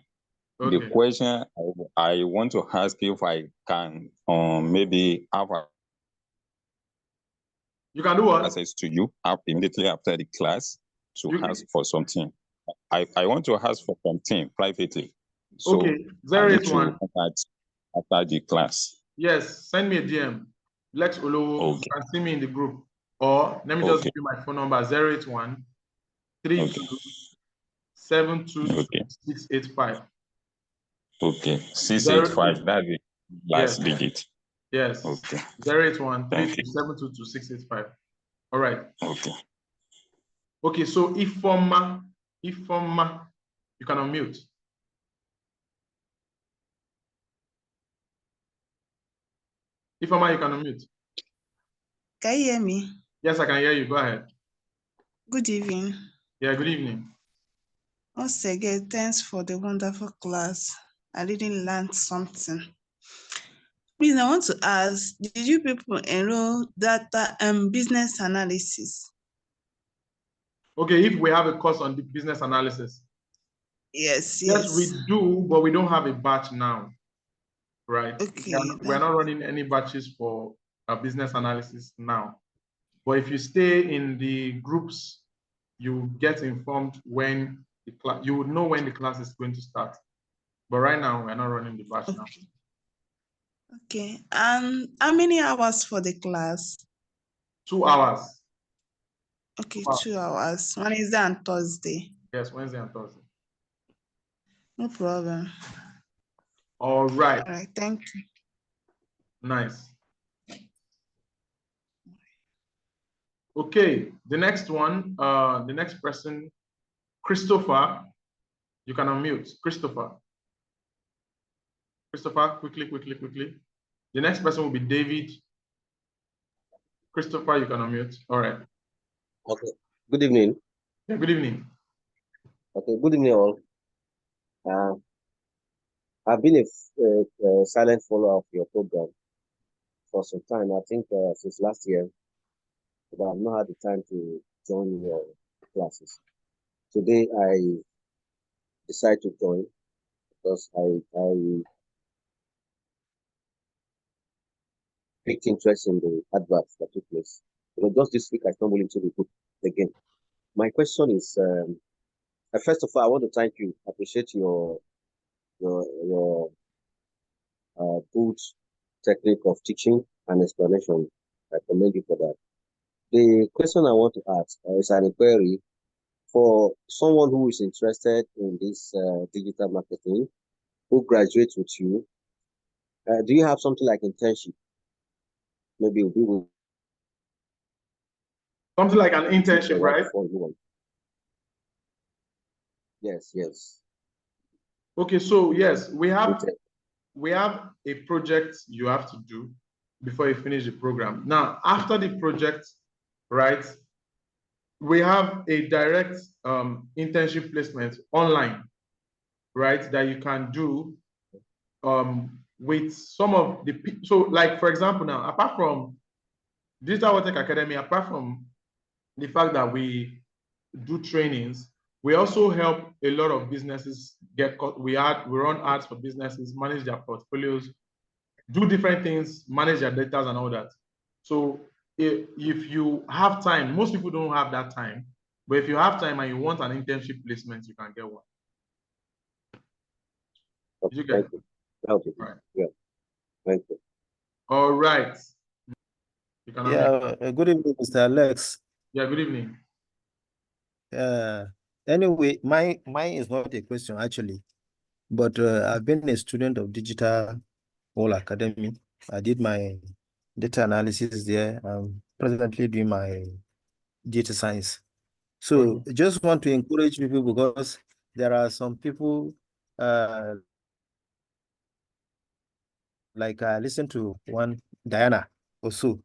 Okay. The question I want to ask if I can maybe have you can do what? Access to you immediately after the class to ask for something. I want to ask for something privately. So okay, 081 after the class. Yes, send me a DM. Lex Olowo, you can see me in the group. Or let me just give you my phone number 081 32 722 685. Okay, 685. That's the last digit. Yes. Okay. 081 Thank you. 32722685. All right. Okay. Okay, so Ifoma, you can unmute. Ifoma, you can unmute. Can you hear me? Yes, I can hear you. Go ahead. Good evening. Yeah, good evening. Once again, thanks for the wonderful class. I really learned something. Please, I want to ask, did you people enroll data and business analysis? Okay, if we have a course on the business analysis. Yes, yes. Yes, we do, but we don't have a batch now, right? Okay. We're not running any batches for business analysis now. But if you stay in the groups, you get informed when the class, you would know when the class is going to start. But right now, we're not running the batch now. Okay. And how many hours for the class? 2 hours. Okay, 2 hours. Wednesday and Thursday. Yes, Wednesday and Thursday. No problem. All right. All right, thank you. Nice. Okay, the next one, the next person, Christopher, you can unmute. Christopher, quickly. The next person will be David. Christopher, you can unmute. All right. Okay. Good evening. Yeah, good evening. Okay. Good evening, all. I've been a silent follower of your program for some time. I think since last year, but I've not had the time to join your classes. Today, I decided to join because I picked interest in the adverts that took place. Just this week, I stumbled into the book again. My question is, first of all, I want to thank you. Appreciate your good technique of teaching and explanation. I commend you for that. The question I want to ask is an inquiry for someone who is interested in this digital marketing, who graduates with you. Do you have something like internship? Maybe we will. Something like an internship, right? Yes. Okay, so yes, we have a project you have to do before you finish the program. Now, after the project, right, we have a direct internship placement online, right, that you can do with some of the people. So, like, for example, now, apart from Digital World Tech Academy, apart from the fact that we do trainings, we also help a lot of businesses we run ads for businesses, manage their portfolios, do different things, manage their data and all that. So if you have time, most people don't have that time, but if you have time and you want an internship placement, you can get one. Okay, thank you. Right. Yeah, thank you. All right. Good evening, Mr. Alex. Yeah, good evening. Anyway, mine is not a question actually, but I've been a student of Digital World Academy. I did my data analysis there. I'm presently doing my data science. So just want to encourage people because there are some people like I listened to one Diana also,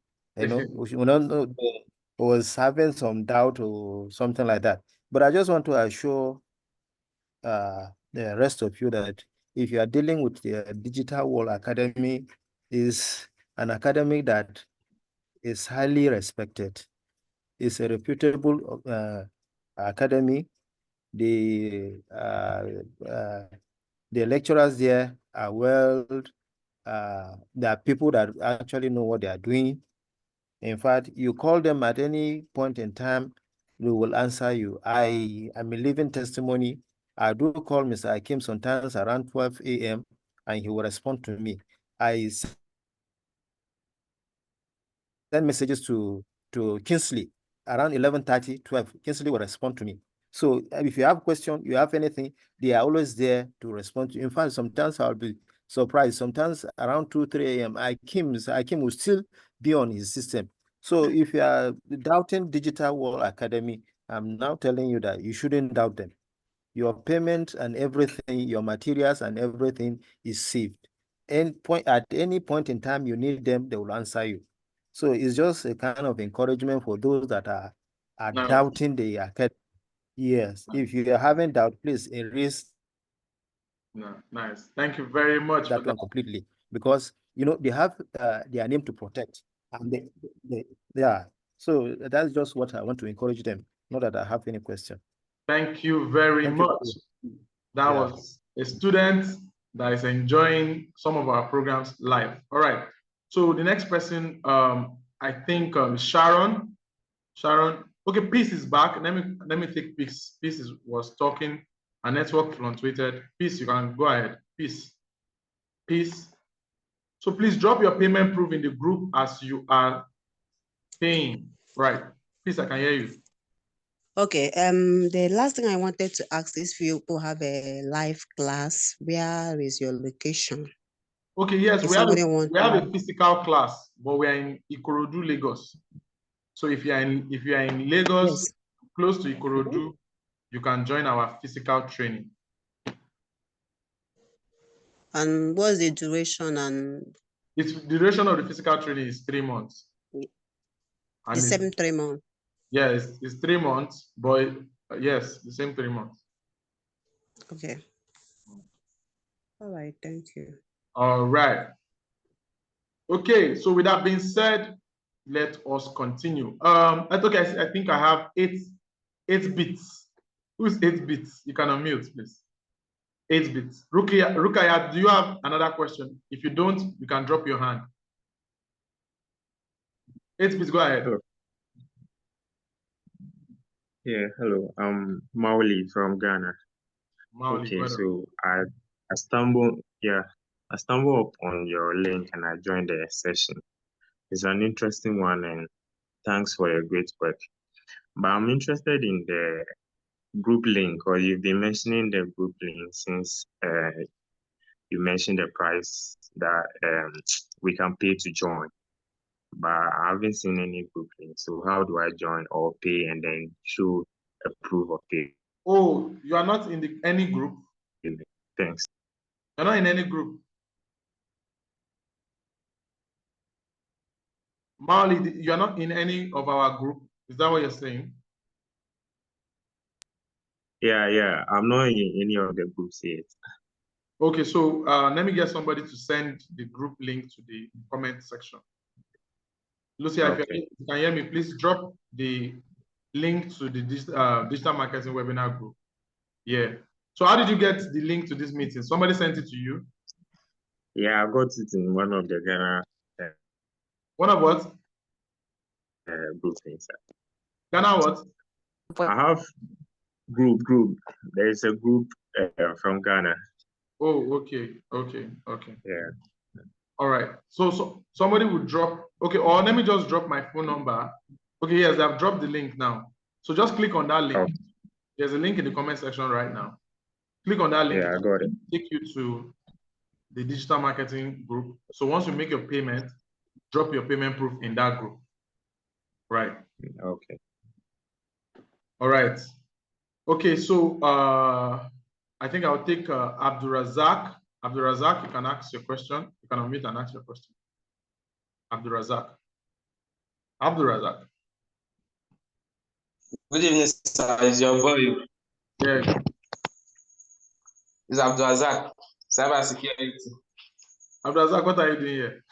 was having some doubt or something like that. But I just want to assure the rest of you that if you are dealing with the Digital World Academy, is an academy that is highly respected. It's a reputable academy. The lecturers there are there are people that actually know what they are doing. In fact, you call them at any point in time, they will answer you. I am a living testimony. I do call Mr. Akim sometimes around 12 a.m. and he will respond to me. I send messages to Kingsley around 11:30, 12. Kingsley will respond to me. So if you have questions, you have anything, they are always there to respond to you. In fact, sometimes I'll be surprised. Sometimes around 2, 3 a.m., Akim will still be on his system. So if you are doubting Digital World Academy, I'm now telling you that you shouldn't doubt them. Your payment and everything, your materials and everything is saved. At any point in time you need them, they will answer you. So it's just a kind of encouragement for those that are doubting the academy. Yes, if you are having doubt, please erase. No, nice. Thank you very much that one completely, because they have their name to protect, and yeah. So that's just what I want to encourage them. Not that I have any question. Thank you very much. That was a student that is enjoying some of our programs live. All right. So the next person, I think Sharon. Sharon. Okay, Peace is back. Let me take Peace. Peace was talking. Our network fluctuated. Peace, you can go ahead. Peace. Peace. So please drop your payment proof in the group as you are paying. Right. Peace, I can hear you. Okay, the last thing I wanted to ask is if you have a live class, where is your location? Okay, yes, we have a physical class, but we are in Ikorodu, Lagos. So if you are in Lagos, yes, close to Ikorodu, you can join our physical training. And what's the duration? And the duration of the physical training is 3 months. And the same 3 months. Yes, it's 3 months, but yes, the same 3 months. Okay. All right, thank you. All right. Okay, so with that being said, let us continue. Okay, I think I have 8 bits. Who's 8 bits? You can unmute, please. 8 bits. Rukaya, do you have another question? If you don't, you can drop your hand. 8 bits, go ahead. Hello. Yeah, hello. Mauli from Ghana. Mauli, okay, so I stumbled upon your link and I joined the session. It's an interesting one and thanks for your great work. But I'm interested in the group link, or you've been mentioning the group link since you mentioned the price that we can pay to join. But I haven't seen any group link. So how do I join or pay and then show a proof of pay? Oh, you are not in any group? Thanks. You're not in any group? Mauli, you're not in any of our group? Is that what you're saying? Yeah. I'm not in any of the groups yet. Okay, so let me get somebody to send the group link to the comment section. Lucia, okay, if you can hear me, please drop the link to the digital marketing webinar group. Yeah. So how did you get the link to this meeting? Somebody sent it to you? Yeah, I got it in one of the Ghana. One of what? Group things. Ghana what? I have group. There is a group from Ghana. Oh, okay. Yeah. All right. So somebody would drop. Okay, or let me just drop my phone number. Okay, yes, I've dropped the link now. So just click on that link. Okay. There's a link in the comment section right now. Click on that link. Yeah, I got it. Take you to the digital marketing group. So once you make your payment, drop your payment proof in that group. Right. Okay. All right. Okay, so I think I'll take Abdurazak. Abdurazak, you can ask your question. You can unmute and ask your question. Abdurazak. Good evening, sir. It's your boy. Yeah. It's Abdurazak, cyber security. Abdurazak, what are you doing here?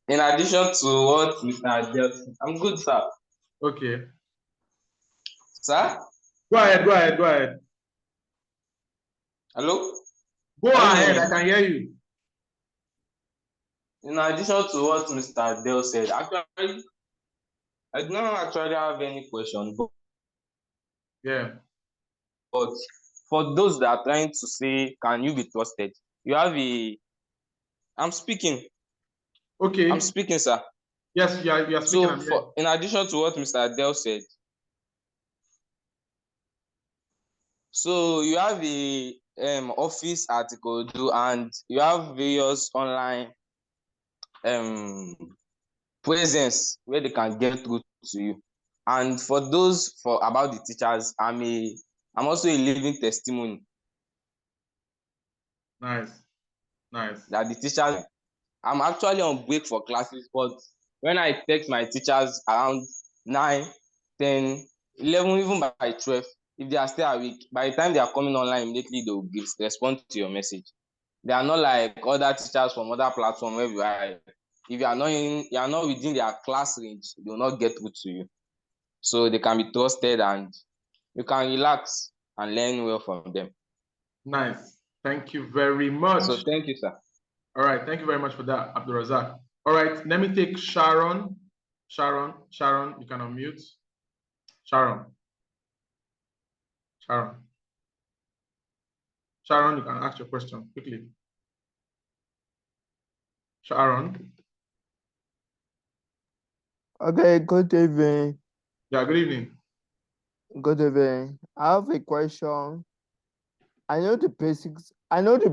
In addition to what Mr. Adel, I'm good, sir. Okay. Sir? Go ahead. Hello? Go ahead, I can hear you. In addition to what Mr. Adel said, actually, I do not actually have any question. Yeah. But for those that are trying to say, can you be trusted? You have I'm speaking. Okay. I'm speaking, sir. Yes, you are speaking. So, in addition to what Mr. Adel said, so you have office at Ikodu, and you have various online presence where they can get through to you. And for those about the teachers, I'm also a living testimony. Nice. That the teachers, I'm actually on break for classes, but when I text my teachers around 9, 10, 11, even by 12, if they are still awake, by the time they are coming online, immediately they will respond to your message. They are not like other teachers from other platforms where you are. If you are not within their class range, they will not get through to you. So they can be trusted, and you can relax and learn well from them. Nice. Thank you very much. So thank you, sir. All right. Thank you very much for that, Abdulrazak. All right. Let me take Sharon. Sharon, you can unmute. Sharon, you can ask your question quickly. Sharon. Okay, good evening. Yeah, good evening. Good evening. I have a question. I know the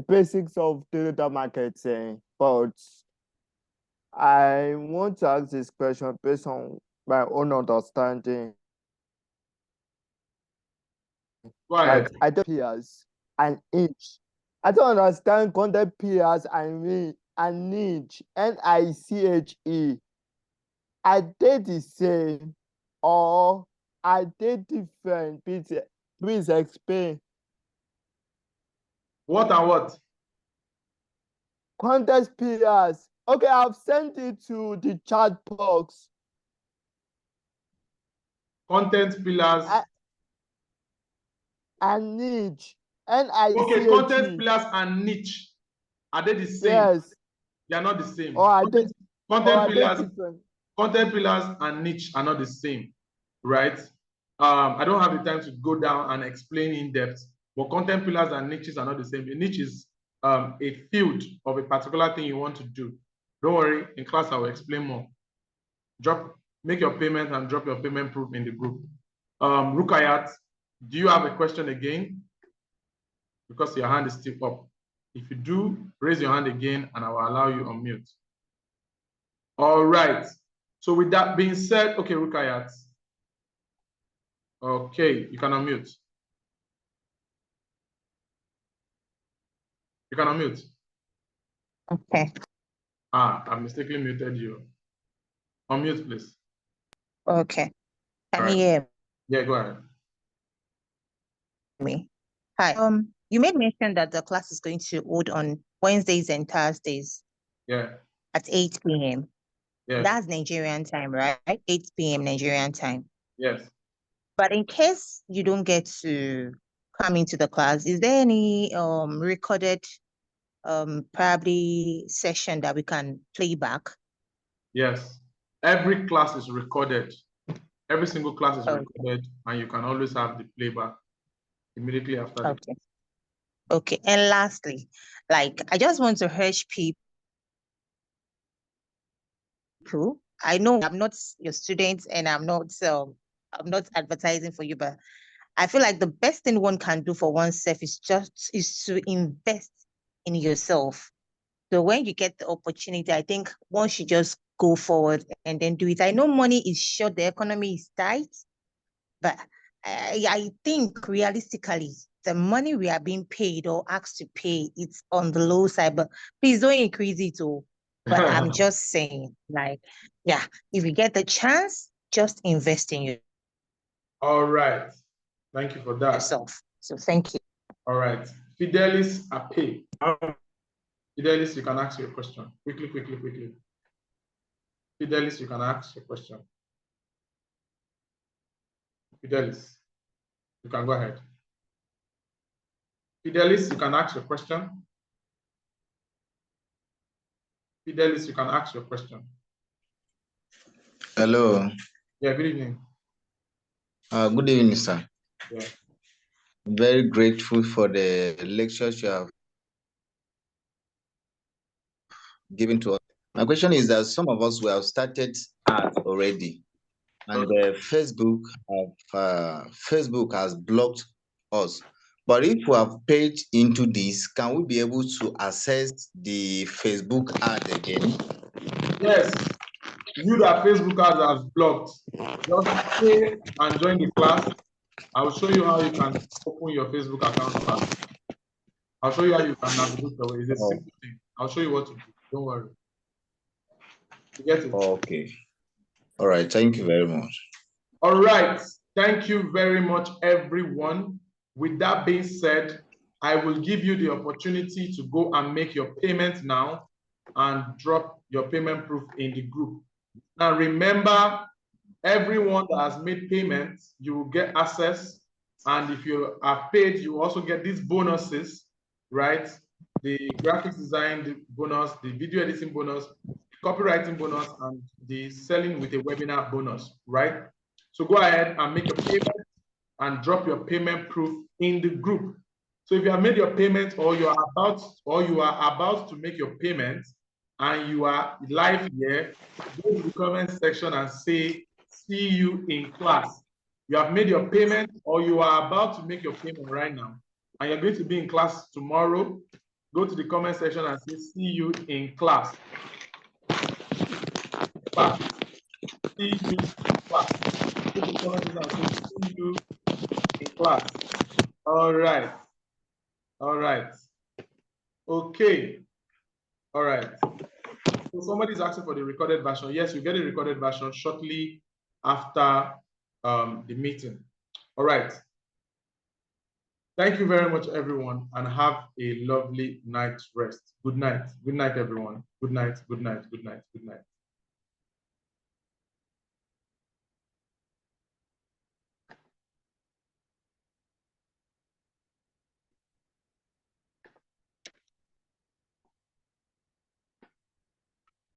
basics of digital marketing, but I want to ask this question based on my own understanding. Go ahead. Like I don't peers and niche. I don't understand content peers and niche. NICHE. Are they the same or are they different? Please explain. What and what? Content pillars. Okay, I've sent it to the chat box. Content pillars. And niche. NICHE. Okay, content pillars and niche. Are they the same? Yes. They are not the same. Or are content pillars and niche are not the same, right? I don't have the time to go down and explain in depth, but content pillars and niches are not the same. A niche is a field of a particular thing you want to do. Don't worry, in class I will explain more. Make your payment and drop your payment proof in the group. Rukayat, do you have a question again? Because your hand is still up. If you do, raise your hand again and I will allow you on mute. All right. So with that being said, okay, Rukayat. Okay, you can unmute. You can unmute. Okay. I mistakenly muted you. Unmute, please. Okay. Can you hear me? Yeah, go ahead. Hi. You made mention that the class is going to hold on Wednesdays and Thursdays. Yeah. At 8 p.m. Yes. That's Nigerian time, right? 8 p.m. Nigerian time. Yes. But in case you don't get to come into the class, is there any recorded probably session that we can play back? Yes. Every class is recorded. Every single class is recorded, and you can always have the playback immediately after. Okay. Okay. And lastly, like I just want to urge people. I know I'm not your student and I'm not advertising for you, but I feel like the best thing one can do for oneself is to invest in yourself. So when you get the opportunity, I think one should just go forward and then do it. I know money is short, the economy is tight, but I think realistically, the money we are being paid or asked to pay, it's on the low side, but please don't increase it all. But I'm just saying, like, yeah, if you get the chance, just invest in you. All right. Thank you for that. Yourself. So thank you. All right. Fidelis Ape. Fidelis, you can ask your question. Quickly. Fidelis, you can ask your question. Fidelis, you can go ahead. Fidelis, you can ask your question. Fidelis, you can ask your question. Hello. Yeah, good evening. Good evening, sir. Yeah. I'm very grateful for the lectures you have given to us. My question is that some of us have started art already, and Facebook has blocked us. But if we have paid into this, can we be able to access the Facebook ad again? Yes, you that Facebook ads has blocked, just pay and join the class. I will show you how you can open your Facebook account back. I'll show you how you can navigate your way. It's a simple thing. I'll show you what to do. Don't worry. You get it? Okay. All right. Thank you very much. All right. Thank you very much, everyone. With that being said, I will give you the opportunity to go and make your payment now and drop your payment proof in the group. Now, remember, everyone that has made payments, you will get access. And if you are paid, you also get these bonuses, right? The graphics design bonus, the video editing bonus, the copywriting bonus, and the selling with a webinar bonus, right? So go ahead and make your payment and drop your payment proof in the group. So if you have made your payment or you are about to make your payment and you are live here, go to the comment section and say, see you in class. You have made your payment or you are about to make your payment right now and you're going to be in class tomorrow. Go to the comment section and say, see you in class. See you in class. Go to the comment section and say, see you in class. All right. All right. Okay. All right. So somebody's asking for the recorded version. Yes, you get a recorded version shortly after the meeting. All right. Thank you very much, everyone, and have a lovely night's rest. Good night. Good night, everyone. Good night. Good night. Good night. Good night.